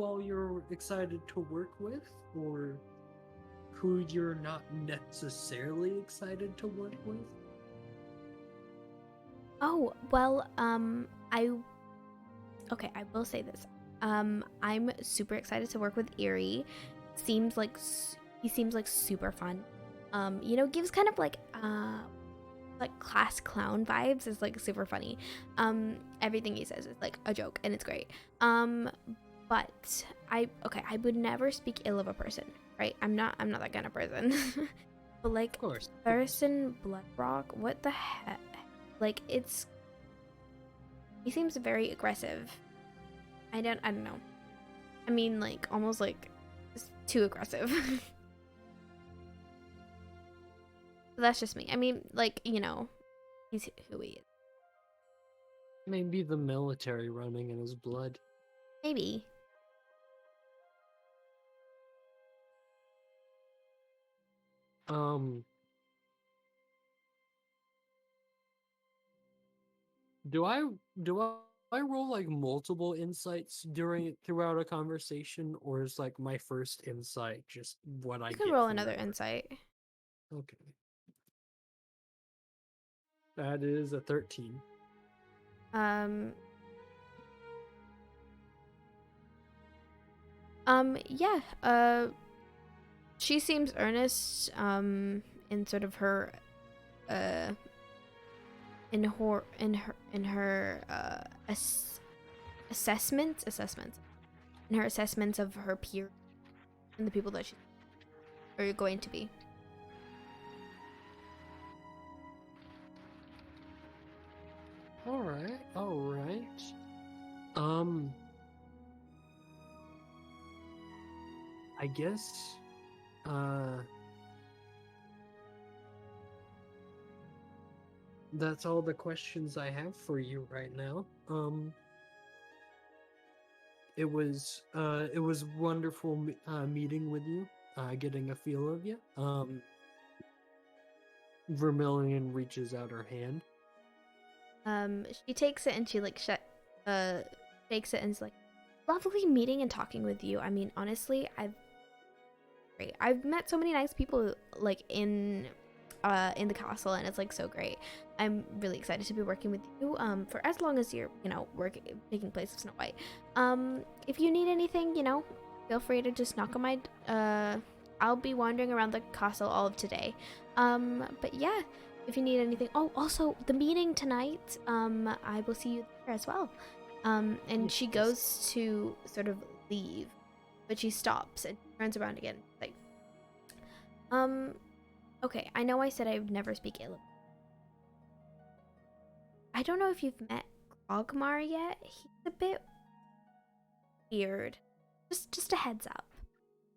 all you're excited to work with, or who you're not necessarily excited to work with? Oh, well, I will say this. I'm super excited to work with Eerie. He seems like super fun. Gives kind of like class clown vibes. Is like super funny. Everything he says is like a joke, and it's great. But I would never speak ill of a person, right? I'm not that kind of person. But like, Of course. Thurston Bloodrock, what the heck? Like, he seems very aggressive. I don't know. I mean, like, almost like too aggressive. But that's just me. I mean, like, he's who he is. Maybe the military running in his blood. Maybe. Do I roll like multiple insights throughout a conversation, or is like my first insight just what I You get? can roll another insight. Okay. That is a 13. Yeah. She seems earnest, in sort of her, in her assessments, in her assessments of her peers and the people that she are going to be. All right. I guess, that's all the questions I have for you right now. It was wonderful meeting with you, getting a feel of you. Vermillion reaches out her hand. She takes it and she like takes it and is like, lovely meeting and talking with you. I mean, honestly, I've met so many nice people like in the castle, and it's like so great. I'm really excited to be working with you for as long as you're, you know, taking place of Snow White. If you need anything, you know, feel free to just knock on my I'll be wandering around the castle all of today. But yeah, if you need anything. Oh, also the meeting tonight, I will see you there as well. And she goes to sort of leave, but she stops and turns around again. Like, okay, I know I said I would never speak ill. I don't know if you've met Grogmar yet. He's a bit weird. Just a heads up.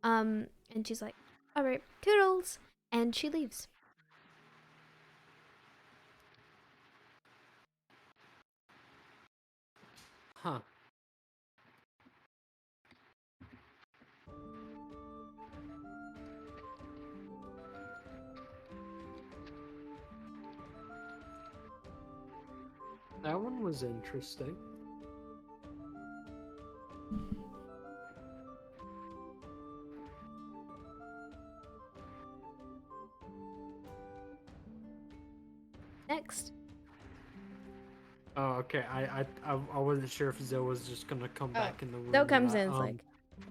And she's like, all right, toodles, and she leaves. Huh. That one was interesting. Next. Oh, okay. I wasn't sure if Zoe was just gonna come back in the room. Zoe comes in, it's like,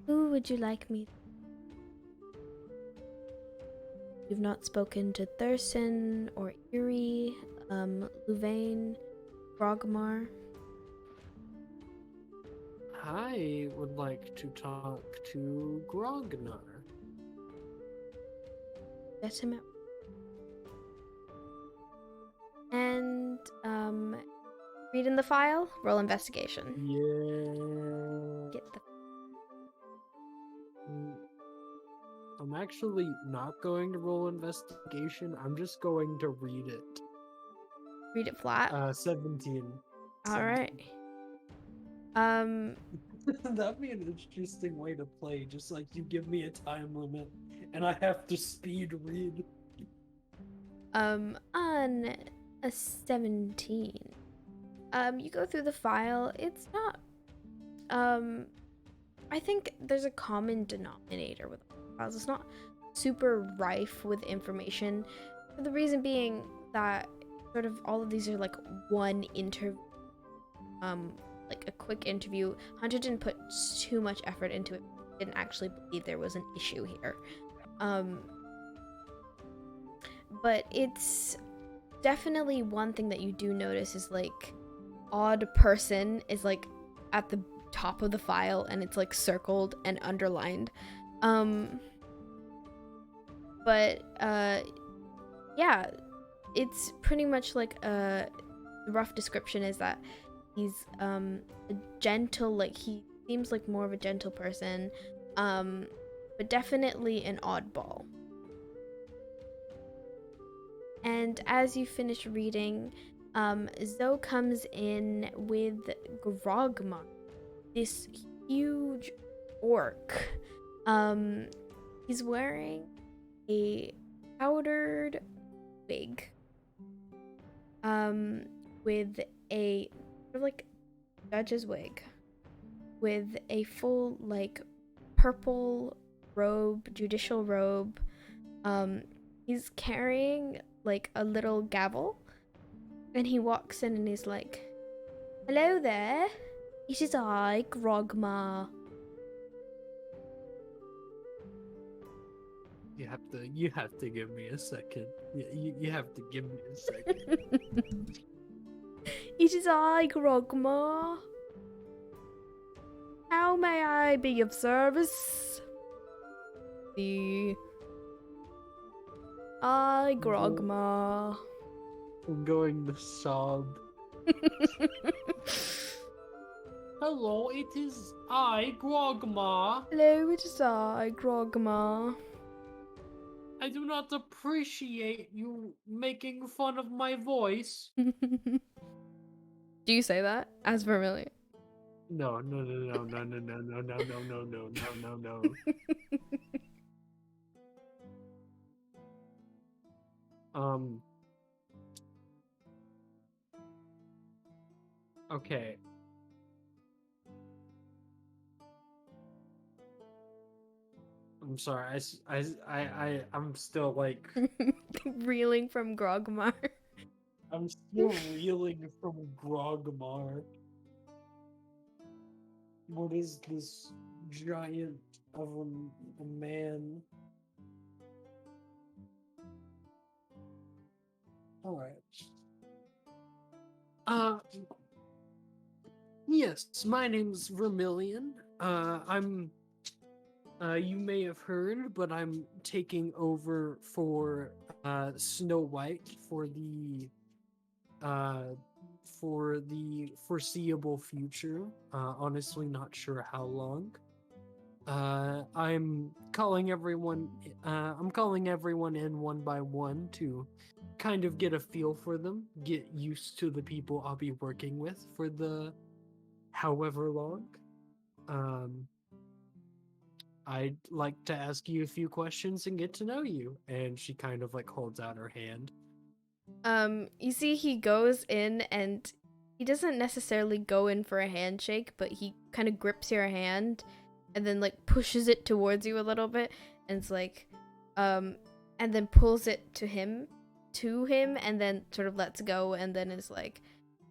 who would you like me? You've not spoken to Thurston or Eerie, Louvain, Grogmar. I would like to talk to Grognar. Get him out. And read in the file, roll investigation. Yeah. Get the I'm actually not going to roll investigation. I'm just going to read it. read it flat. 17. All right. That'd be an interesting way to play. Just like you give me a time limit, and I have to speed read. On a 17, you go through the file. It's not. I think there's a common denominator with files. It's not super rife with information. For the reason being that sort of all of these are like one interview, like a quick interview. Hunter didn't put too much effort into it. He didn't actually believe there was an issue here. But it's definitely one thing that you do notice is like odd person is like at the top of the file, and it's like circled and underlined. But yeah, it's pretty much like the rough description is that he's a gentle, like he seems like more of a gentle person, but definitely an oddball. And as you finish reading, Zoe comes in with Grogmar, this huge orc. He's wearing a powdered wig, with a sort of like judge's wig, with a full like purple robe, judicial robe. He's carrying like a little gavel, and he walks in and he's like, "Hello there, it is I, Grogmar." You have to give me a second. You have to give me a second. It is I, Grogmar. How may I be of service? I, Grogmar. I'm going to sob. Hello, it is I, Grogmar. Hello, it is I, Grogmar. I do not appreciate you making fun of my voice. Do you say that as Vermillion? No. Okay. I'm sorry. I'm still like Reeling from Grogmar. I'm still reeling from Grogmar. What is this giant of a man? All right. Yes, my name's Vermillion. You may have heard, but I'm taking over for Snow White for the foreseeable future. Honestly, not sure how long. I'm calling everyone. I'm calling everyone in one by one to kind of get a feel for them, get used to the people I'll be working with for the however long. I'd like to ask you a few questions and get to know you. And she kind of like holds out her hand. You see, he goes in and he doesn't necessarily go in for a handshake, but he kind of grips your hand and then like pushes it towards you a little bit, and it's like, and then pulls it to him, and then sort of lets go, and then is like,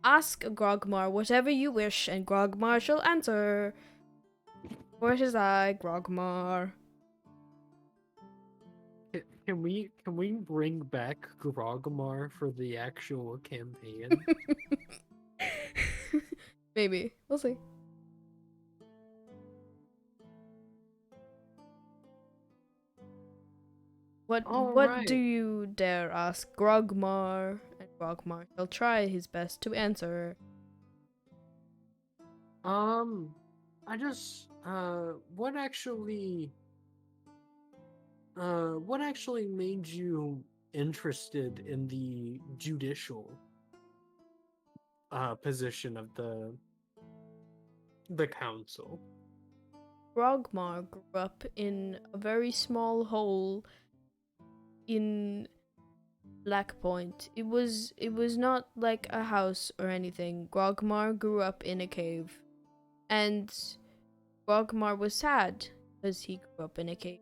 ask Grogmar whatever you wish, and Grogmar shall answer. For it is I, Grogmar. Can we bring back Grogmar for the actual campaign? Maybe. We'll see. What right. do you dare ask Grogmar? And Grogmar shall try his best to answer. I just what actually made you interested in the judicial position of the council? Grogmar grew up in a very small hole in Blackpoint. It was not like a house or anything. Grogmar grew up in a cave. And Grogmar was sad because he grew up in a cave.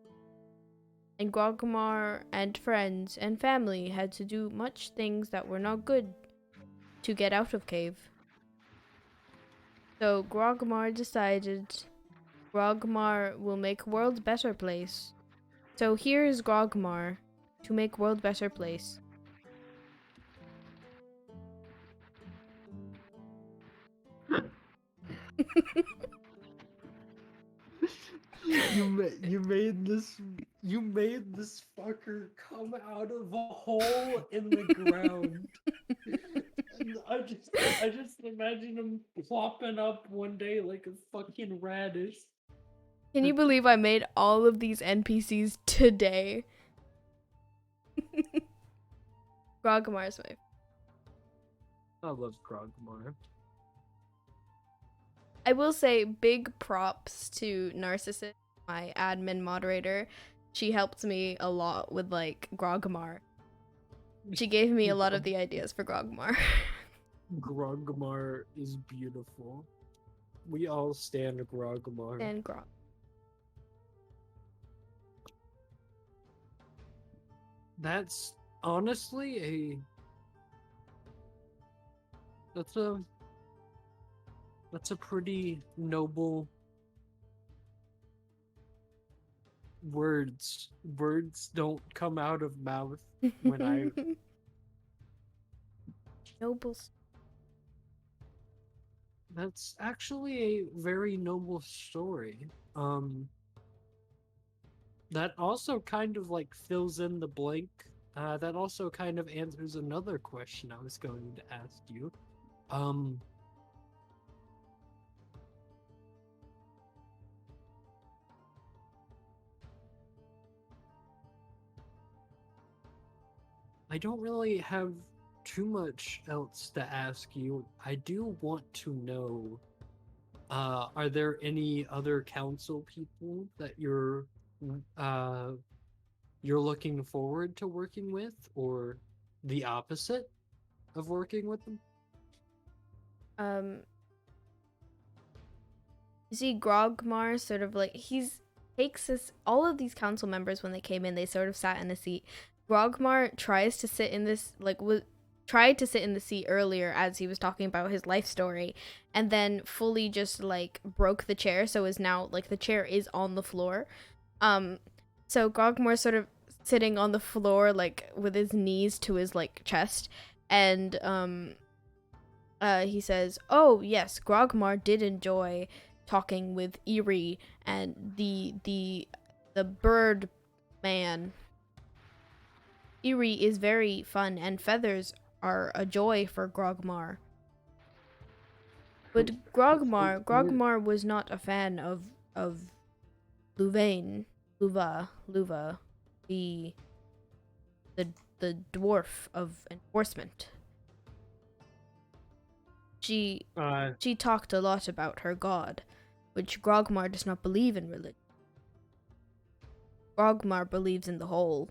And Grogmar and friends and family had to do much things that were not good to get out of cave. So Grogmar decided Grogmar will make world better place. So here is Grogmar to make world better place. You made this fucker come out of a hole in the ground. And I just imagine him plopping up one day like a fucking radish. Can you believe I made all of these NPCs today? Grogmar's my. I love Grogmar. I will say big props to Narcissus, my admin moderator. She helped me a lot with like Grogmar. She gave me a lot of the ideas for Grogmar. Grogmar is beautiful. We all stand Grogmar. And Grog. That's honestly that's a pretty noble words. Words don't come out of mouth when I Nobles. That's actually a very noble story. That also kind of like fills in the blank. That also kind of answers another question I was going to ask you. I don't really have too much else to ask you. I do want to know, are there any other council people that you're looking forward to working with, or the opposite of working with them? You see Grogmar sort of like takes this. All of these council members, when they came in, they sort of sat in a seat. Grogmar tries to sit in this, tried to sit in the seat earlier as he was talking about his life story, and then fully just like broke the chair, so is now like the chair is on the floor. So Grogmar sort of sitting on the floor, like with his knees to his like chest, and he says, "Oh yes, Grogmar did enjoy talking with Eerie and the bird man. Eerie is very fun, and feathers are a joy for Grogmar. But Grogmar was not a fan of Luva, the dwarf of enforcement. She talked a lot about her god, which Grogmar does not believe in religion. Grogmar believes in the whole."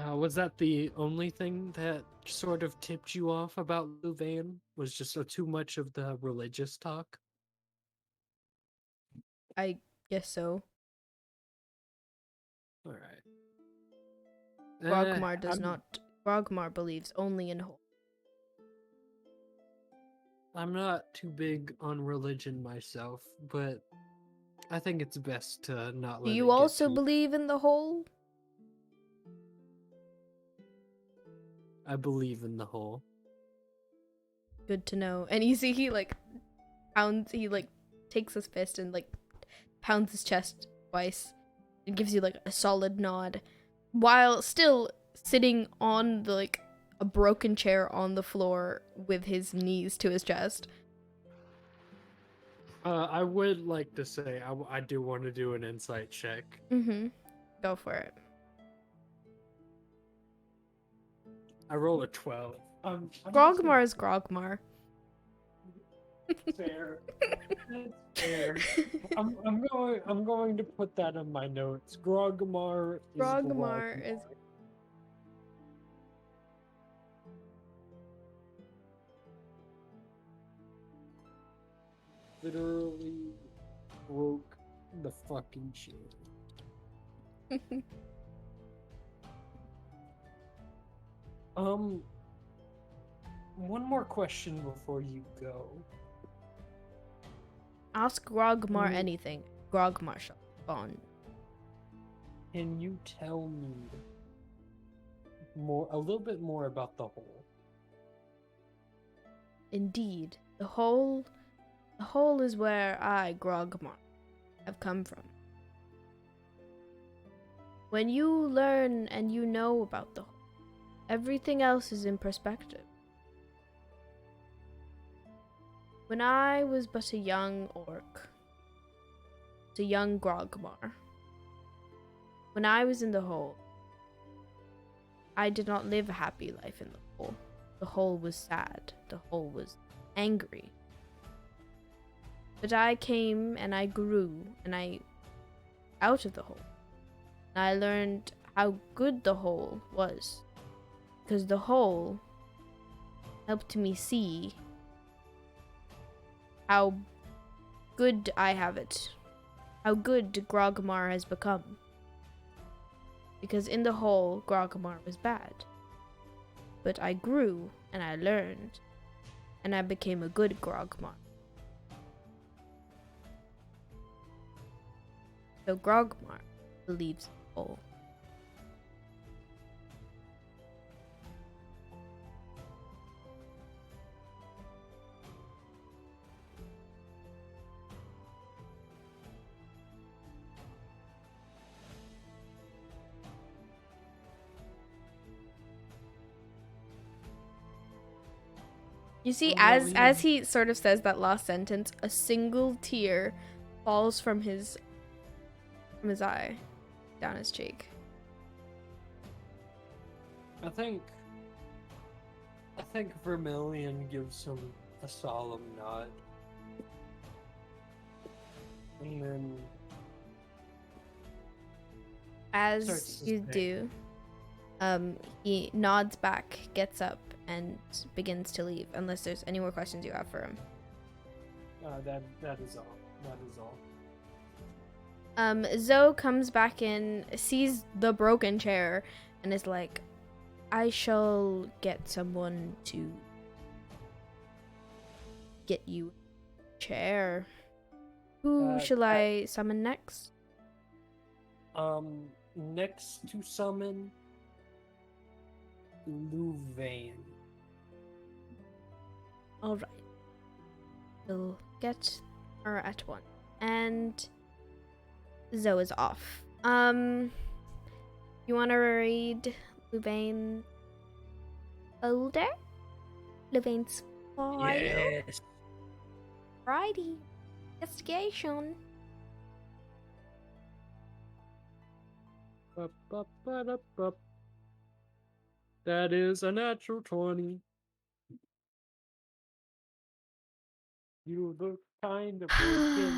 Was that the only thing that sort of tipped you off about Louvain? Was just too much of the religious talk? I guess so. All right. Grogmar does not. Grogmar believes only in whole. I'm not too big on religion myself, but I think it's best to not let Do it you get also too... believe in the whole? I believe in the whole. Good to know. And you see he like pounds, he like takes his fist and like pounds his chest twice and gives you like a solid nod while still sitting on the, like a broken chair on the floor with his knees to his chest. I would like to say I do want to do an insight check. Go for it. I roll a 12. Grogmar is Grogmar. Fair. That's fair. I'm going to put that in my notes. Grogmar is literally broke the fucking shit. One more question before you go. Ask Grogmar anything. Grogmar shall respond. Can you tell me a little bit more about the whole? Indeed, the whole is where I, Grogmar, have come from. When you learn and you know about the whole, everything else is in perspective. When I was but a young orc, a young Grogmar, when I was in the hole, I did not live a happy life in the hole. The hole was sad. The hole was angry. But I came and I grew and I out of the hole. And I learned how good the hole was. Because the hole helped me see how good I have it. How good Grogmar has become. Because in the hole, Grogmar was bad. But I grew and I learned. And I became a good Grogmar. So Grogmar believes in the hole. You see, as he sort of says that last sentence, a single tear falls from his eye down his cheek. I think Vermillion gives him a solemn nod. And then as you do, he nods back, gets up, and begins to leave, unless there's any more questions you have for him. That is all. That is all. Zoe comes back in, sees the broken chair, and is like, I shall get someone to get you a chair. Who shall I summon next? Next to summon Louvain. Alright. We'll get her at once. And Zoe is off. You wanna read Louvain folder? Louvain's file? Yes. Righty. Investigation. That is a natural 20. You look kind of broken.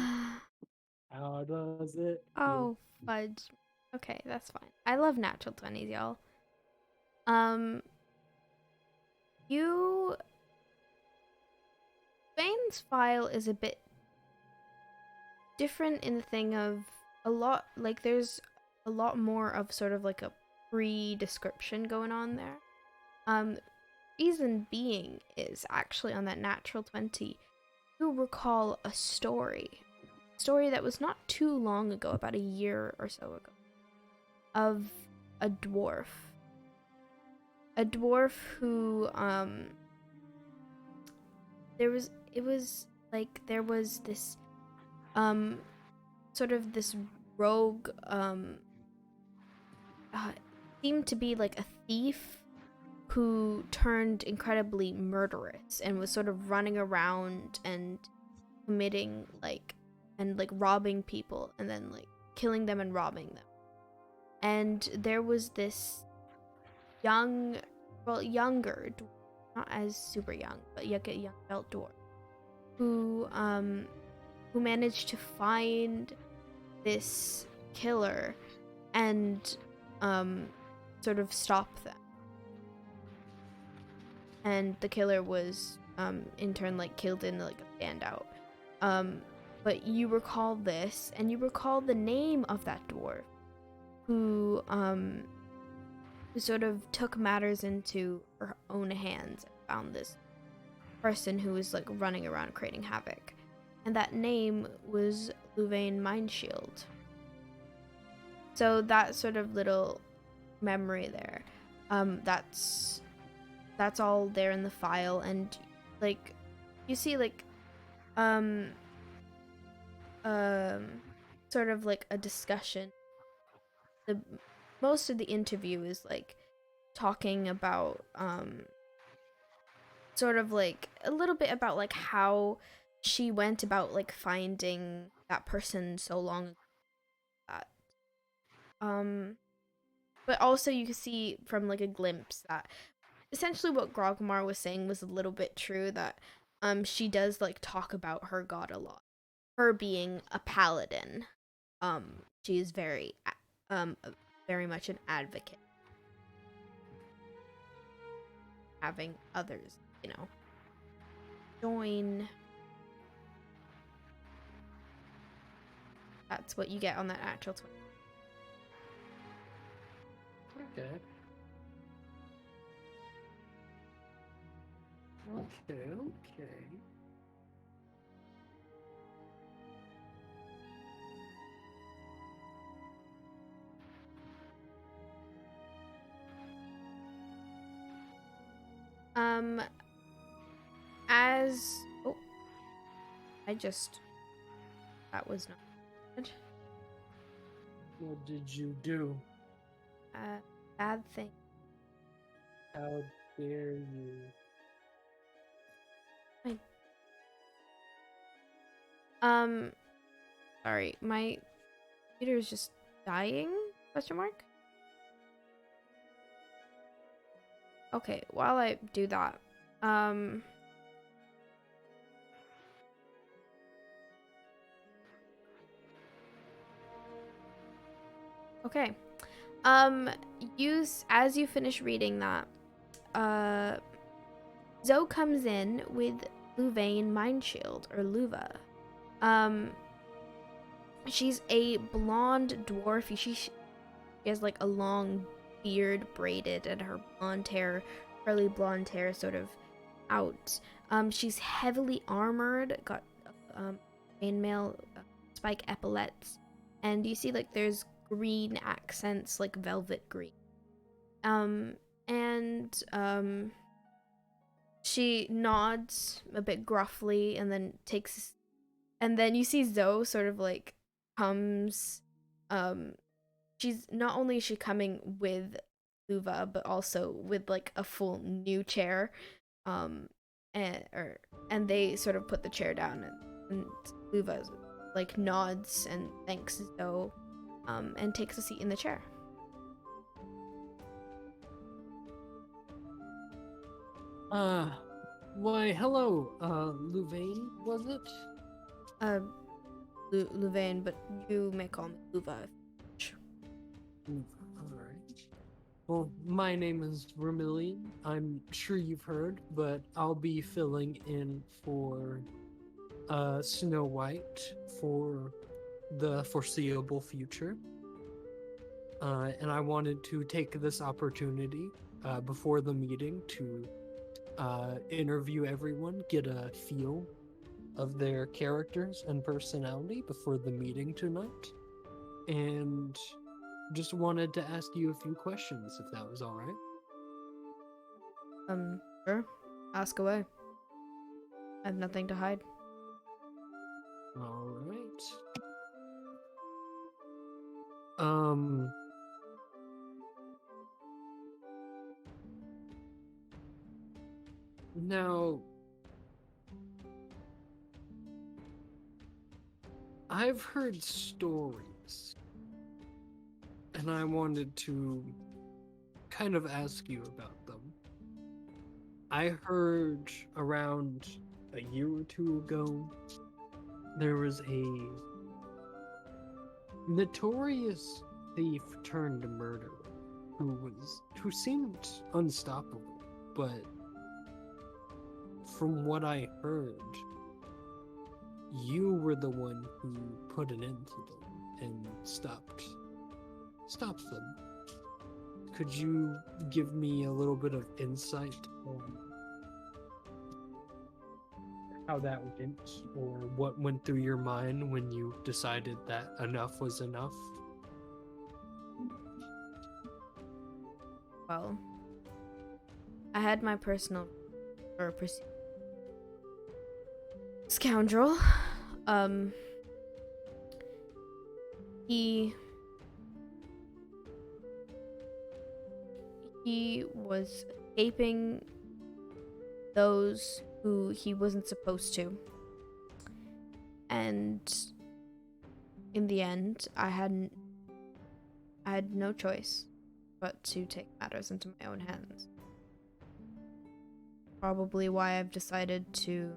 How does it feel? Oh, fudge. Okay, that's fine. I love natural 20s, y'all. Vane's file is a bit different in the thing of there's a lot more of sort of like a pre-description going on there. Reason being is actually on that natural 20, you recall a story that was not too long ago, about a year or so ago, of a dwarf who there was this sort of this rogue seemed to be like a thief who turned incredibly murderous and was sort of running around and committing robbing people and then like killing them and robbing them. And there was this younger, not as super young, but young adult dwarf who managed to find this killer and sort of stop them. And the killer was in turn like killed in like a standout. But you recall this, and you recall the name of that dwarf who sort of took matters into her own hands and found this person who was like running around creating havoc. And that name was Louvain Mindshield. So that sort of little memory there, that's all there in the file. And like you see like sort of like a discussion. Most of the interview is like talking about sort of like a little bit about like how she went about like finding that person so long ago. But also you can see from like a glimpse that essentially what Grogmar was saying was a little bit true, that she does like talk about her god a lot. Her being a paladin, she is very much an advocate, having others, join. That's what you get on that natural 20. Okay. That was not good. What did you do? Bad thing. How dare you? Sorry, my computer is just dying? Question mark? Okay, while I do that, okay. As you finish reading that, Zoe comes in with Louvain Mindshield, or Luva. She's a blonde dwarf. She has like a long beard braided and her blonde hair, curly blonde hair sort of out. She's heavily armored, got chainmail, spike epaulets, and you see like there's green accents, like velvet green. She nods a bit gruffly and then you see Zoe sort of like comes, she's not only is she coming with Luva, but also with like a full new chair, and they sort of put the chair down, and Luva like nods and thanks Zoe, and takes a seat in the chair. Why, hello, Louvain, was it? Louvain, but you may call me Luva. Alright. Well, my name is Vermillion. I'm sure you've heard, but I'll be filling in for Snow White for the foreseeable future. And I wanted to take this opportunity before the meeting to interview everyone, get a feel of their characters and personality before the meeting tonight. And just wanted to ask you a few questions, if that was all right. Sure. Ask away. I have nothing to hide. All right. Now, I've heard stories, and I wanted to kind of ask you about them. I heard around a year or two ago, there was a notorious thief turned murderer who seemed unstoppable, but from what I heard, you were the one who put an end to them and stopped them. Could you give me a little bit of insight on how that went, or what went through your mind when you decided that enough was enough? Well, I had my personal scoundrel. He was escaping those who he wasn't supposed to. And in the end, I had no choice but to take matters into my own hands. Probably why I've decided to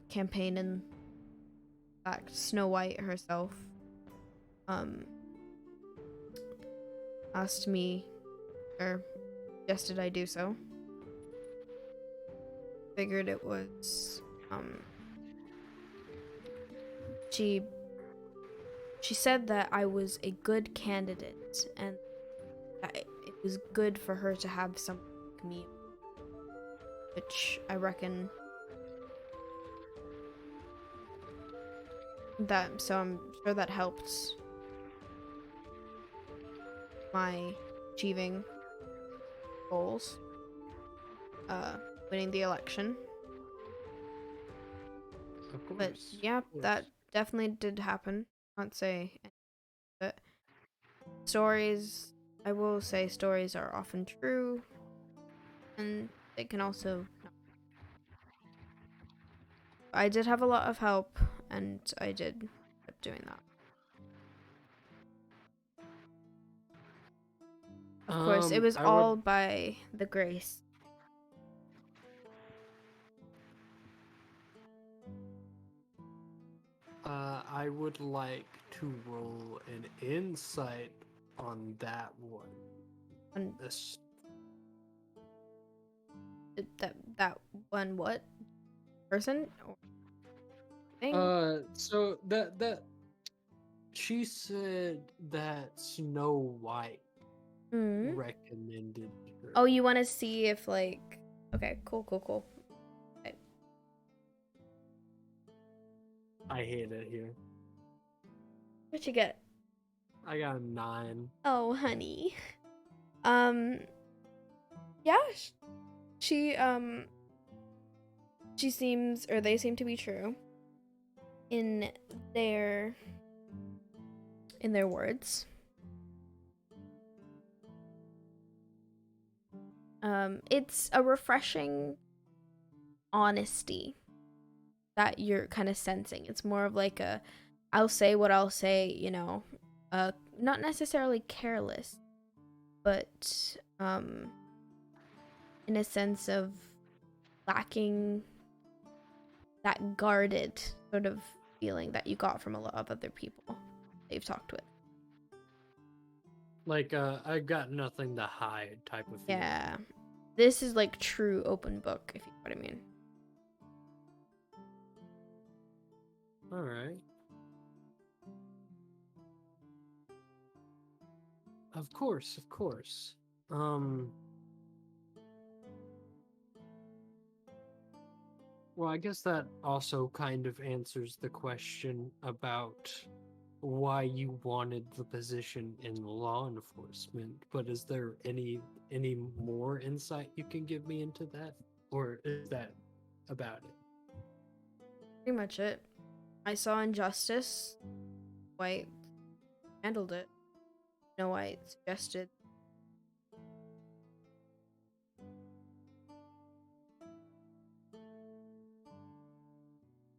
campaign in fact Snow White herself asked me, or suggested I do so. Figured it was she said that I was a good candidate and that it was good for her to have someone like me, which I reckon that, so I'm sure that helped my achieving goals, winning the election. Of course. But yeah, that definitely did happen. Can't say anything, but stories, I will say stories are often true, and they can also not. I did have a lot of help, and I did end up doing that. Of course, it was all by the grace. I would like to roll an insight on that one. And that one what person or thing? So that she said that Snow White Mm. recommended her. Oh, you want to see if like? Okay, cool. Okay. I hate it here. What'd you get? I got a 9. Oh, honey. Yeah. She seems, or they seem to be true in their words. It's a refreshing honesty that you're kind of sensing. It's more of like a, I'll say what I'll say, you know, not necessarily careless, but in a sense of lacking that guarded sort of feeling that you got from a lot of other people that you've talked with. Like, I got nothing to hide type of feeling. Yeah. This is like true open book, if you know what I mean. Alright. Of course. Well, I guess that also kind of answers the question about why you wanted the position in law enforcement, but is there any more insight you can give me into that? Or is that about it? Pretty much it. I saw injustice. White handled it. Snow White suggested.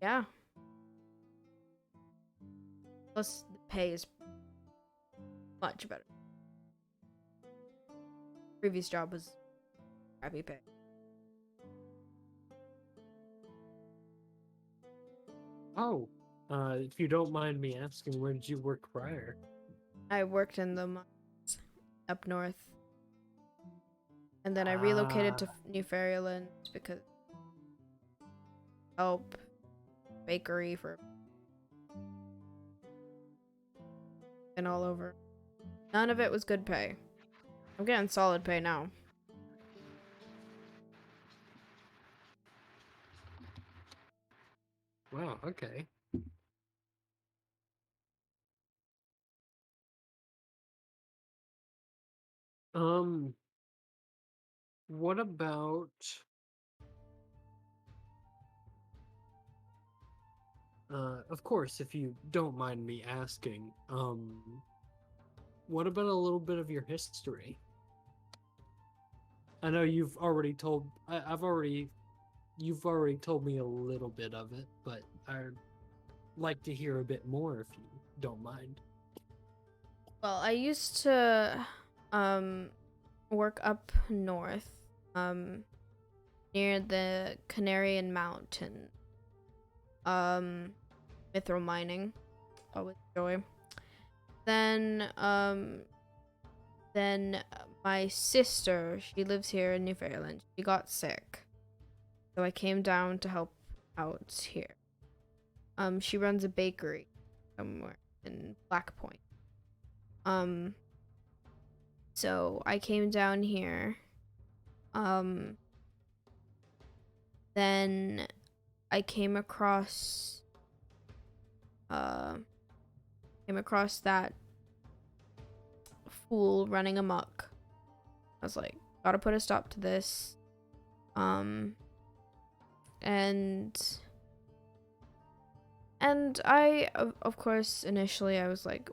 Yeah. Plus, the pay is much better. Previous job was crappy pay. Oh, if you don't mind me asking, where did you work prior? I worked in the mines up north. And then I relocated to New Fairyland because help bakery for and all over. None of it was good pay. I'm getting solid pay now. Wow, okay. What about of course, if you don't mind me asking, what about a little bit of your history? I know you've already told you've already told me a little bit of it, but I'd like to hear a bit more if you don't mind. Well, I used to work up north near the Canarian Mountain. Mithril mining. Always joy. Then my sister, she lives here in New Fairyland. She got sick. So I came down to help out here. She runs a bakery somewhere in Black Point. So I came down here. Then I came across that fool running amok. I was like, gotta put a stop to this. And I, of course, initially I was like,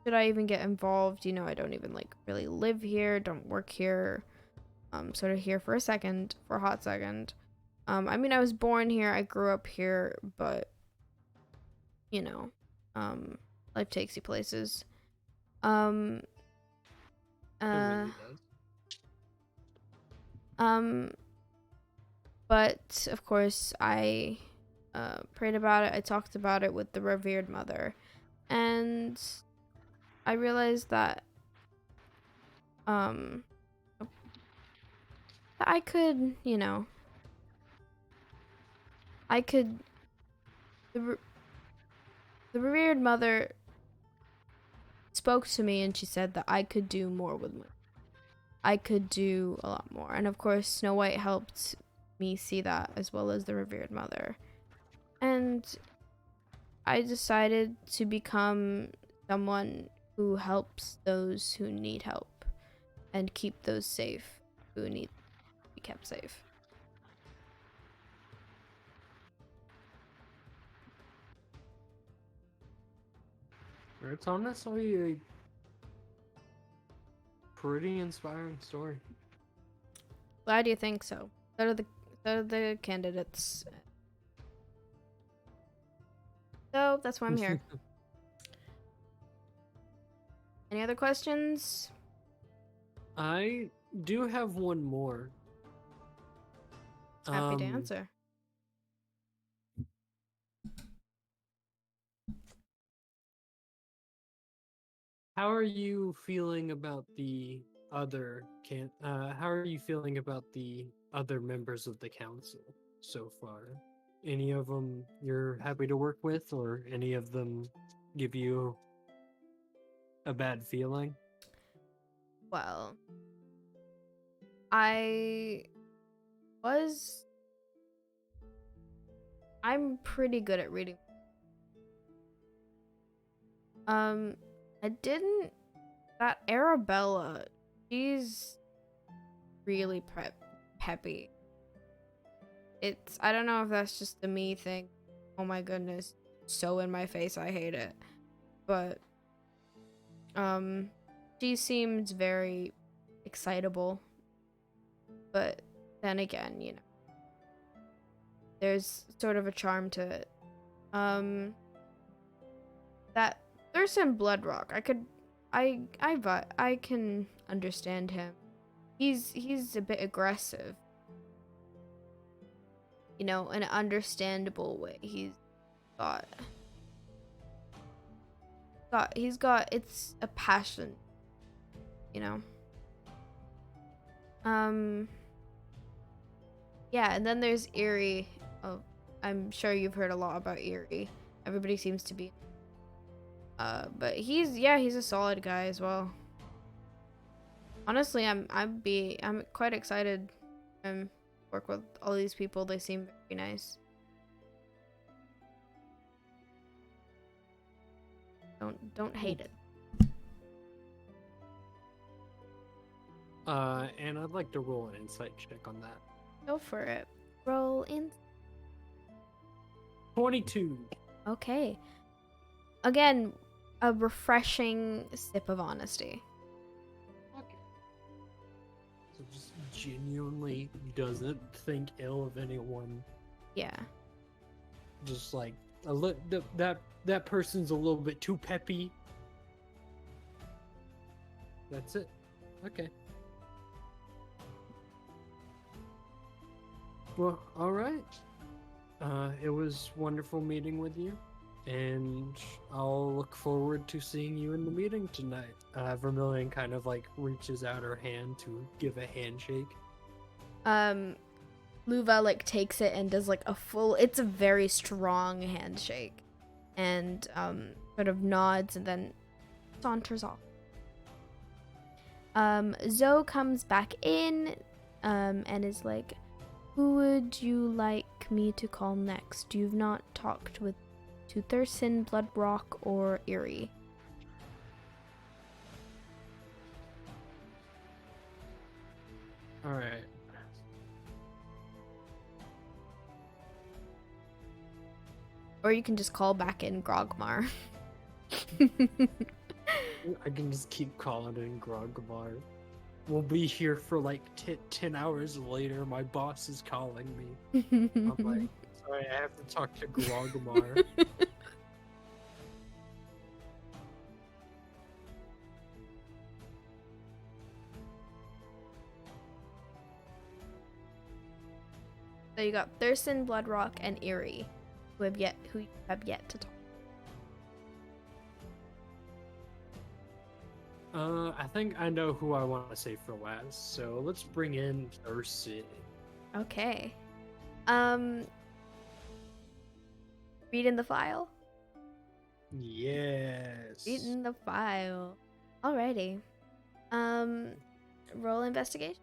should I even get involved? You know, I don't even like really live here, don't work here. Sort of here for a hot second. I mean, I was born here, I grew up here, but you know, life takes you places. It really does. But of course, I prayed about it. I talked about it with the revered mother, and I realized that that I could, you know, I could. The revered mother spoke to me and she said that I could do more with my. I could do a lot more, and of course, Snow White helped me see that as well as the revered mother, and I decided to become someone who helps those who need help and keep those safe who need to be kept safe. It's honestly a pretty inspiring story. Glad you think so. So do the candidates. So that's why I'm here. Any other questions? I do have one more. Happy to answer. How are you feeling about the other how are you feeling about the other members of the council so far? Any of them you're happy to work with, or any of them give you a bad feeling? Well, I'm pretty good at reading. I didn't. That Arabella, she's really peppy. I don't know if that's just the me thing. Oh my goodness, so in my face, I hate it. But, she seems very excitable. But then again, you know, there's sort of a charm to it. That Thurston Bloodrock, I can understand him. He's a bit aggressive. You know, in an understandable way. He's got it's a passion, you know. Yeah, and then there's Eerie. Oh, I'm sure you've heard a lot about Eerie. Everybody seems to be. But he's a solid guy as well. Honestly, I'm quite excited to work with all these people. They seem very nice. Don't hate it. And I'd like to roll an insight check on that. Go for it. Roll in. 22. Okay. Again, a refreshing sip of honesty. Okay. So just genuinely doesn't think ill of anyone. Yeah. Just like that person's a little bit too peppy. That's it. Okay. Well, all right. It was wonderful meeting with you, and I'll look forward to seeing you in the meeting tonight. Vermillion kind of like reaches out her hand to give a handshake. Luva like takes it and does like it's a very strong handshake, and sort of nods and then saunters off. Zoe comes back in, and is like, who would you like me to call next? You've not talked to Thurston, Bloodrock, or Eerie. Alright. Or you can just call back in Grogmar. I can just keep calling in Grogmar. We'll be here for like 10 hours later. My boss is calling me. I'm like, sorry, I have to talk to Grogmar. So you got Thurston, Bloodrock, and Eerie, who you have yet to talk. I think I know who I want to say for last, so let's bring in Perseus. Okay. Read in the file? Yes. Read in the file. Alrighty. Roll investigation?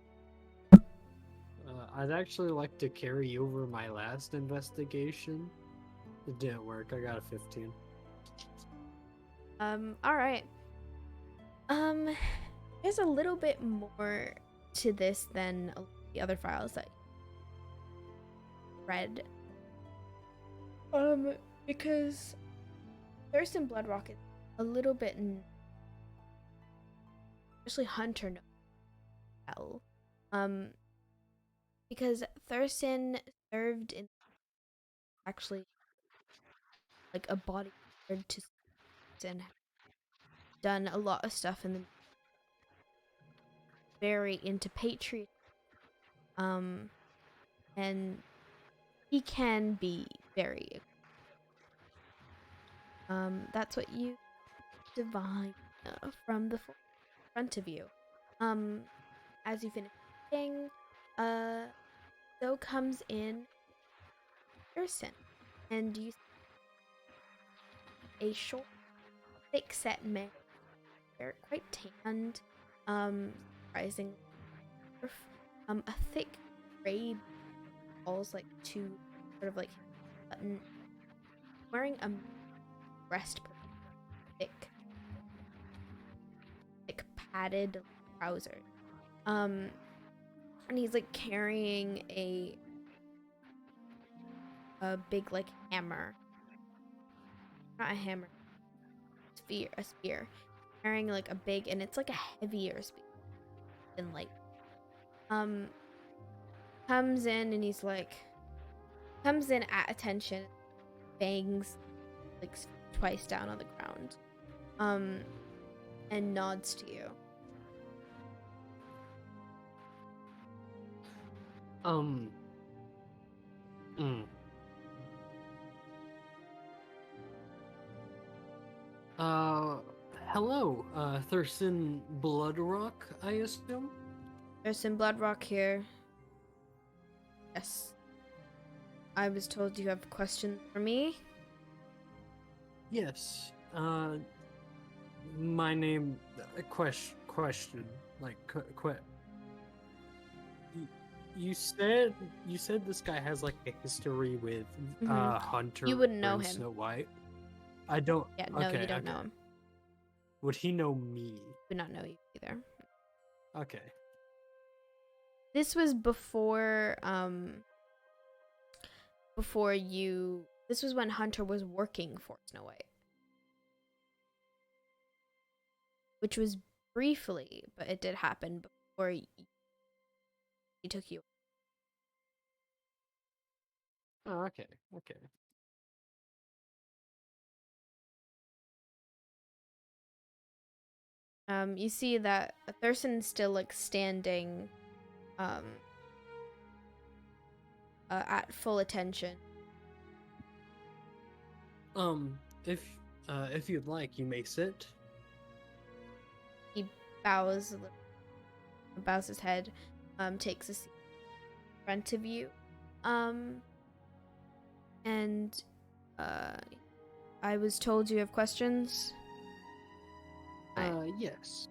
I'd actually like to carry over my last investigation. It didn't work. I got a 15. Alright. There's a little bit more to this than the other files that you read. Because Thirst and Bloodrock is a little bit, especially Hunter knows well. Because Thurston served in actually like a bodyguard to and done a lot of stuff in the very into patriot. And he can be very that's what you divine from the front of you. As you finish reading, so comes in person, and you see a short, thick-set man, they're quite tanned, surprisingly, a thick gray balls like two sort of like button, wearing a breastplate, thick padded trousers, and he's like carrying a big like hammer, not a hammer, a spear, carrying like a big, and it's like a heavier spear than like comes in, and he's like comes in at attention, bangs like twice down on the ground, and nods to you. Hello, Thurston Bloodrock, I assume? Thurston Bloodrock here. Yes. I was told you have questions for me. Yes. My name, question, like, you said this guy has like a history with Hunter. You wouldn't know and him. Snow White. I don't. Yeah, no, okay, you don't know him. Would he know me? Would not know you either. Okay. This was before you. This was when Hunter was working for Snow White, which was briefly, but it did happen before he took you. Oh, okay. You see that Thurston's still like standing at full attention. If you'd like, you may sit. He bows his head, takes a seat in front of you, and I was told you have questions. Yes.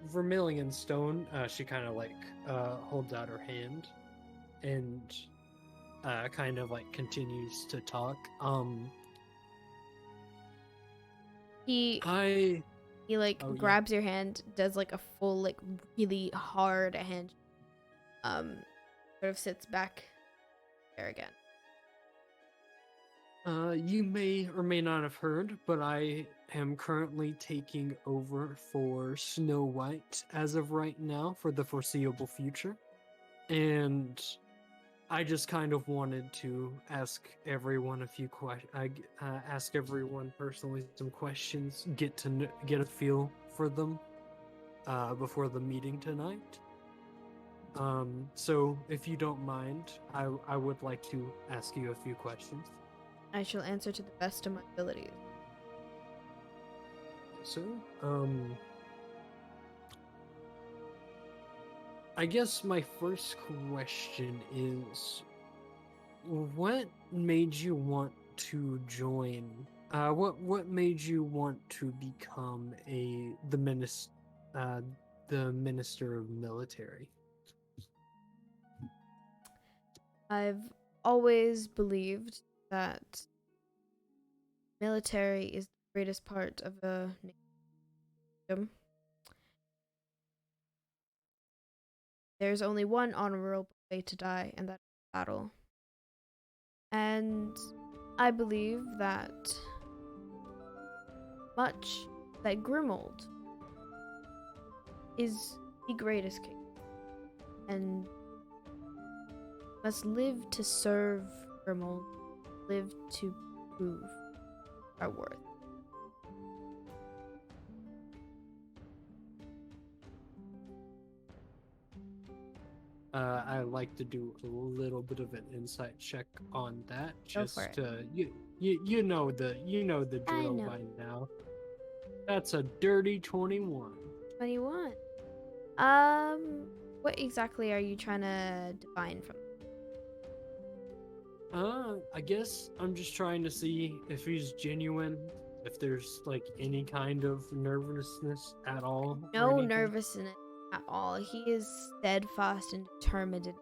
Vermillion stone. She kind of like holds out her hand, and kind of like continues to talk. He like grabs your hand, does like a full like really hard hand, sort of sits back there again. You may or may not have heard, but I am currently taking over for Snow White as of right now for the foreseeable future. And I just kind of wanted to ask everyone a few questions. Ask everyone personally some questions, get a feel for them before the meeting tonight. So if you don't mind, I would like to ask you a few questions. I shall answer to the best of my abilities. So, I guess my first question is, what made you want to join? What made you want to become the minister of military? I've always believed that military is the greatest part of a nation. There's only one honorable way to die, and that's battle. And I believe that Grimmauld is the greatest king, and must live to serve Grimmauld, live to prove our worth. I like to do a little bit of an insight check on that, Go for just it. to you know the I drill know. by now. That's a dirty 21. 21. What exactly are you trying to define from? I guess I'm just trying to see if he's genuine, if there's like any kind of nervousness at all. or No anything. nervousness at all. He is steadfast and determined in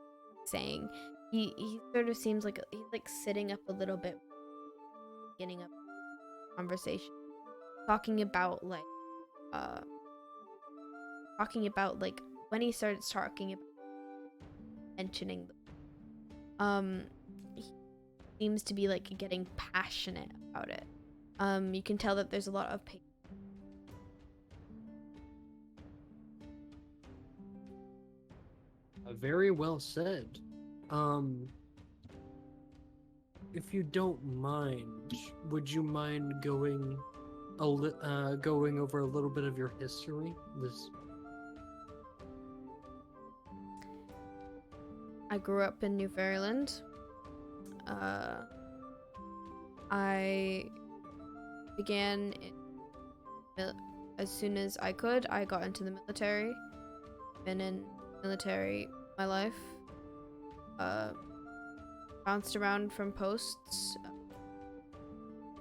saying. He sort of seems like he's like sitting up a little bit, beginning of conversation, talking about like when he starts talking about mentioning he seems to be like getting passionate about it. You can tell that there's a lot of Very well said. If you don't mind, would you mind going over a little bit of your history? I grew up in New Fairyland. I began as soon as I could. I got into the military. Been in military my life. Bounced around from posts.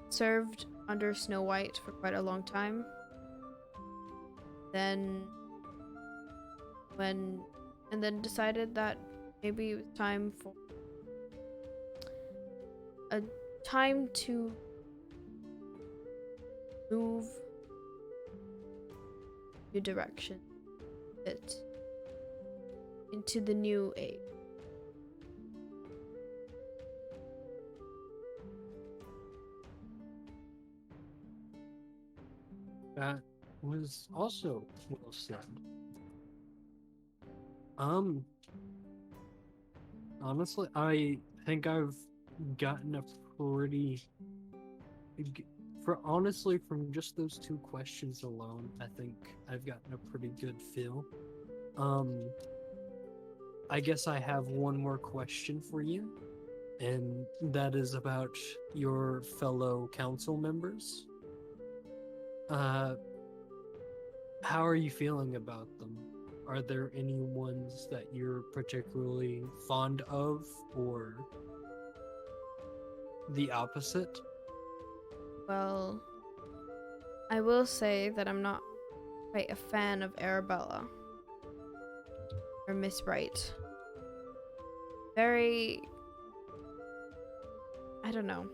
Served under Snow White for quite a long time. Then decided that maybe it was time to move new direction, bit into the new age. That was also well said. Honestly, I think I've gotten a pretty from just those two questions alone, I think I've gotten a pretty good feel. I guess I have one more question for you, and that is about your fellow council members. How are you feeling about them? Are there any ones that you're particularly fond of, or the opposite? Well, I will say that I'm not quite a fan of Arabella. Or Miss Wright. Very... I don't know.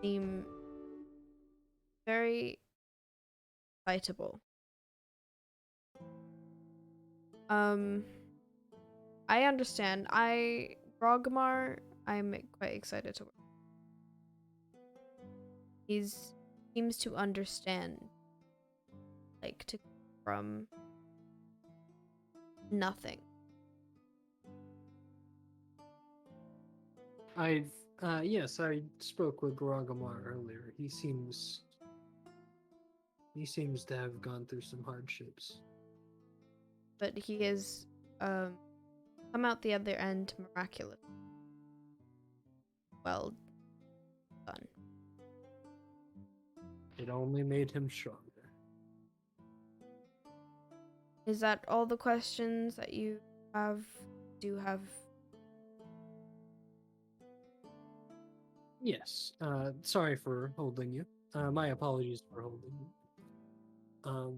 Seem very fightable. I understand. Grogmar, I'm quite excited to work. He seems to understand, like, to from nothing. Yes, I spoke with Grogamar earlier. He seems to have gone through some hardships. But he has come out the other end miraculous. Well done. It only made him stronger. Is that all the questions that you do have? Yes. Sorry for holding you. My apologies for holding you.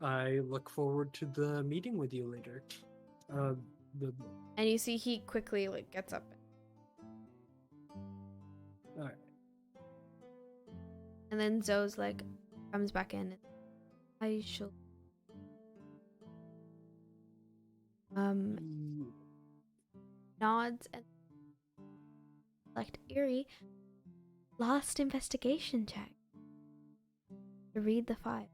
I look forward to the meeting with you later. The And you see he quickly like gets up. all right. And then Zoe's like comes back in. I shall. Nods and select Eerie. Last investigation check. To read the file.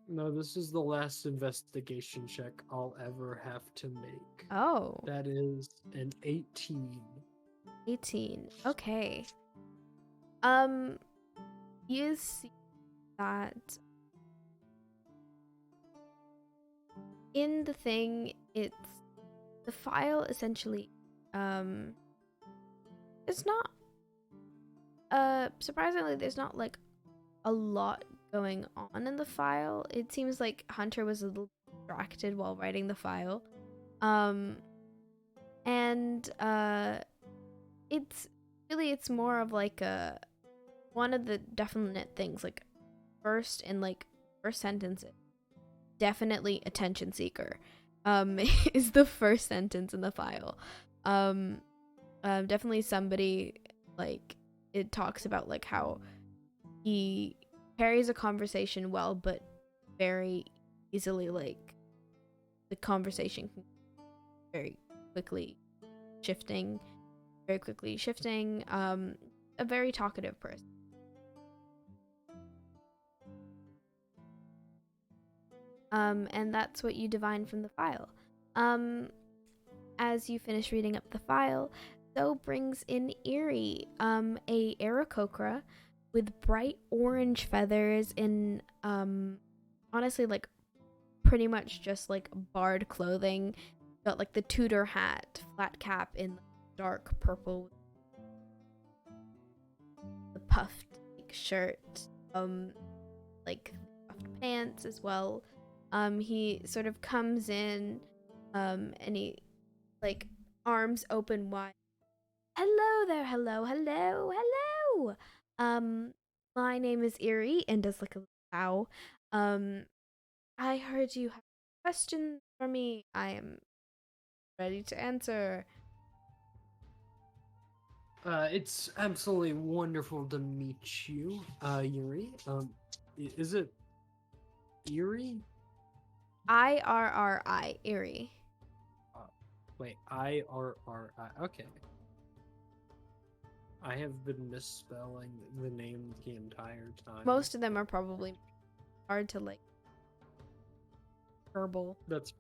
No, this is the last investigation check I'll ever have to make. Oh. That is an 18. 18. Okay. You see that in the thing, it's the file essentially, it's not, surprisingly, there's not like a lot going on in the file. It seems like Hunter was a little distracted while writing the file. It's more of like one of the definite things, like first sentence, definitely attention seeker, is the first sentence in the file. Definitely somebody, like, it talks about like how he carries a conversation well, but very easily, like, the conversation can very quickly shifting, a very talkative person. And that's what you divine from the file. As you finish reading up the file, Zoe brings in Eerie, a Aarakocra with bright orange feathers in, honestly, like, pretty much just, like, bard clothing. Got, like, the Tudor hat, flat cap in dark purple, the puffed, like, shirt, like, puffed pants as well. He sort of comes in, and he, like, arms open wide. Hello there, hello. My name is Eerie, and does like a bow. I heard you have questions for me. I am ready to answer. It's absolutely wonderful to meet you, Yuri. Is it Eerie? IRRI, Eerie. Wait, IRRI. Okay. I have been misspelling the name the entire time. Most of them are probably hard to, like, verbal. That's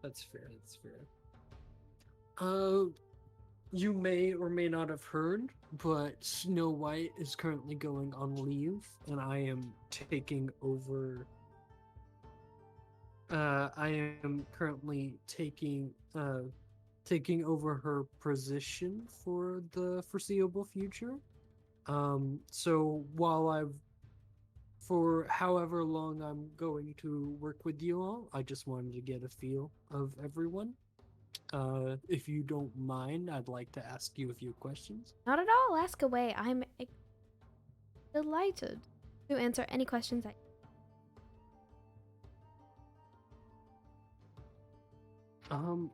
fair. That's fair. You may or may not have heard, but Snow White is currently going on leave, and I am taking over. I am currently taking over her position for the foreseeable future. So for however long I'm going to work with you all, I just wanted to get a feel of everyone. If you don't mind, I'd like to ask you a few questions. Not at all. Ask away. I'm delighted to answer any questions that.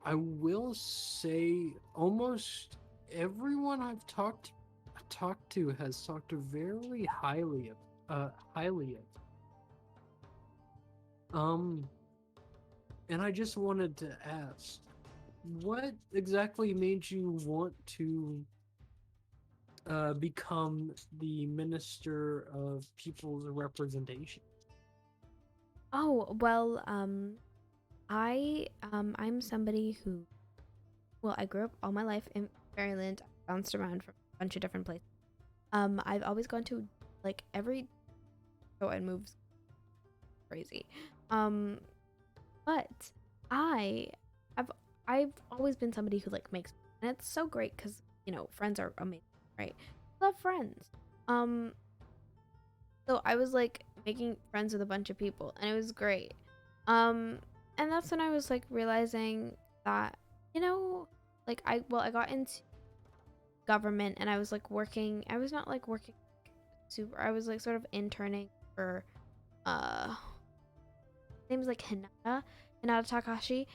I will say almost everyone I've talked to has talked very highly of it. And I just wanted to ask, what exactly made you want to become the Minister of People's Representation? Oh, well, I'm somebody who, well, I grew up all my life in Fairyland, bounced around from a bunch of different places. I've always gone to, like, every show and moves crazy. But I've always been somebody who, like, makes, and it's so great because, you know, friends are amazing, right? Love friends. So I was like, making friends with a bunch of people, and it was great. And that's when I was like realizing that, you know, like I got into government, and I was like working. I was not like working super. I was like sort of interning for his name's like Hinata Takashi.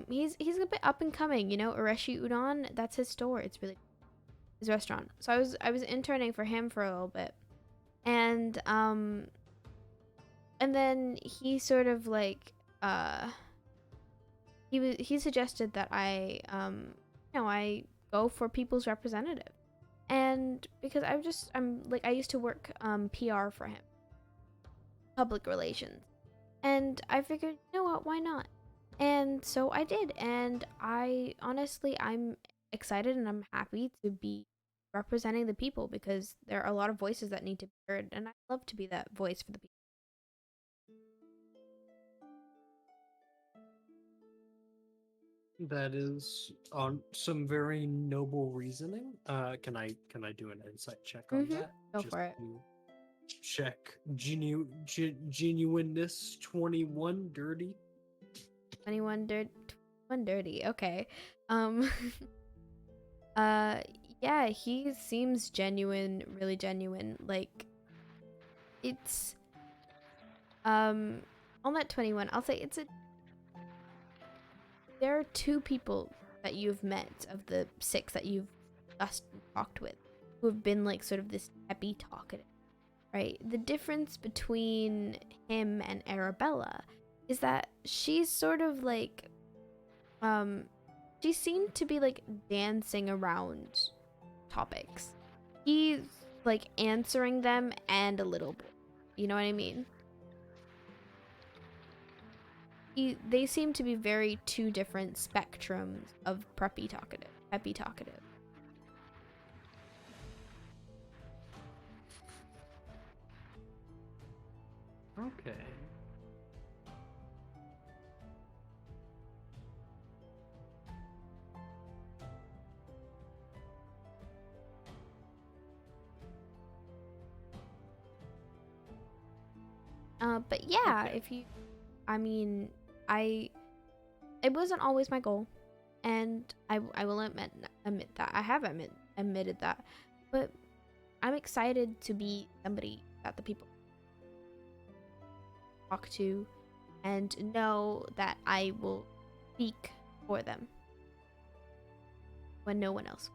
He's a bit up and coming, you know. Ureshi Udon, that's his store. It's really his restaurant. So I was interning for him for a little bit, and then he sort of like he suggested that I I go for people's representative, and because I'm like I used to work PR for him, public relations, and I figured, you know what, why not? And so I did, and I'm excited and I'm happy to be representing the people, because there are a lot of voices that need to be heard, and I love to be that voice for the people. That is on some very noble reasoning. Can I do an insight check on that? Go for it. To check genuineness. 21 dirty. 21 dirty. Okay. Yeah, he seems genuine, really genuine. Like, it's on that 21, I'll say there are 2 people that you've met of the 6 that you've just talked with who have been like sort of this happy talkative, right? The difference between him and Arabella is that she's sort of like she seemed to be like dancing around topics. He's like answering them and a little bit. You know what I mean? They seem to be very 2 different spectrums of preppy talkative, peppy talkative. Okay. But yeah, Okay. if you, I mean, it wasn't always my goal, and I will admit that I have admitted that, but I'm excited to be somebody that the people talk to, and know that I will speak for them when no one else.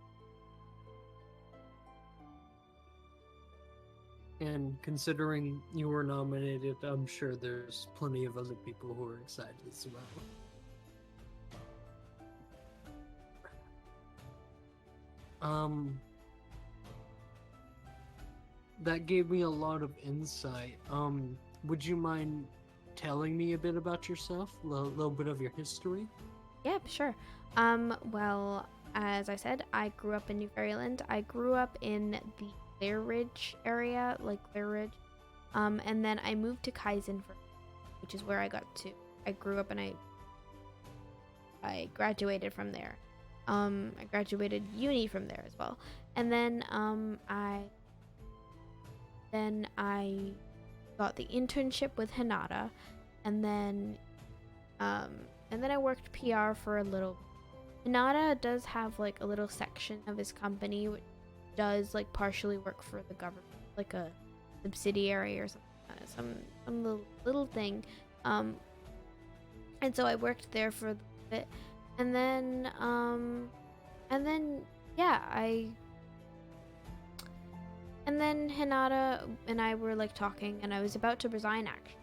And considering you were nominated, I'm sure there's plenty of other people who are excited as well. That gave me a lot of insight. Would you mind telling me a bit about yourself? A little bit of your history? Yeah, sure. Well, as I said, I grew up in New Fairyland. I grew up in the Clear Ridge area, like Clear Ridge. And then I moved to Kaizen, which is where I grew up, and I graduated from there. I graduated uni from there as well. And then I got the internship with Hinata, and then I worked PR for a little. Hinata does have like a little section of his company which does like partially work for the government, like a subsidiary or some little thing. And so I worked there for a bit, and then Hinata and I were like talking, and I was about to resign actually,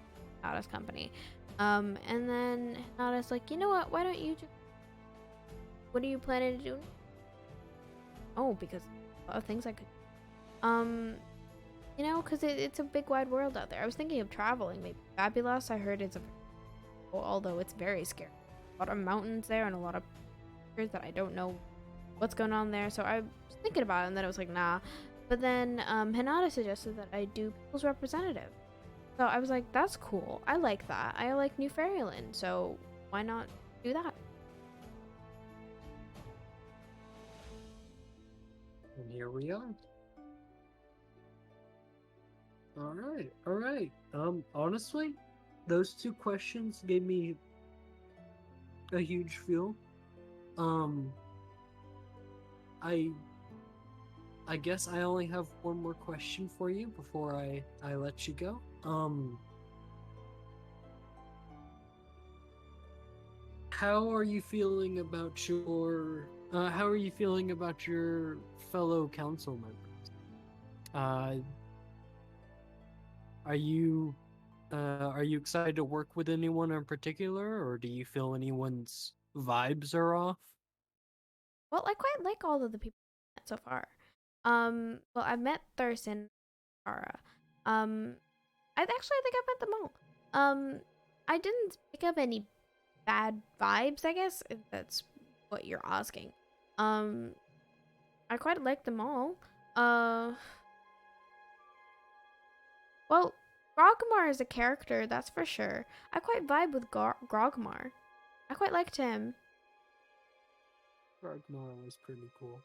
Hinata's company. And then Hinata's like, you know what? Why don't you what are you planning to do? Oh, because a lot of things I could. You know, because it's a big wide world out there. I was thinking of traveling. Maybe Fabulas, I heard although it's very scary. A lot of mountains there and a lot of creatures that I don't know what's going on there. So I was thinking about it, and then I was like, nah. But then Hinata suggested that I do people's representative. So I was like, that's cool. I like that. I like New Fairyland. So why not do that? And here we are. All right, all right. Honestly, those two questions gave me a huge feel. Um, I I guess I only have one more question for you before I let you go. How are you feeling about your fellow council members? Uh, are you are you excited to work with anyone in particular, or do you feel anyone's vibes are off? Well, I quite like all of the people I've met so far. Well, I've met Thurston and Tara. I actually think I've met them all. I didn't pick up any bad vibes, I guess, if that's what you're asking. Um, I quite like them all. Well, Grogmar is a character, that's for sure. I quite vibe with Grogmar. I quite liked him. Ragnar was pretty cool.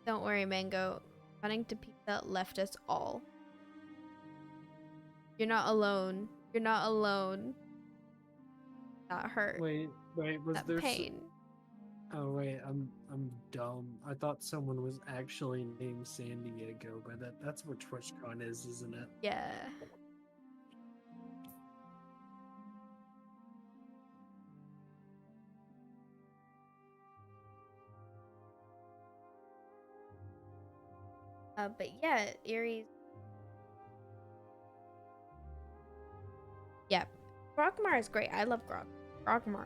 Don't worry, Mango. Running to pizza left us all. You're not alone. You're not alone. That hurt. Wait, was That there? pain. Oh wait, I'm dumb. I thought someone was actually named San Diego, but that's what TwitchCon is, isn't it? Yeah. But yeah, Erie's. Yeah, Grogmar is great. I love Grogmar.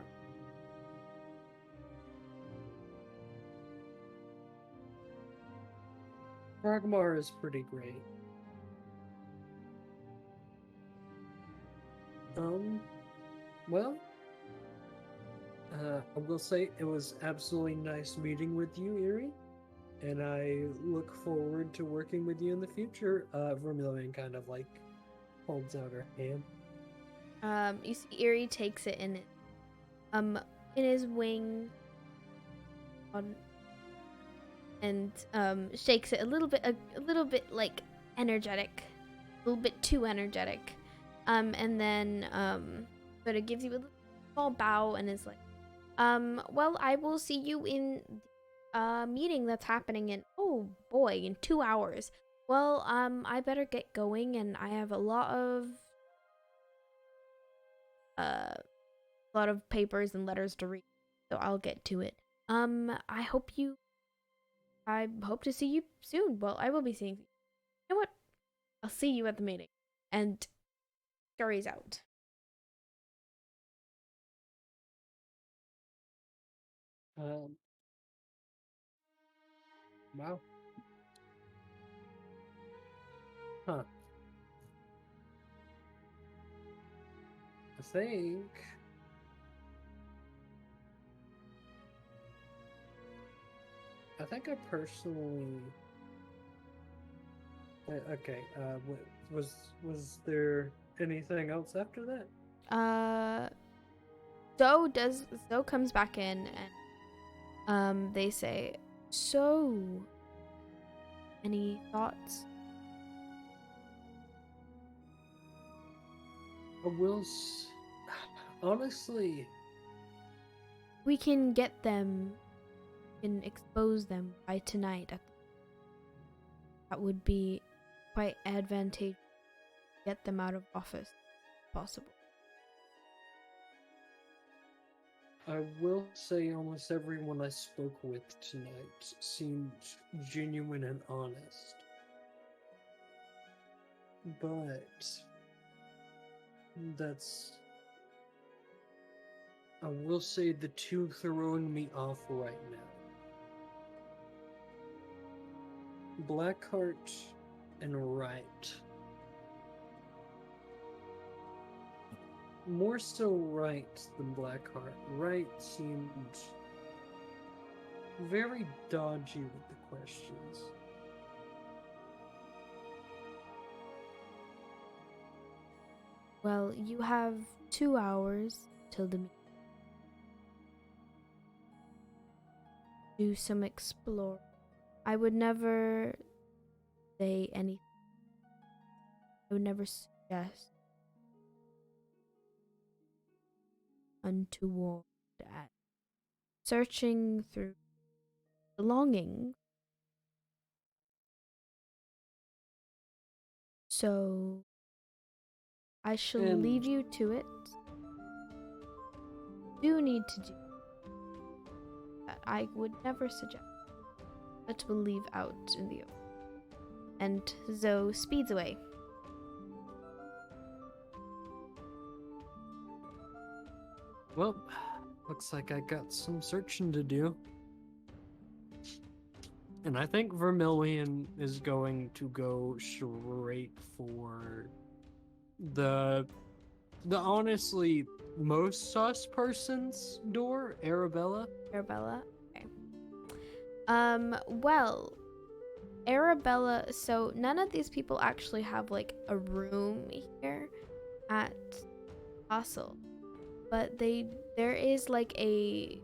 Ragnar is pretty great. Well, I will say it was absolutely nice meeting with you, Erie, and I look forward to working with you in the future. Vermillion kind of like holds out her hand. You see Erie takes it in his wing on and shakes it a little bit like energetic, a little bit too energetic, and then sort of gives you a small bow and is like, well, I will see you in the meeting that's happening in, oh boy, in 2 hours. Well, I better get going, and I have a lot of papers and letters to read, so I'll get to it. I hope to see you soon. Well, I will be seeing you. You know what? I'll see you at the meeting. And scurries out. Um, wow. Huh. I think. I personally. Okay. Was there anything else after that? Zoe comes back in and they say, so any thoughts? Honestly, We can get them, can expose them by tonight. That would be quite advantageous. Get them out of office, if possible. I will say almost everyone I spoke with tonight seemed genuine and honest. But that's. I will say the two throwing me off right now. Blackheart and Wright. More so Wright than Blackheart. Wright seemed very dodgy with the questions. Well, you have 2 hours till the meeting. do some exploring. I would never say anything. I would never suggest untoward at searching through belongings. So I shall leave you to it. You need to do that. I would never suggest, but will leave out in the open. And Zoe speeds away. Well, looks like I got some searching to do. And I think Vermillion is going to go straight for the honestly most sus person's door, Arabella. Arabella? Okay. Well, Arabella, so none of these people actually have like a room here at Castle. But there is like a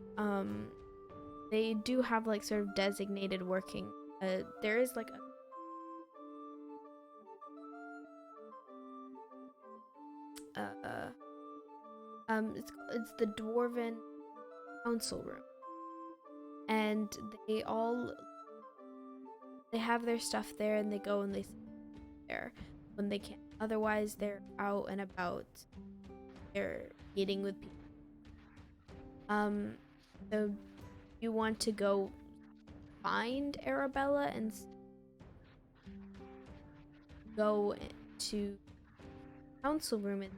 they do have like sort of designated working. There is like it's the Dwarven Council room, and they have their stuff there, and they go and they sit there when they can. Otherwise, they're out and about. They're eating with people. So you want to go find Arabella and go to council room and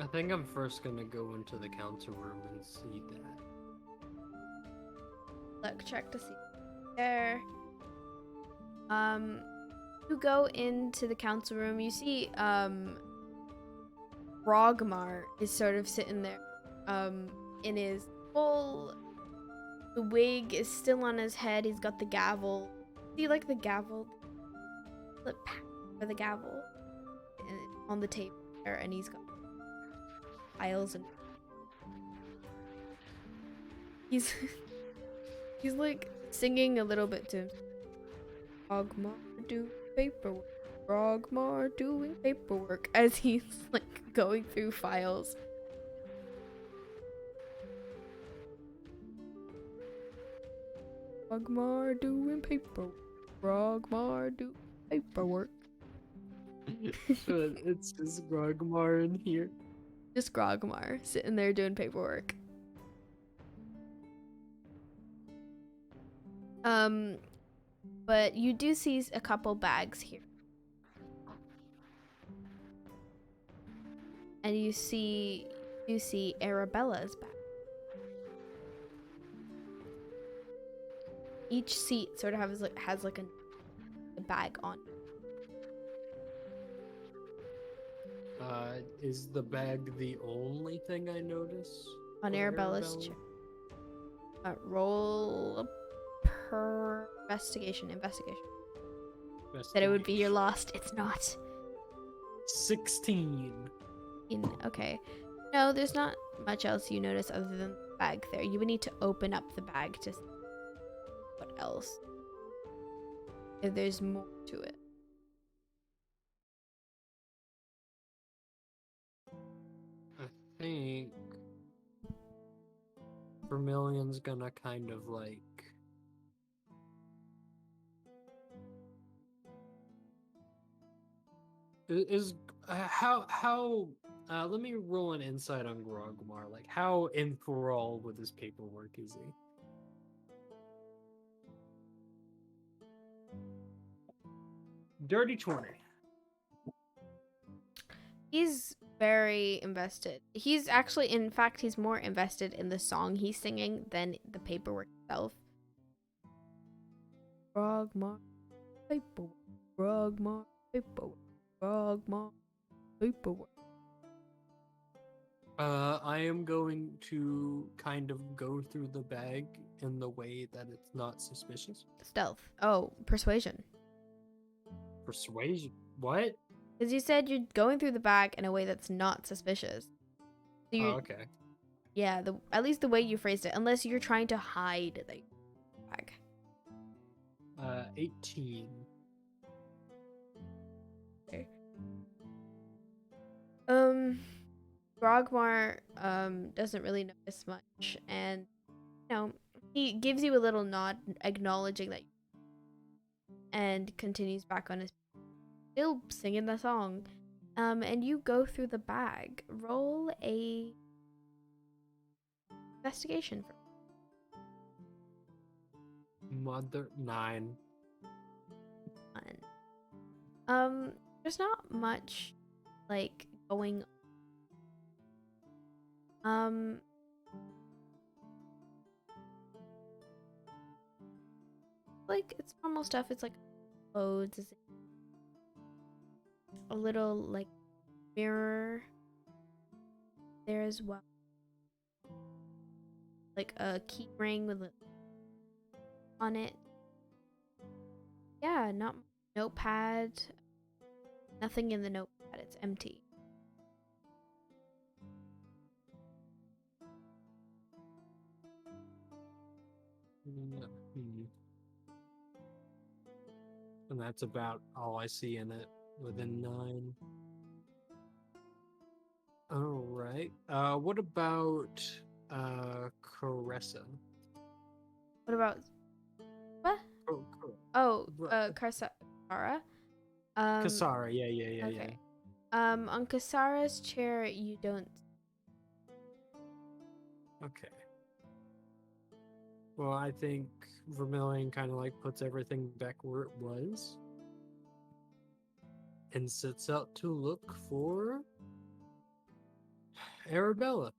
I think I'm first gonna go into the council room and see that. look, check to see there. You go into the council room, you see Rogmar is sort of sitting there in his full, the wig is still on his head, he's got the gavel. See, like the gavel, flip for the gavel on the table there, and he's got files and he's like singing a little bit to him. Rogmar do paperwork. Rogmar doing paperwork as he's like going through files. Rogmar doing paperwork. Rogmar do paperwork. It's just Grogmar in here. Just Grogmar sitting there doing paperwork. But you do see a couple bags here. And you see Arabella's bag. Each seat sort of has like a bag on. Is the bag the only thing I notice On Arabella's chair. Roll per investigation. That it would be your lost. It's not. 16. Okay. No, there's not much else you notice other than the bag there. You would need to open up the bag to see what else. If there's more to it. I think Vermillion's gonna kind of like how let me roll an insight on Grogmar. Like, how enthralled with his paperwork is he? Dirty 20. He's very invested. He's actually, in fact, he's more invested in the song he's singing than the paperwork itself. Grogmar, paperwork. Grogmar, paperwork. Grogmar, paperwork. I am going to kind of go through the bag in the way that it's not suspicious. Stealth. Oh, persuasion. Persuasion? What? Because you said you're going through the bag in a way that's not suspicious. So Oh, okay. yeah, at least the way you phrased it, unless you're trying to hide the bag. 18. Okay. Grogmar doesn't really notice much, and you know, he gives you a little nod acknowledging that, and continues back on his, still singing the song. And you go through the bag. Roll a investigation for Mother 9. fun. There's not much like going like it's normal stuff. It's like clothes, a little like mirror there as well, like a key ring with on it. Yeah, not notepad. Nothing in the notepad. It's empty. And that's about all I see in it within 9. All right. What about Caressa? What about what? Oh, Kasara. Kasara. Yeah. Okay. On Kasara's chair, you don't. Okay. Well, I think Vermillion kind of like puts everything back where it was and sets out to look for Arabella.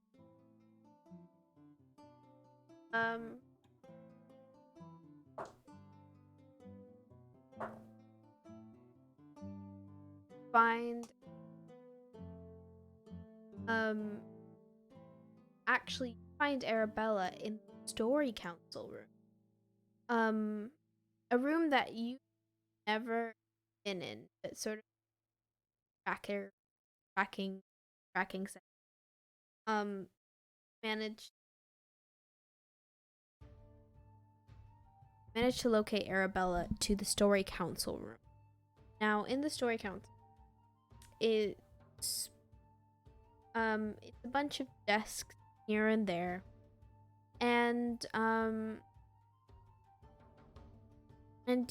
Find actually find Arabella in the story council room. A room that you never been in, that sort of tracking set. Managed to locate Arabella to the story council room. Now in the story council, it's a bunch of desks here and there, and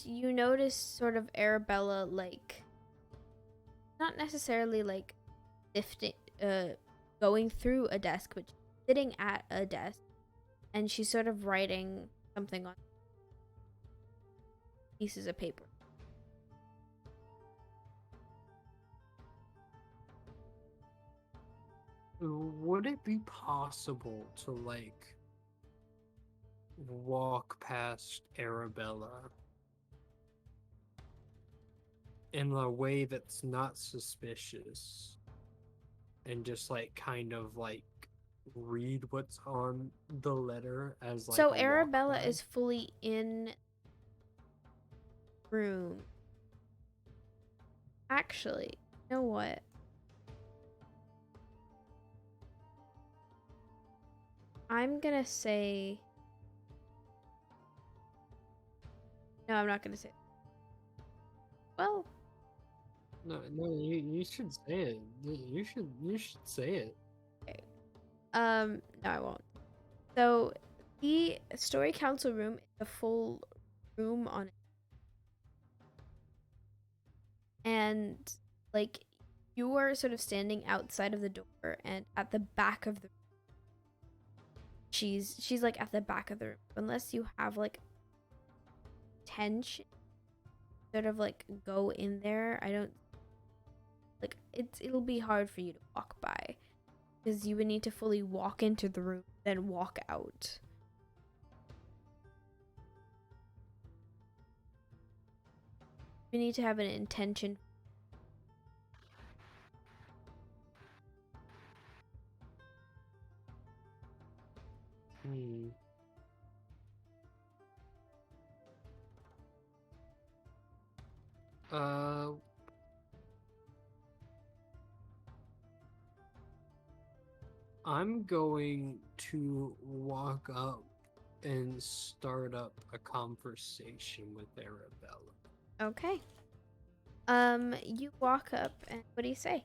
you notice sort of Arabella like not necessarily like sifting going through a desk, but sitting at a desk, and she's sort of writing something on pieces of paper. Would it be possible to like walk past Arabella in a way that's not suspicious and just like kind of like read what's on the letter as like So a Arabella walk-by? is fully in room. Actually, you know what? I'm gonna say no, I'm not gonna say. Well, No, you should say it. You should say it. okay. No, I won't. So the story council room is a full room on it, and like you are sort of standing outside of the door, and at the back of the she's like at the back of the room, unless you have like tension sort of like go in there. I don't like it'll be hard for you to walk by because you would need to fully walk into the room then walk out. You need to have an intention. Uh, I'm going to walk up and start up a conversation with Arabella. Okay. You walk up and what do you say?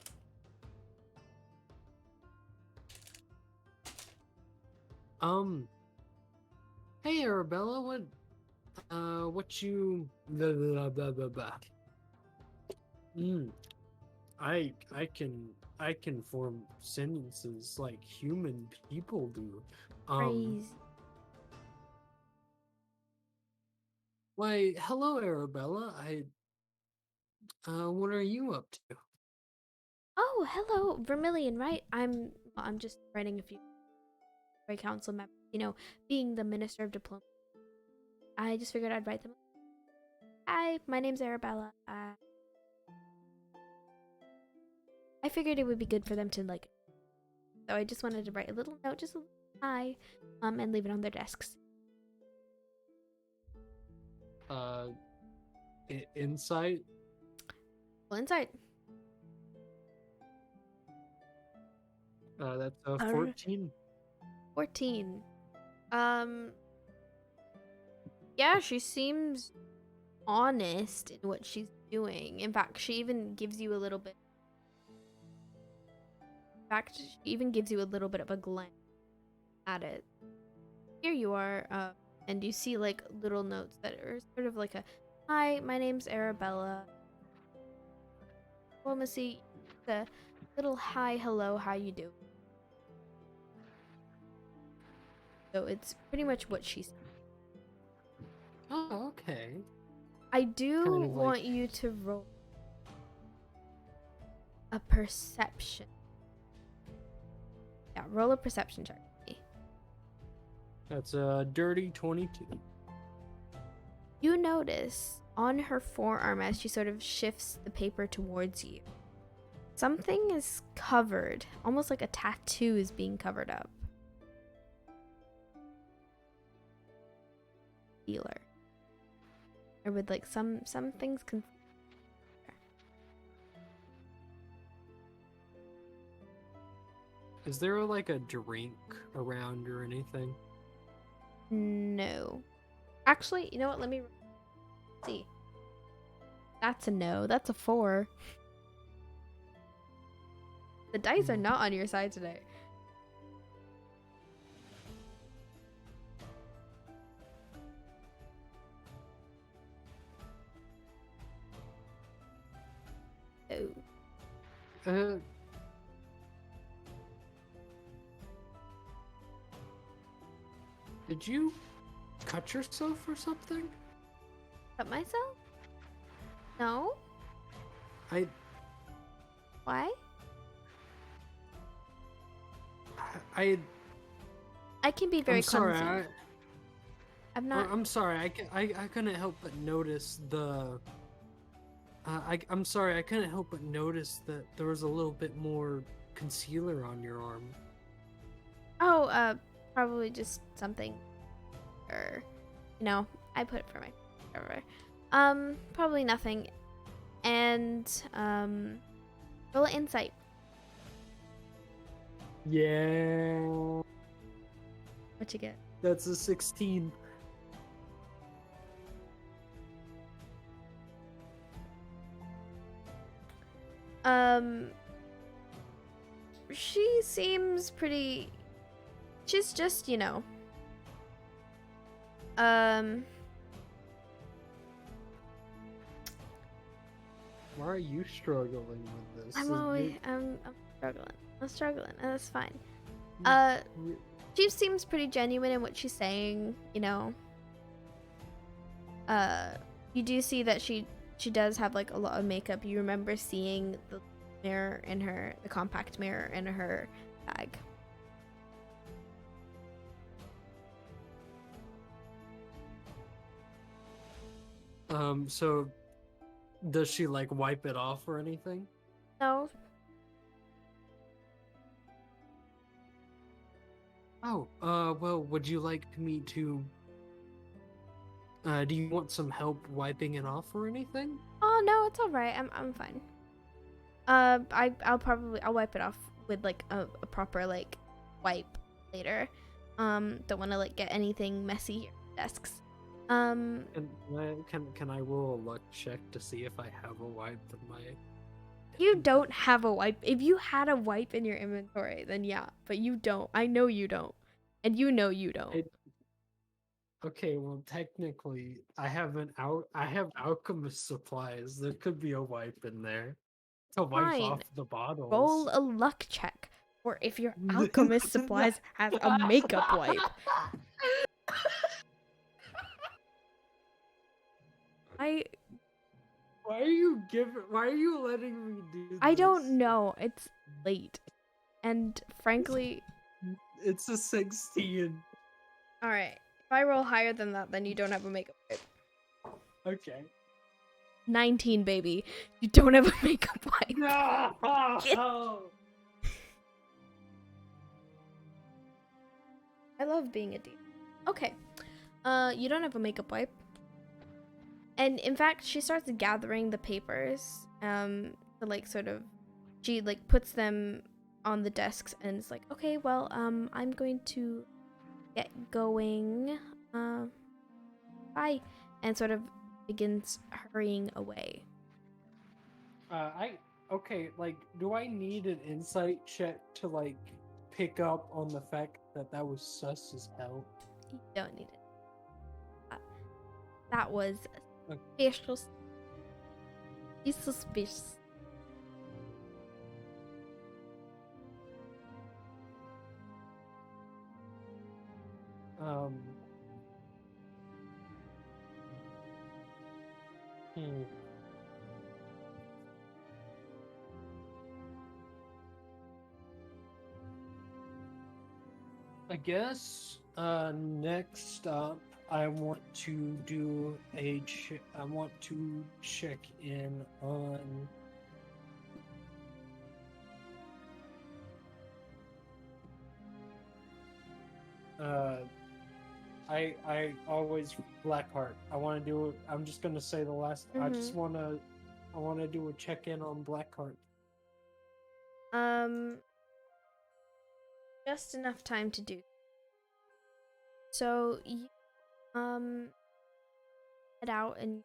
Hey Arabella, what you blah, blah, blah, blah, blah. I can form sentences like human people do. Crazy. Why, hello Arabella. What are you up to? Oh, hello, Vermillion, right? I'm just writing a few council members, being the Minister of Diplomacy. I just figured I'd write them. Hi, my name's Arabella. I figured it would be good for them to so I just wanted to write a little note, just a little hi, and leave it on their desks. Insight? Well, insight. That's 14. 14. Yeah, she seems honest in what she's doing. In fact, she even gives you a little bit. She even gives you a little bit of a glance at it. Here you are, and you see little notes that are sort of like a, hi, my name's Arabella. Diplomacy, the little hi, hello, how you doing? So it's pretty much what she said. Oh, okay. I do Kind of want you to roll a perception. Yeah, roll a perception check for me. That's a dirty 22. You notice on her forearm as she sort of shifts the paper towards you, something is covered, almost like a tattoo is being covered up. Dealer. Or with some things can. Is there a drink around or anything? No. Actually, you know what? Let me see. That's a no. That's a 4. The dice are not on your side today. Oh. Did you cut yourself or something? Cut myself? No. I Why? I can be very sorry, clumsy. I'm not. I'm sorry. I couldn't help but notice the. I'm sorry. I couldn't help but notice that there was a little bit more concealer on your arm. Oh, probably just something, or, I put it for my. Whatever. Probably nothing, and roll insight. Yeah. What you get? That's a 16. She seems pretty. She's just, Why are you struggling with this? I'm struggling. I'm struggling, and that's fine. Mm. She seems pretty genuine in what she's saying, You do see that she does have a lot of makeup. You remember seeing the mirror in the compact mirror in her bag. So does she wipe it off or anything? No. Oh, well, would you like me to do you want some help wiping it off or anything? Oh no, it's all right. I'm fine. I'll wipe it off with a proper wipe later. Don't want to like get anything messy here on desks. Can I roll a luck check to see if I have a wipe in my? You don't have a wipe. If you had a wipe in your inventory, then yeah, but you don't. I know you don't, and you know you don't. Okay, well, technically, I have alchemist supplies. There could be a wipe in there to wipe Fine. off the bottles. Roll a luck check, or if your alchemist supplies has a makeup wipe. Why are you letting me do this? I don't know. It's late, and frankly, it's a 16. All right. If I roll higher than that, then you don't have a makeup wipe. Okay. 19, baby. You don't have a makeup wipe. No! I love being a demon. Okay. You don't have a makeup wipe. And in fact, she starts gathering the papers. To like sort of, she like puts them on the desks and it's like, okay, well, I'm going to get going. Bye. And sort of begins hurrying away. Okay, like, do I need an insight check to like pick up on the fact that was sus as hell? You don't need it. That was suspicious. He's suspicious. I guess next up I want to do I want to check in on I always Blackheart. I want to do. I'm just gonna say the last. I want to do a check in on Blackheart. Just enough time to do. So you head out and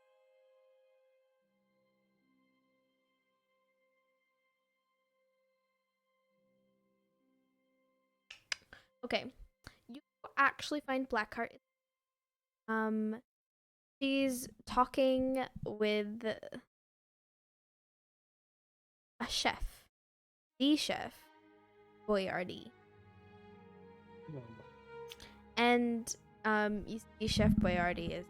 okay. You actually find Blackheart. She's talking with a chef. The chef, Boyardee. And you see Chef Boyardee is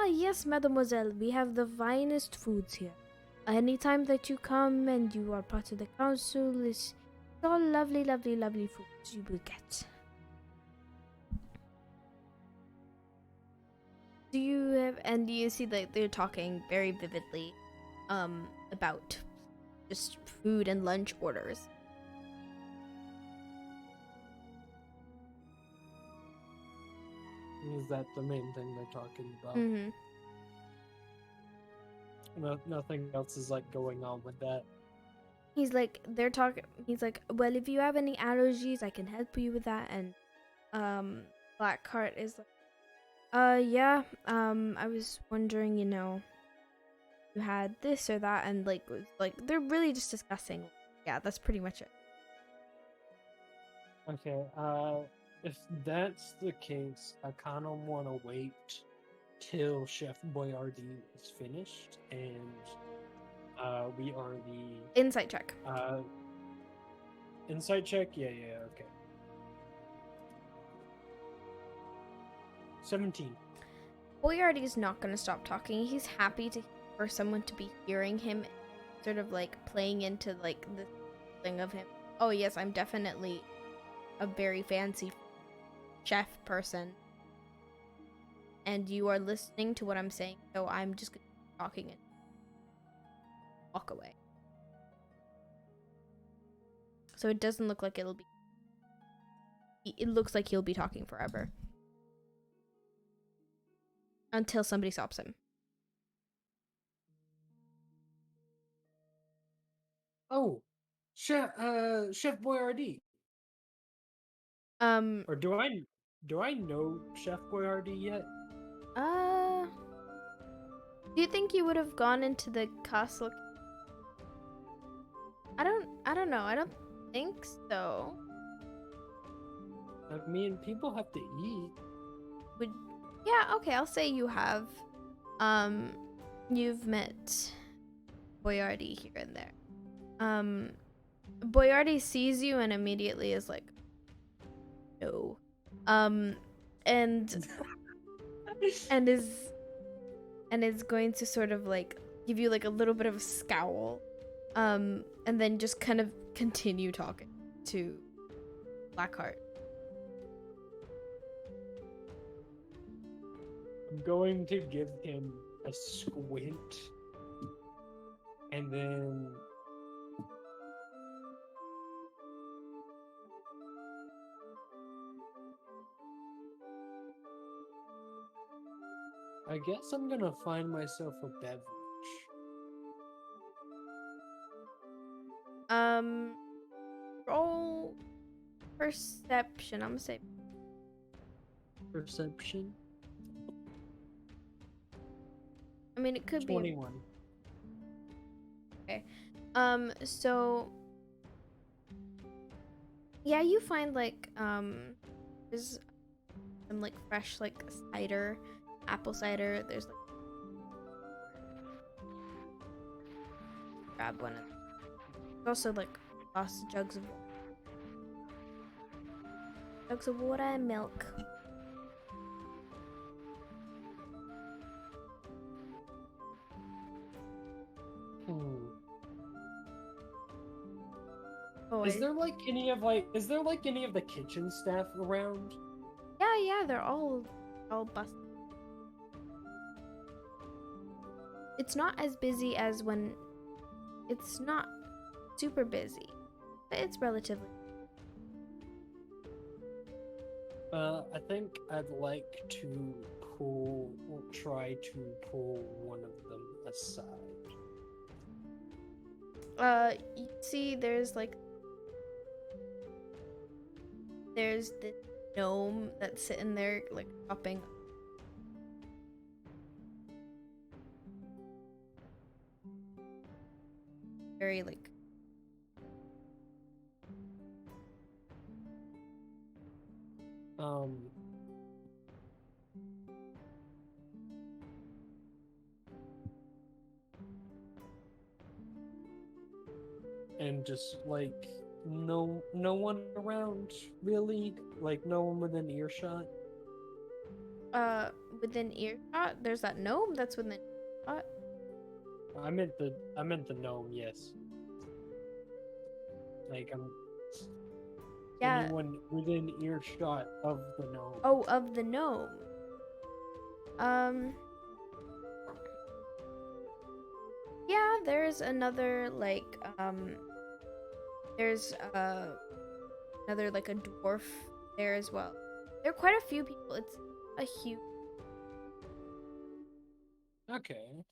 yes, mademoiselle, we have the finest foods here. Anytime that you come and you are part of the council, it's all lovely, lovely, lovely foods you will get. Do you have, and you see that they're talking very vividly about just food and lunch orders. Is that the main thing they're talking about? Nothing else is like going on with that. He's like, well, if you have any allergies, I can help you with that. And Blackheart is like, yeah, I was wondering, you had this or that, and like they're really just discussing. Yeah, that's pretty much it. Okay, if that's the case, I kind of want to wait till Chef Boyardee is finished, and we are the... Insight check. Insight check? Yeah, okay. 17. Boyardee is not going to stop talking. He's happy for someone to be hearing him, sort of like playing into like the thing of him. Oh yes, I'm definitely a very fancy chef person, and you are listening to what I'm saying, so I'm just gonna keep talking and walk away. So it doesn't look like it looks like he'll be talking forever until somebody stops him. Oh, Chef Boyardee. Or do I know Chef Boyardee yet? Do you think you would have gone into the castle? I don't know. I don't think so. I mean, people have to eat. Yeah, okay, I'll say you have. You've met Boyardee here and there. Boyardee sees you and immediately is like, no. And and is going to sort of like give you like a little bit of a scowl. And then just kind of continue talking to Blackheart. I'm going to give him a squint. And then... I guess I'm gonna find myself a beverage. Roll perception. I'm gonna say Perception? I mean, it could 21. be. Okay. So yeah, you find like there's some like fresh like cider, apple cider. There's like grab one. There's also like lots of jugs of water and milk. Oh, Is there like any of the kitchen staff around? Yeah, they're all busted. It's not as busy as when it's not super busy, but it's relatively. I think I'd like to try to pull one of them aside. You see, there's this gnome that's sitting there, like, chopping. Very, like... And just, like, no one around, really? Like, no one within earshot? Within earshot? There's that gnome that's within earshot? I meant the gnome, yes. Like, Yeah. Anyone within earshot of the gnome. Oh, of the gnome. Yeah, there's another, like, there's, another, like, a dwarf there as well. There are quite a few people. It's a huge... Okay.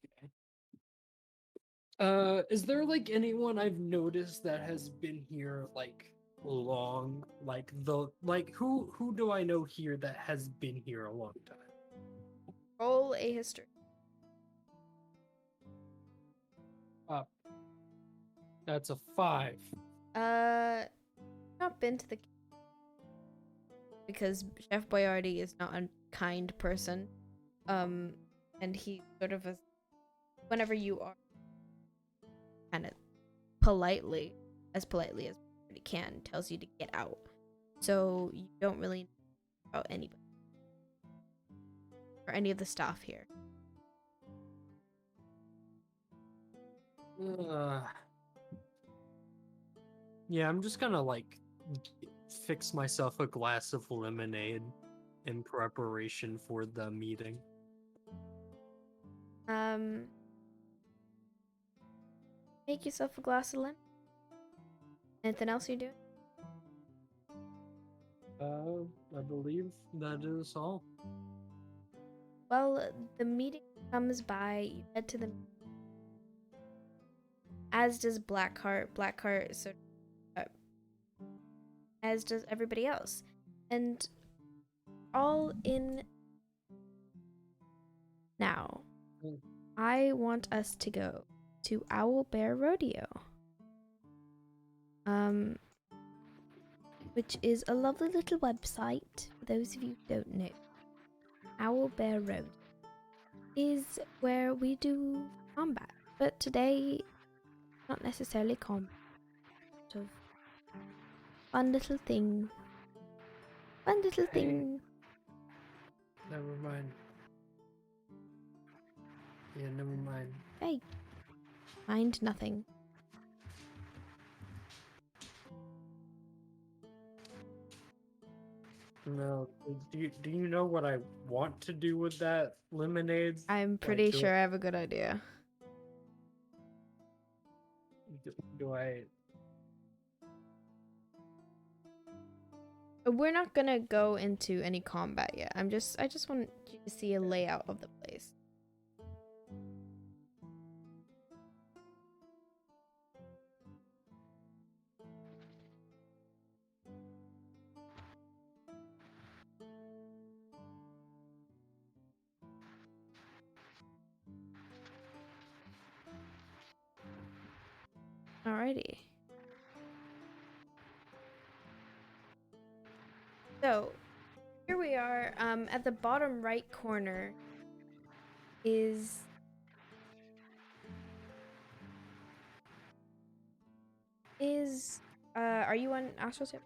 Is there, like, anyone I've noticed that has been here, like, long? Like, who do I know here that has been here a long time? Roll a history. That's a 5. Not been to the... Because Chef Boyardee is not a kind person. And he sort of is... Whenever you are... kind of politely as he can, tells you to get out. So you don't really know about anybody. Or any of the staff here. Yeah, I'm just gonna, like, fix myself a glass of lemonade in preparation for the meeting. Make yourself a glass of lemon. Anything else you're doing? I believe that is all. Well, the meeting comes by. You head to the... As does Blackheart. Blackheart sort of as does everybody else. And all in now, I want us to go to Owlbear Rodeo. Which is a lovely little website, for those of you who don't know. Owlbear Road is where we do combat, but today, not necessarily combat. Sort of fun little thing. Fun little thing. Never mind. Yeah, never mind. Hey, mind nothing. No, do you know what I want to do with that lemonade? I'm pretty sure I have a good idea. Do I? We're not gonna go into any combat yet. I just want you to see a layout of the place. Alrighty. So, here we are, at the bottom right corner is are you on Astral Tip?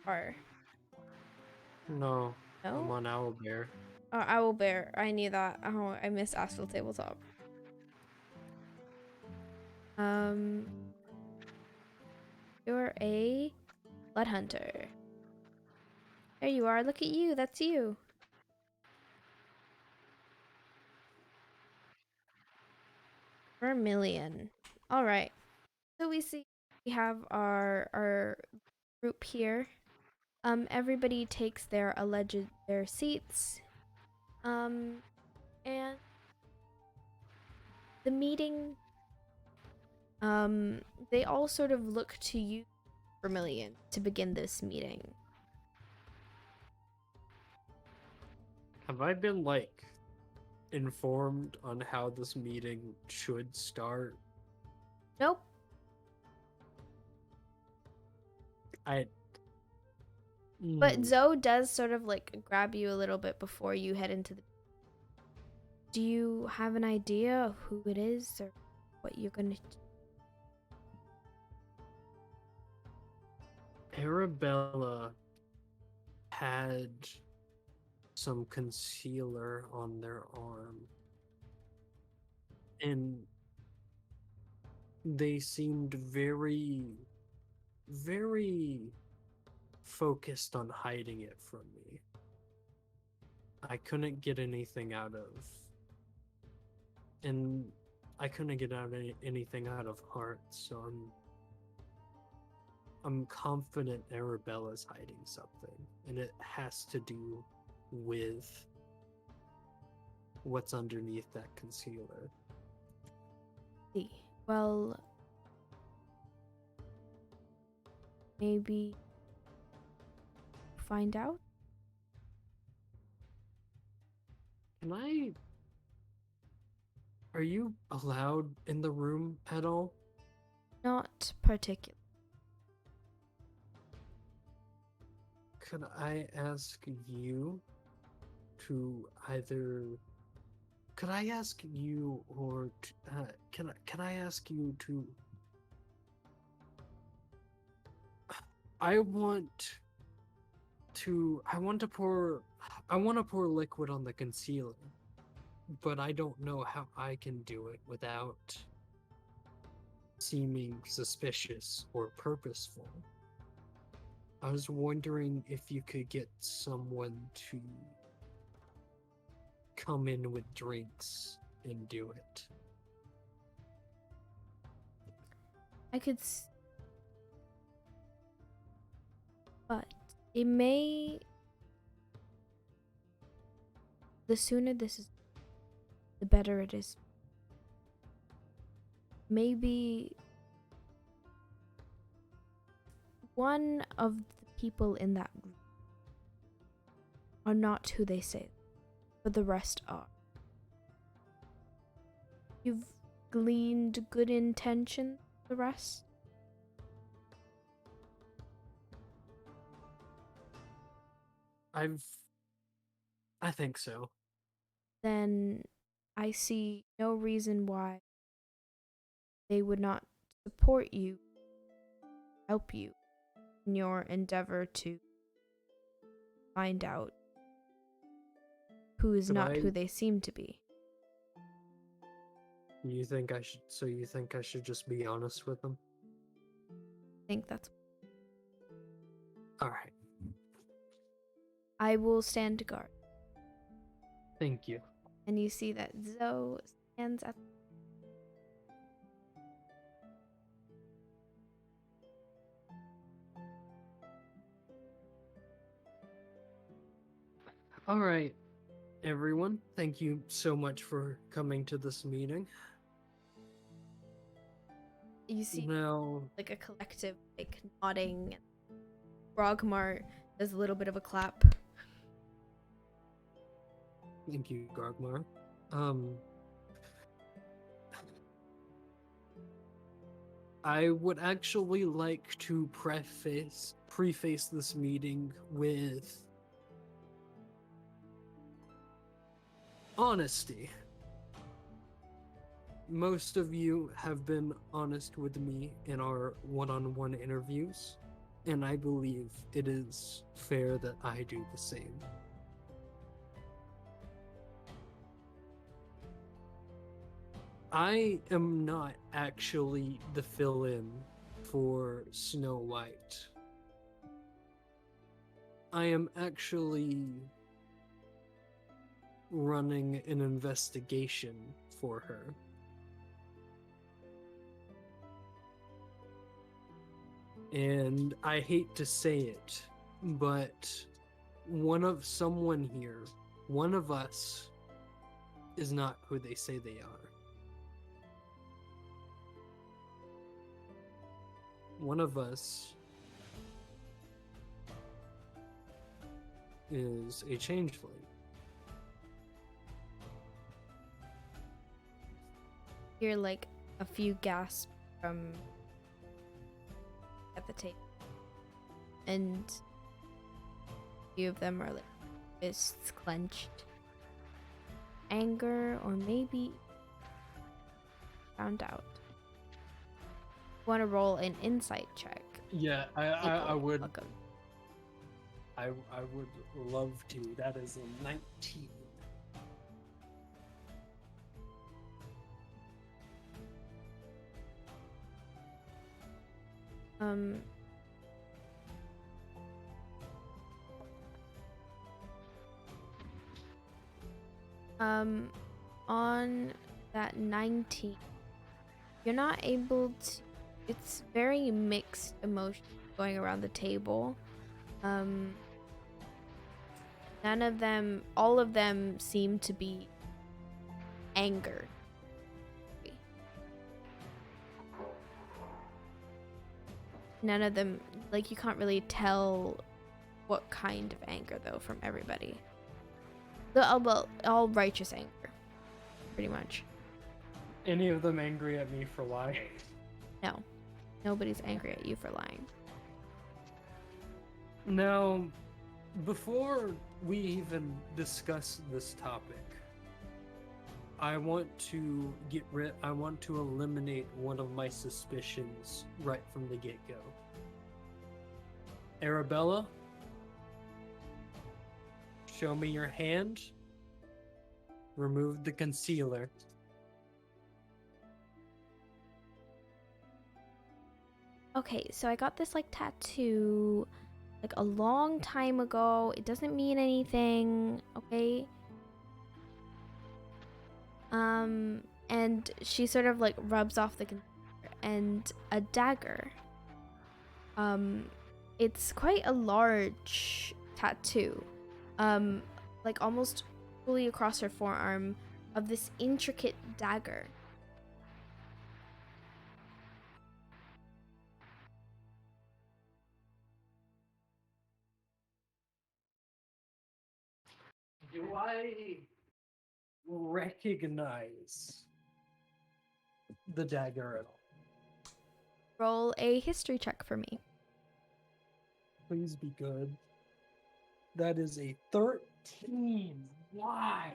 Or No, no? I'm on Owlbear. Oh, Owlbear. I knew that. Oh, I missed Astral Tabletop. You're a blood hunter. There you are. Look at you. That's you. Vermillion. All right. So we have our group here. Everybody takes their seats. And the meeting. They all sort of look to you, Vermillion, to begin this meeting. Have I been informed on how this meeting should start? Nope. But Zoe does sort of grab you a little bit before you head into the. Do you have an idea of who it is or what you're gonna? Arabella had some concealer on their arm, and they seemed very, very focused on hiding it from me. I couldn't get anything out of, and I couldn't get anything out of Heart, so I'm confident Arabella's hiding something, and it has to do with what's underneath that concealer. Well, maybe find out? Are you allowed in the room at all? Not particularly. Could I ask you to either... Could I ask you, or can I ask you to... I want to pour liquid on the concealer, but I don't know how I can do it without seeming suspicious or purposeful. I was wondering if you could get someone to come in with drinks and do it. I could but it may... The sooner this is, the better it is. Maybe one of the people in that group are not who they say, but the rest are. You've gleaned good intention, the rest? I think so. Then I see no reason why they would not support you, help you in your endeavor to find out who is not who they seem to be. You think I should just be honest with them? I think that's... Alright. I will stand guard. Thank you. And you see that Zoe stands at... Alright, everyone. Thank you so much for coming to this meeting. You see now, like a collective like nodding. Grogmar does a little bit of a clap. Thank you, Grogmar. I would actually like to preface this meeting with honesty. Most of you have been honest with me in our one-on-one interviews, and I believe it is fair that I do the same. I am not actually the fill-in for Snow White. I am actually running an investigation for her. And I hate to say it, but one of us is not who they say they are. One of us is a changeling. Hear like a few gasps from at the table, and a few of them are like fists clenched, anger, or maybe found out. Want to roll an insight check? Yeah, I would. Welcome. I would love to. That is a 19. On that 19, you're not able to... It's very mixed emotions going around the table. None of them... All of them seem to be anger. None of them... Like, you can't really tell what kind of anger, though, from everybody. All righteous anger, pretty much. Any of them angry at me for lying? No. Nobody's angry at you for lying. Now, before we even discuss this topic, I want to eliminate one of my suspicions right from the get-go. Arabella, show me your hand. Remove the concealer. Okay, so I got this like tattoo like a long time ago. It doesn't mean anything, okay? And she sort of like rubs off the concealer, and a dagger. It's quite a large tattoo. Like almost fully across her forearm of this intricate dagger. Do I recognize the dagger at all? Roll a history check for me. Please be good. That is a 13. Why?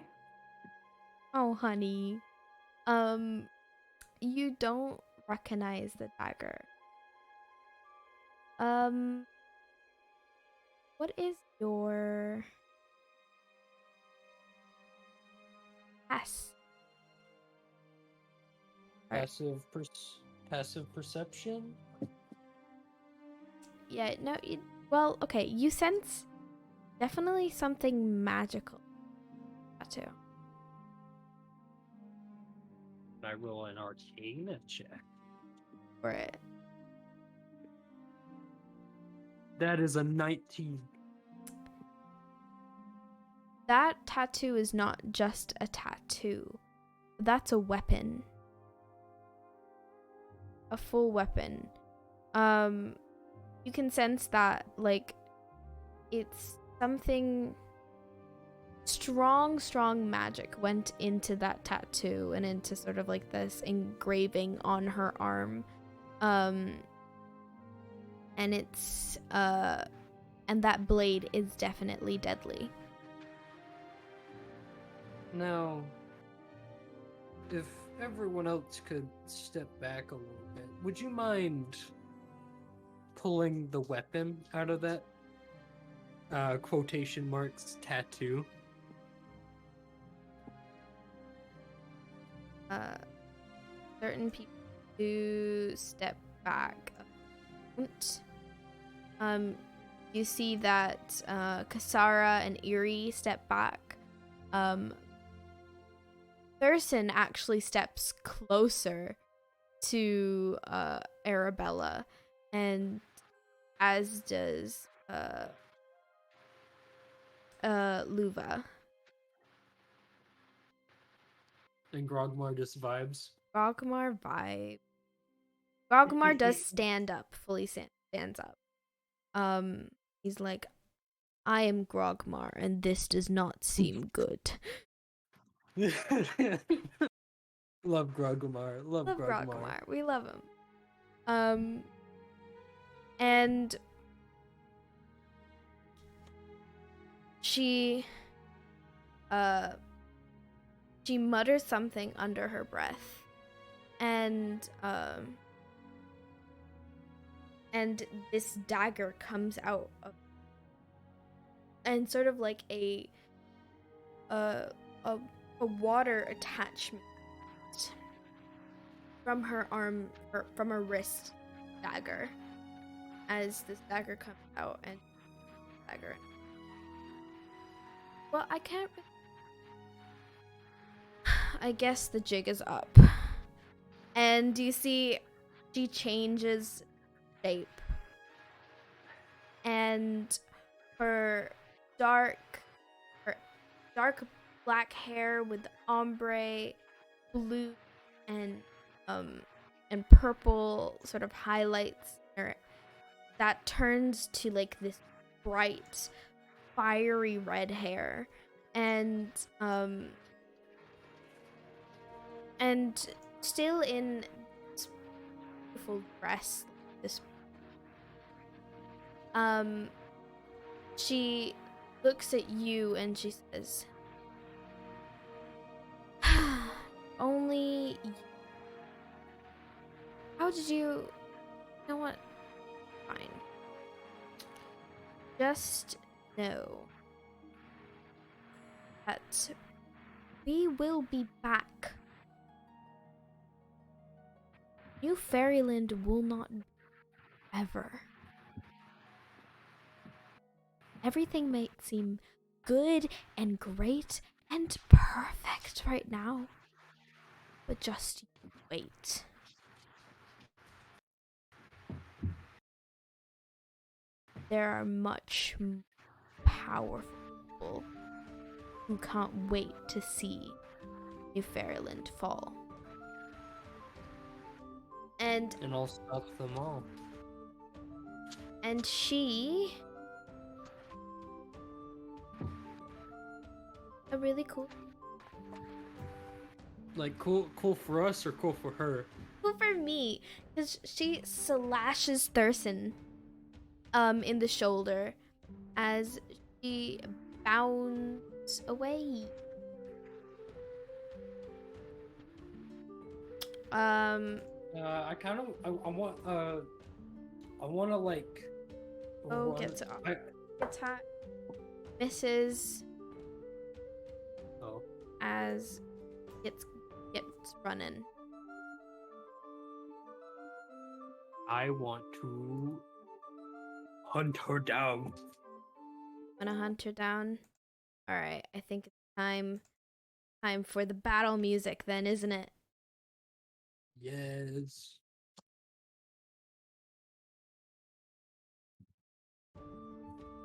Oh, honey. You don't recognize the dagger. What is your S? Passive perception? Yeah, no, well, okay, you sense definitely something magical. Too. I roll an arcana check. For it. That is a 19. That tattoo is not just a tattoo. That's a weapon. A full weapon. You can sense that, like, it's something strong magic went into that tattoo and into sort of like this engraving on her arm. And it's, and that blade is definitely deadly. Now, if everyone else could step back a little bit, would you mind pulling the weapon out of that quotation marks tattoo? Certain people do step back. You see that Kasara and Eerie step back. Thurston actually steps closer to Arabella, and as does Luva. And Grogmar just vibes. Grogmar does stand up, fully stands up. He's like, I am Grogmar, and this does not seem good. Love Grogmar. Love Grogmar. We love him. And she mutters something under her breath, and this dagger comes out of, and sort of like a water attachment from her arm, or from her wrist dagger, as this dagger comes out, and dagger. Well, I can't. I guess the jig is up. And you see she changes shape. And her dark black hair with ombre, blue, and purple sort of highlights that turns to like this bright, fiery red hair. And still in this beautiful dress, this she looks at you and she says, only you. How did you know what? Fine. Just know that we will be back. New Fairyland will not ever. Everything may seem good and great and perfect right now, but just wait. There are much powerful people who can't wait to see New Fairyland fall. And I'll stop them all. And she a really cool. Like cool for us or cool for her? Cool for me, because she slashes Thurston in the shoulder as she bounds away. I kind of I want to like. Oh, what- gets I, attack. Misses oh. as gets running. I want to hunt her down. Wanna hunt her down? All right, I think it's time for the battle music then, isn't it? Yes.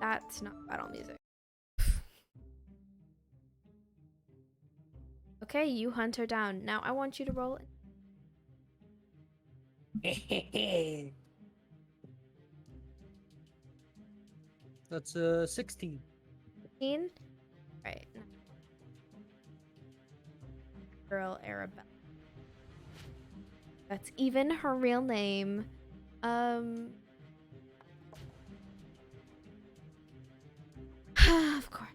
That's not battle music. Okay, you hunt her down. Now I want you to roll it. That's 16. 15? Right. Girl Arabella. That's even her real name. Of course.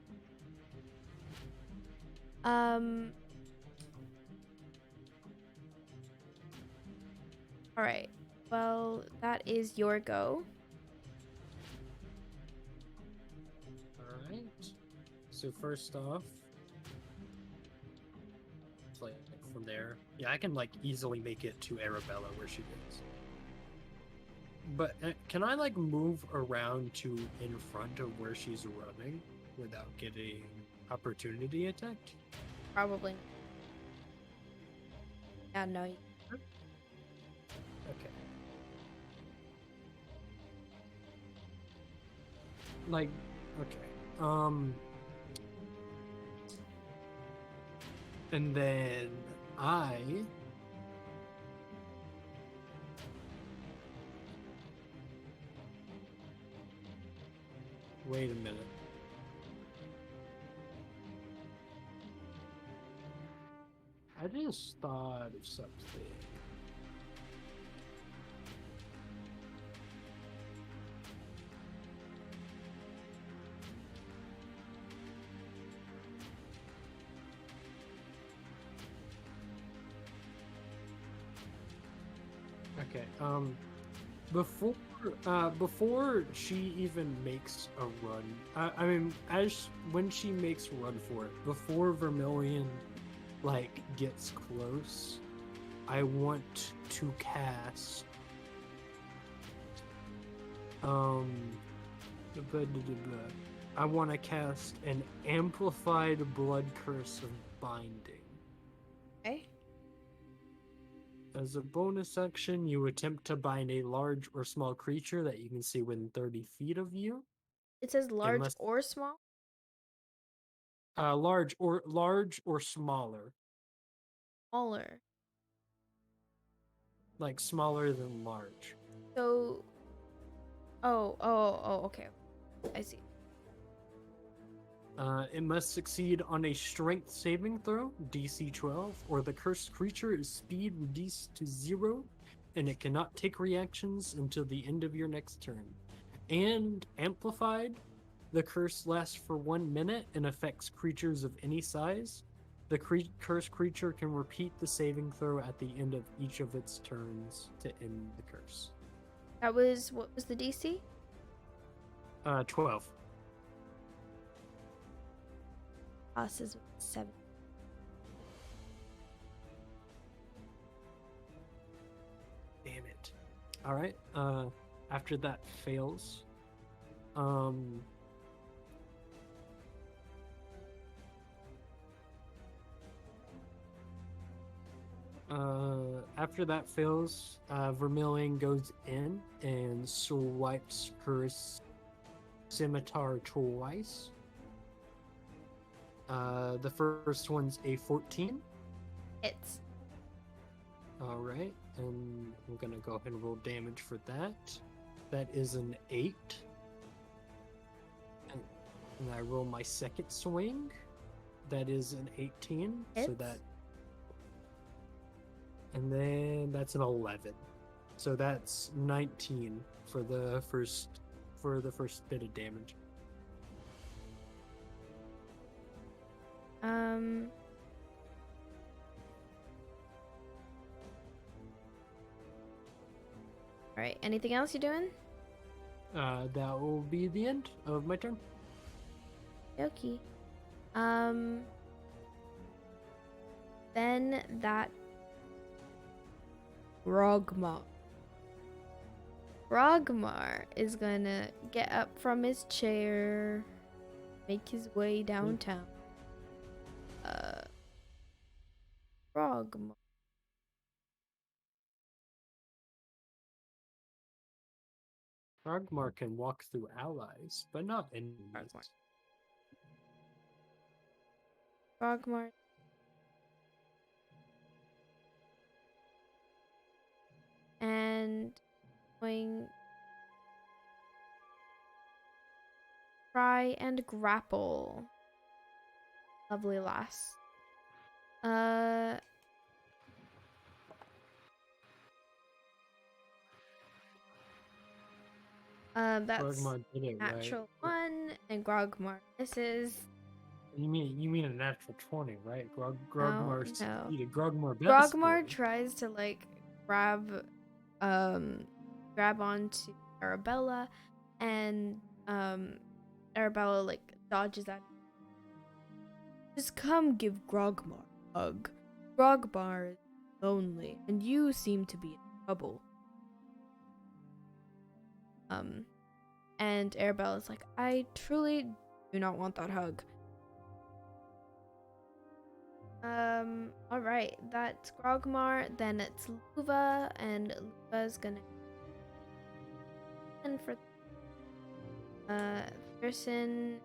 All right. Well, that is your go. Alright. So first off, like from there. Yeah, I can like easily make it to Arabella where she is. But can I like move around to in front of where she's running without getting opportunity attacked? Probably. Yeah, no. Okay. Like, okay. And then wait a minute. I just thought of something. Okay, before she even makes a run, I mean, when she makes a run for it, before Vermillion, like, gets close, I want to cast, I want to cast an amplified blood curse of binding. Okay. As a bonus action, you attempt to bind a large or small creature that you can see within 30 feet of you. It says large must- or small? Large or smaller. Smaller. Like smaller than large. So. Oh, okay. I see. It must succeed on a strength saving throw, DC 12, or the cursed creature is speed reduced to 0, and it cannot take reactions until the end of your next turn. And amplified, the curse lasts for 1 minute and affects creatures of any size. The cursed creature can repeat the saving throw at the end of each of its turns to end the curse. What was the DC? 12. Us is 7. Damn it. Alright, after that fails, after that fails, Vermillion goes in and swipes her scimitar twice. The first one's a 14. Hits. Alright, and I'm gonna go ahead and roll damage for that. That is an 8. And I roll my second swing. That is an 18. So Hits. that. And then that's an 11. So that's 19 for the first bit of damage. All right. Anything else you're doing? That will be the end of my turn. Okay. Then that Grogmar is gonna get up from his chair, make his way downtown. Grogmar. Frogmar can walk through allies, but not enemies. Grogmar. And going try and grapple. Lovely lass. That's Grogmar did it, natural right? 1, and Grogmar misses. You mean a natural 20, right? Grogmar succeeded. No. Grogmar Grogmar tries to like grab onto Arabella, and Arabella like dodges at. Just come give Grogmar a hug. Grogmar is lonely, and you seem to be in trouble. And Arabella's like, I truly do not want that hug. Alright, that's Grogmar, then it's Luva, and Luva's gonna and for person.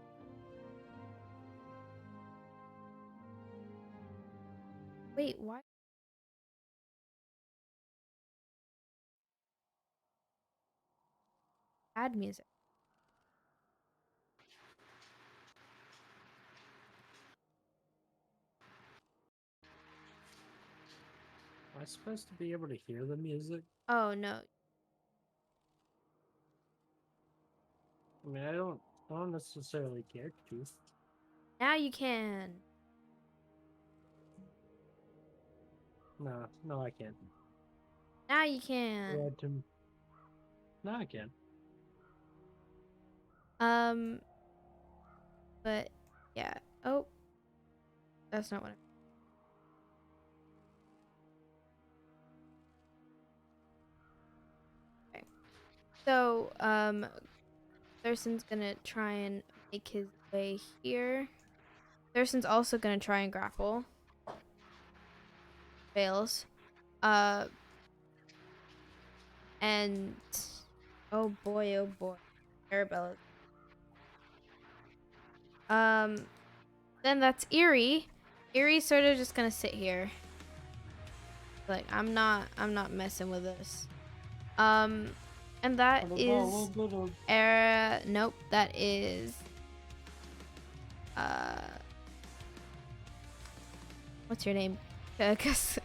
Wait, why? Add music. Am I supposed to be able to hear the music? Oh no. I mean, I don't necessarily care to. Now you can. No, I can't. Now you can. No, I can. But yeah. Oh, that's not what I. Okay. So, Thurston's gonna try and make his way here. Thurston's also gonna try and grapple. Fails. And oh boy, Arabella. Then that's Eerie. Eerie's sort of just gonna sit here. Like, I'm not messing with this. And that is nope, that is what's your name? Cause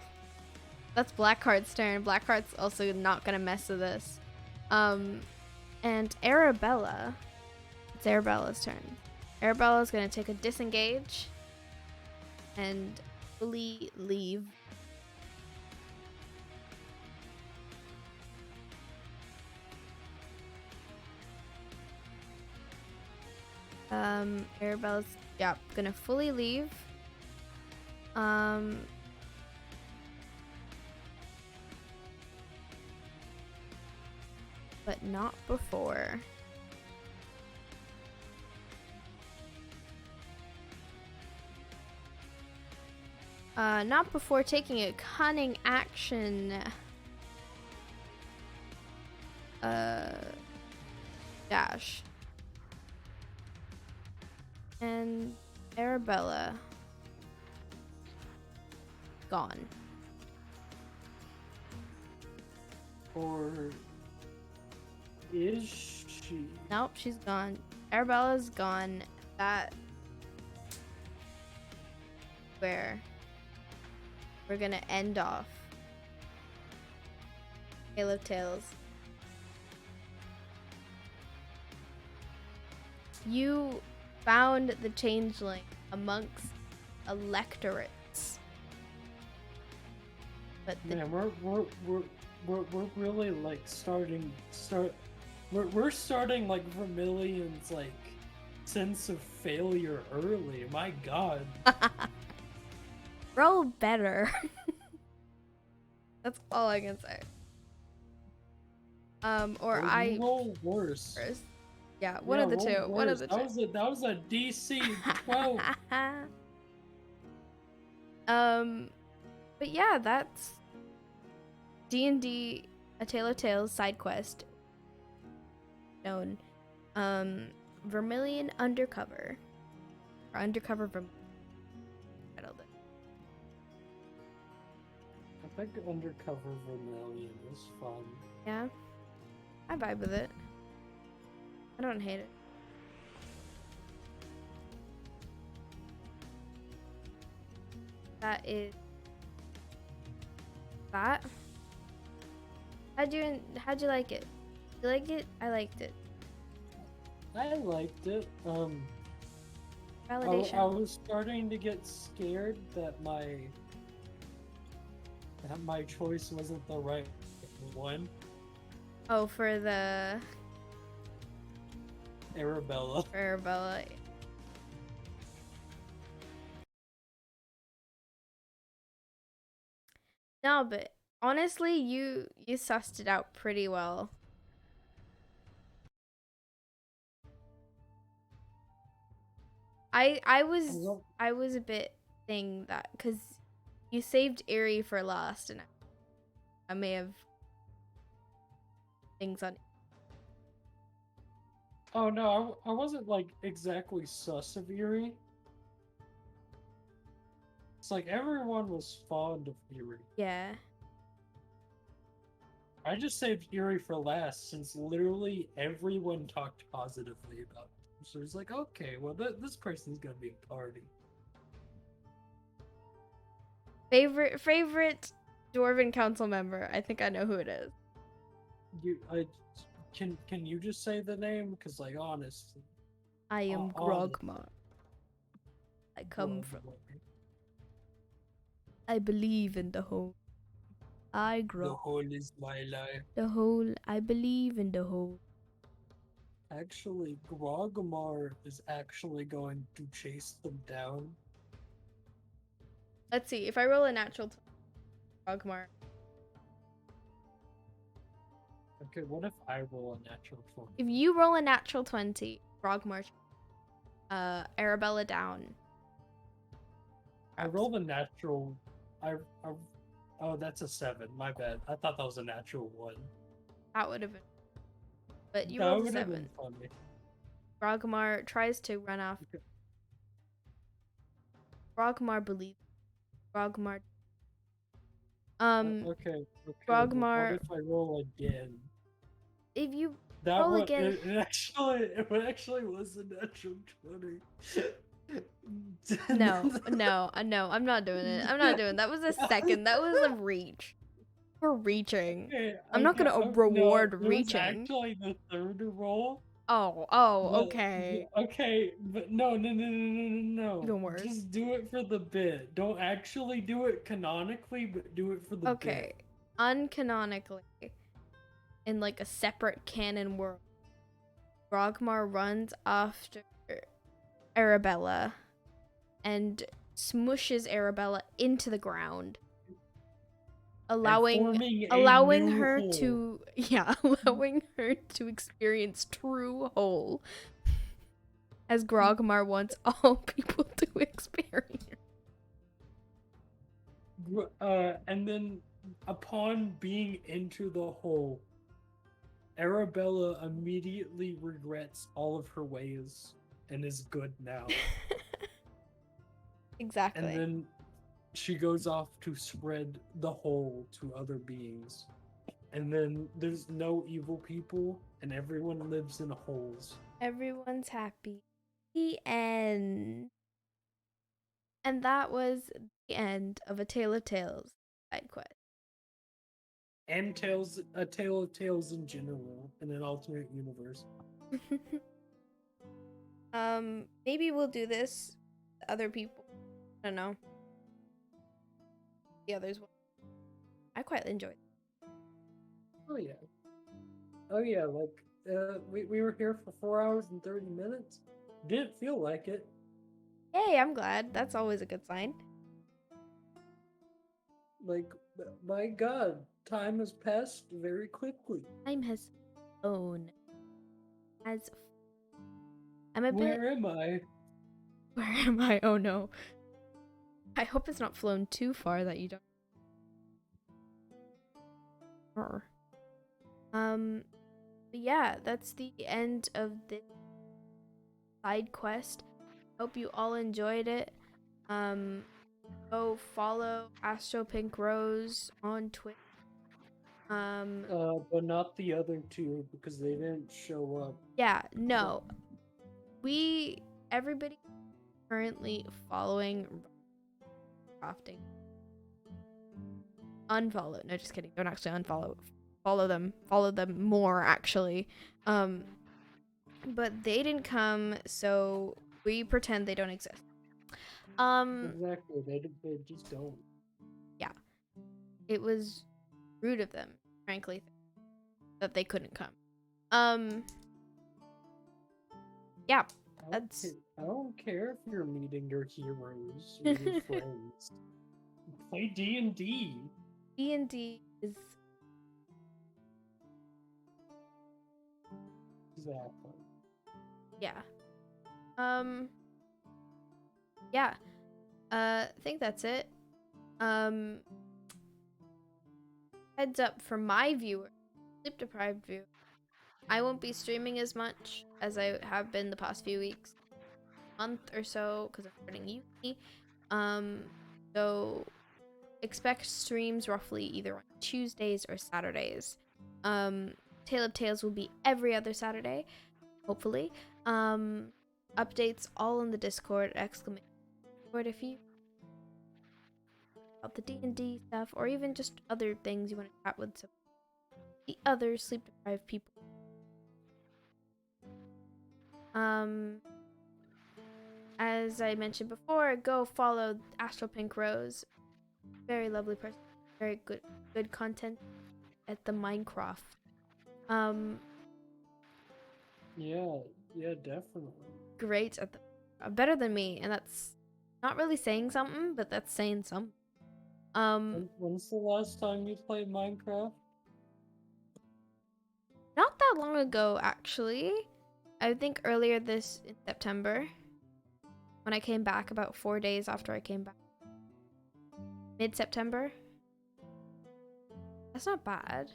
that's Blackheart's turn. Blackheart's also not gonna mess with this. And Arabella, it's Arabella's turn. Arabella's gonna take a disengage and fully leave. Arabella's gonna fully leave. But not before. Not before taking a cunning action. Dash. And Arabella. Gone. Or is she? Nope, she's gone. Arabella's gone. That where we're gonna end off Tale of Tales. You found the changeling amongst electorates. But the Man, we're really like we're starting like Vermillion's like sense of failure early. My God. roll better. That's all I can say. Or you I roll worse. first. Yeah, one of the two. Roll One of worse. the two. That was a DC 12. But yeah, that's D&D A Tale of Tales side quest. Known. Vermillion Undercover. Or Undercover Vermillion. Titled it. I think Undercover Vermillion is fun. Yeah. I vibe with it. I don't hate it. That is that. How'd you like it? You like it? I liked it. I liked it. Validation. I was starting to get scared that my choice wasn't the right one. Oh, for the Arabella. Arabella. No, but honestly, you sussed it out pretty well. I was a bit thing that because you saved Eerie for last, and I may have things on. Oh no, I wasn't like exactly sus of Eerie. It's like everyone was fond of Eerie. Yeah. I just saved Eerie for last since literally everyone talked positively about it. So it's like, okay, well this person's gonna be a party. Favorite Dwarven Council member. I think I know who it is. Can you just say the name? Because like honestly, I am Grogmar. I come from. I believe in the whole. I grow. The whole is my life. The whole. I believe in the whole. Actually, Grogmar is actually going to chase them down. Let's see. If I roll a natural, Grogmar. Okay, what if I roll a natural 20? If you roll a natural 20, Grogmar, Arabella down. I rolled a natural. Oh, that's a 7. My bad. I thought that was a natural 1. That would have been. But you That rolled a would have 7. been funny. Grogmar tries to run off. Okay. Grogmar believes. Grogmar. Okay. Grogmar. What if I roll again? If you That roll one, again. it actually was a natural 20. No, I'm not doing it. I'm not doing that. Was a second. That was a reach. We're reaching. Okay, I'm not gonna reward no, reaching. It was actually the third roll. Okay. Okay, but no. Even worse. Just do it for the bit. Don't actually do it canonically, but do it for the bit. Okay. Uncanonically, in like a separate canon world, Grogmar runs after Arabella and smushes Arabella into the ground, allowing her to allowing her to experience true whole, as Grogmar wants all people to experience. And then upon being into the hole, Arabella immediately regrets all of her ways and is good now. Exactly. And then she goes off to spread the whole to other beings. And then there's no evil people, and everyone lives in holes. Everyone's happy. The end. And that was the end of A Tale of Tales side quest. And a tale of tales in general in an alternate universe. Maybe we'll do this to other people. I don't know. The others will. I quite enjoyed it. Oh yeah. Oh yeah, like we were here for 4 hours and 30 minutes. Didn't feel like it. Yay, I'm glad. That's always a good sign. Like, my god, time has passed very quickly. Time has flown. I'm a bit. Where am I? Where am I? Oh no. I hope it's not flown too far that you don't. But yeah, that's the end of this side quest. Hope you all enjoyed it. Go follow Astro Pink Rose on Twitter. But not the other two because they didn't show up. Yeah, no. Everybody currently following crafting. Unfollow. No, just kidding. Don't actually unfollow. Follow them. Follow them more, actually. But they didn't come, so we pretend they don't exist. Exactly. They just don't. Yeah. It was rude of them, frankly, that they couldn't come. Yeah. I don't care if you're meeting your heroes or your friends. Play D&D. D&D is... Exactly. Yeah. Yeah. I think that's it. Heads up for my viewer, sleep-deprived viewer. I won't be streaming as much as I have been the past few weeks, month or so, because I'm starting uni. So expect streams roughly either on Tuesdays or Saturdays. Tale of Tales will be every other Saturday, hopefully. Updates all in the Discord, exclamation Discord if you about the D&D stuff, or even just other things you want to chat with some the other sleep-deprived people. As I mentioned before, go follow Astro Pink Rose. Very lovely person. Very good content at the Minecraft. Yeah, definitely. Great at the better than me, and that's not really saying something, but that's saying something. When's the last time you played Minecraft? Not that long ago, actually. I think earlier in September, when I came back, about 4 days after I came back. Mid-September. That's not bad.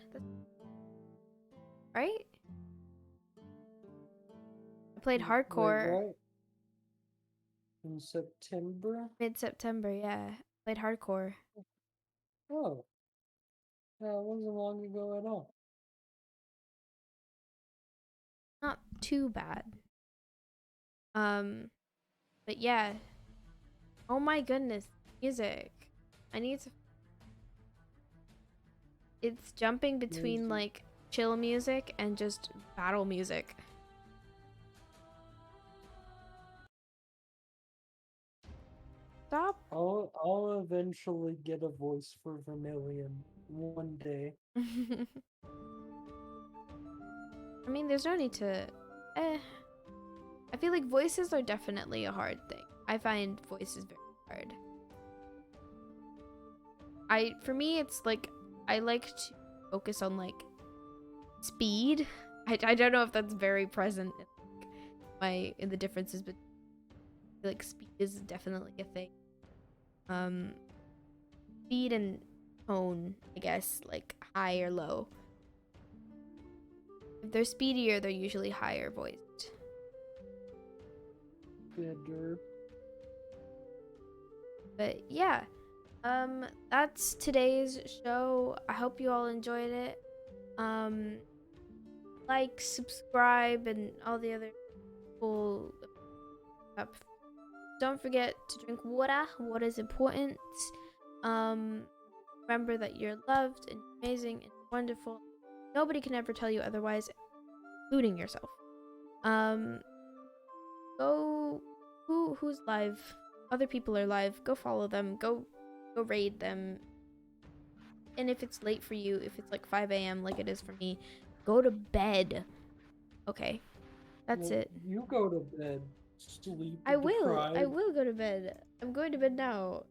Right? I played hardcore. Wait, what? In September? Mid-September, yeah. Played hardcore. Oh. Yeah, it wasn't long ago at all. Not too bad. But yeah. Oh my goodness. Music. I need to... It's jumping between, like, chill music and just battle music. Stop. I'll eventually get a voice for Vermillion one day. I mean, there's no need to... I feel like voices are definitely a hard thing. I find voices very hard. For me, it's like, I like to focus on, like, speed. I don't know if that's very present in the differences, but I feel like speed is definitely a thing. Speed and tone, I guess, like high or low. If they're speedier, they're usually higher voiced. Better. But yeah, that's today's show. I hope you all enjoyed it. Like, subscribe, and all the other cool stuff. don't forget to drink water. Water is important. Remember that you're loved and amazing and wonderful. Nobody can ever tell you otherwise, including yourself. Who's live? Other people are live. Go follow them. Go raid them. And if it's late for you, if it's like 5 a.m. like it is for me, go to bed. Okay, that's it. You go to bed. Sleep. I will. deprived. I will go to bed. I'm going to bed now.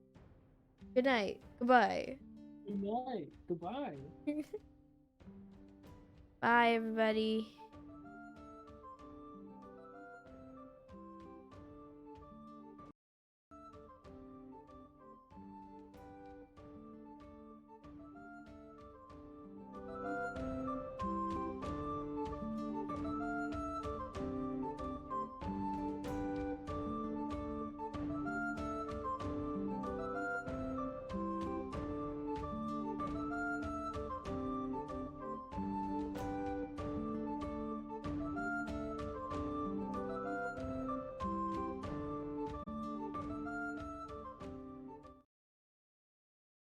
Good night. Goodbye. Good night. Goodbye. Bye, everybody.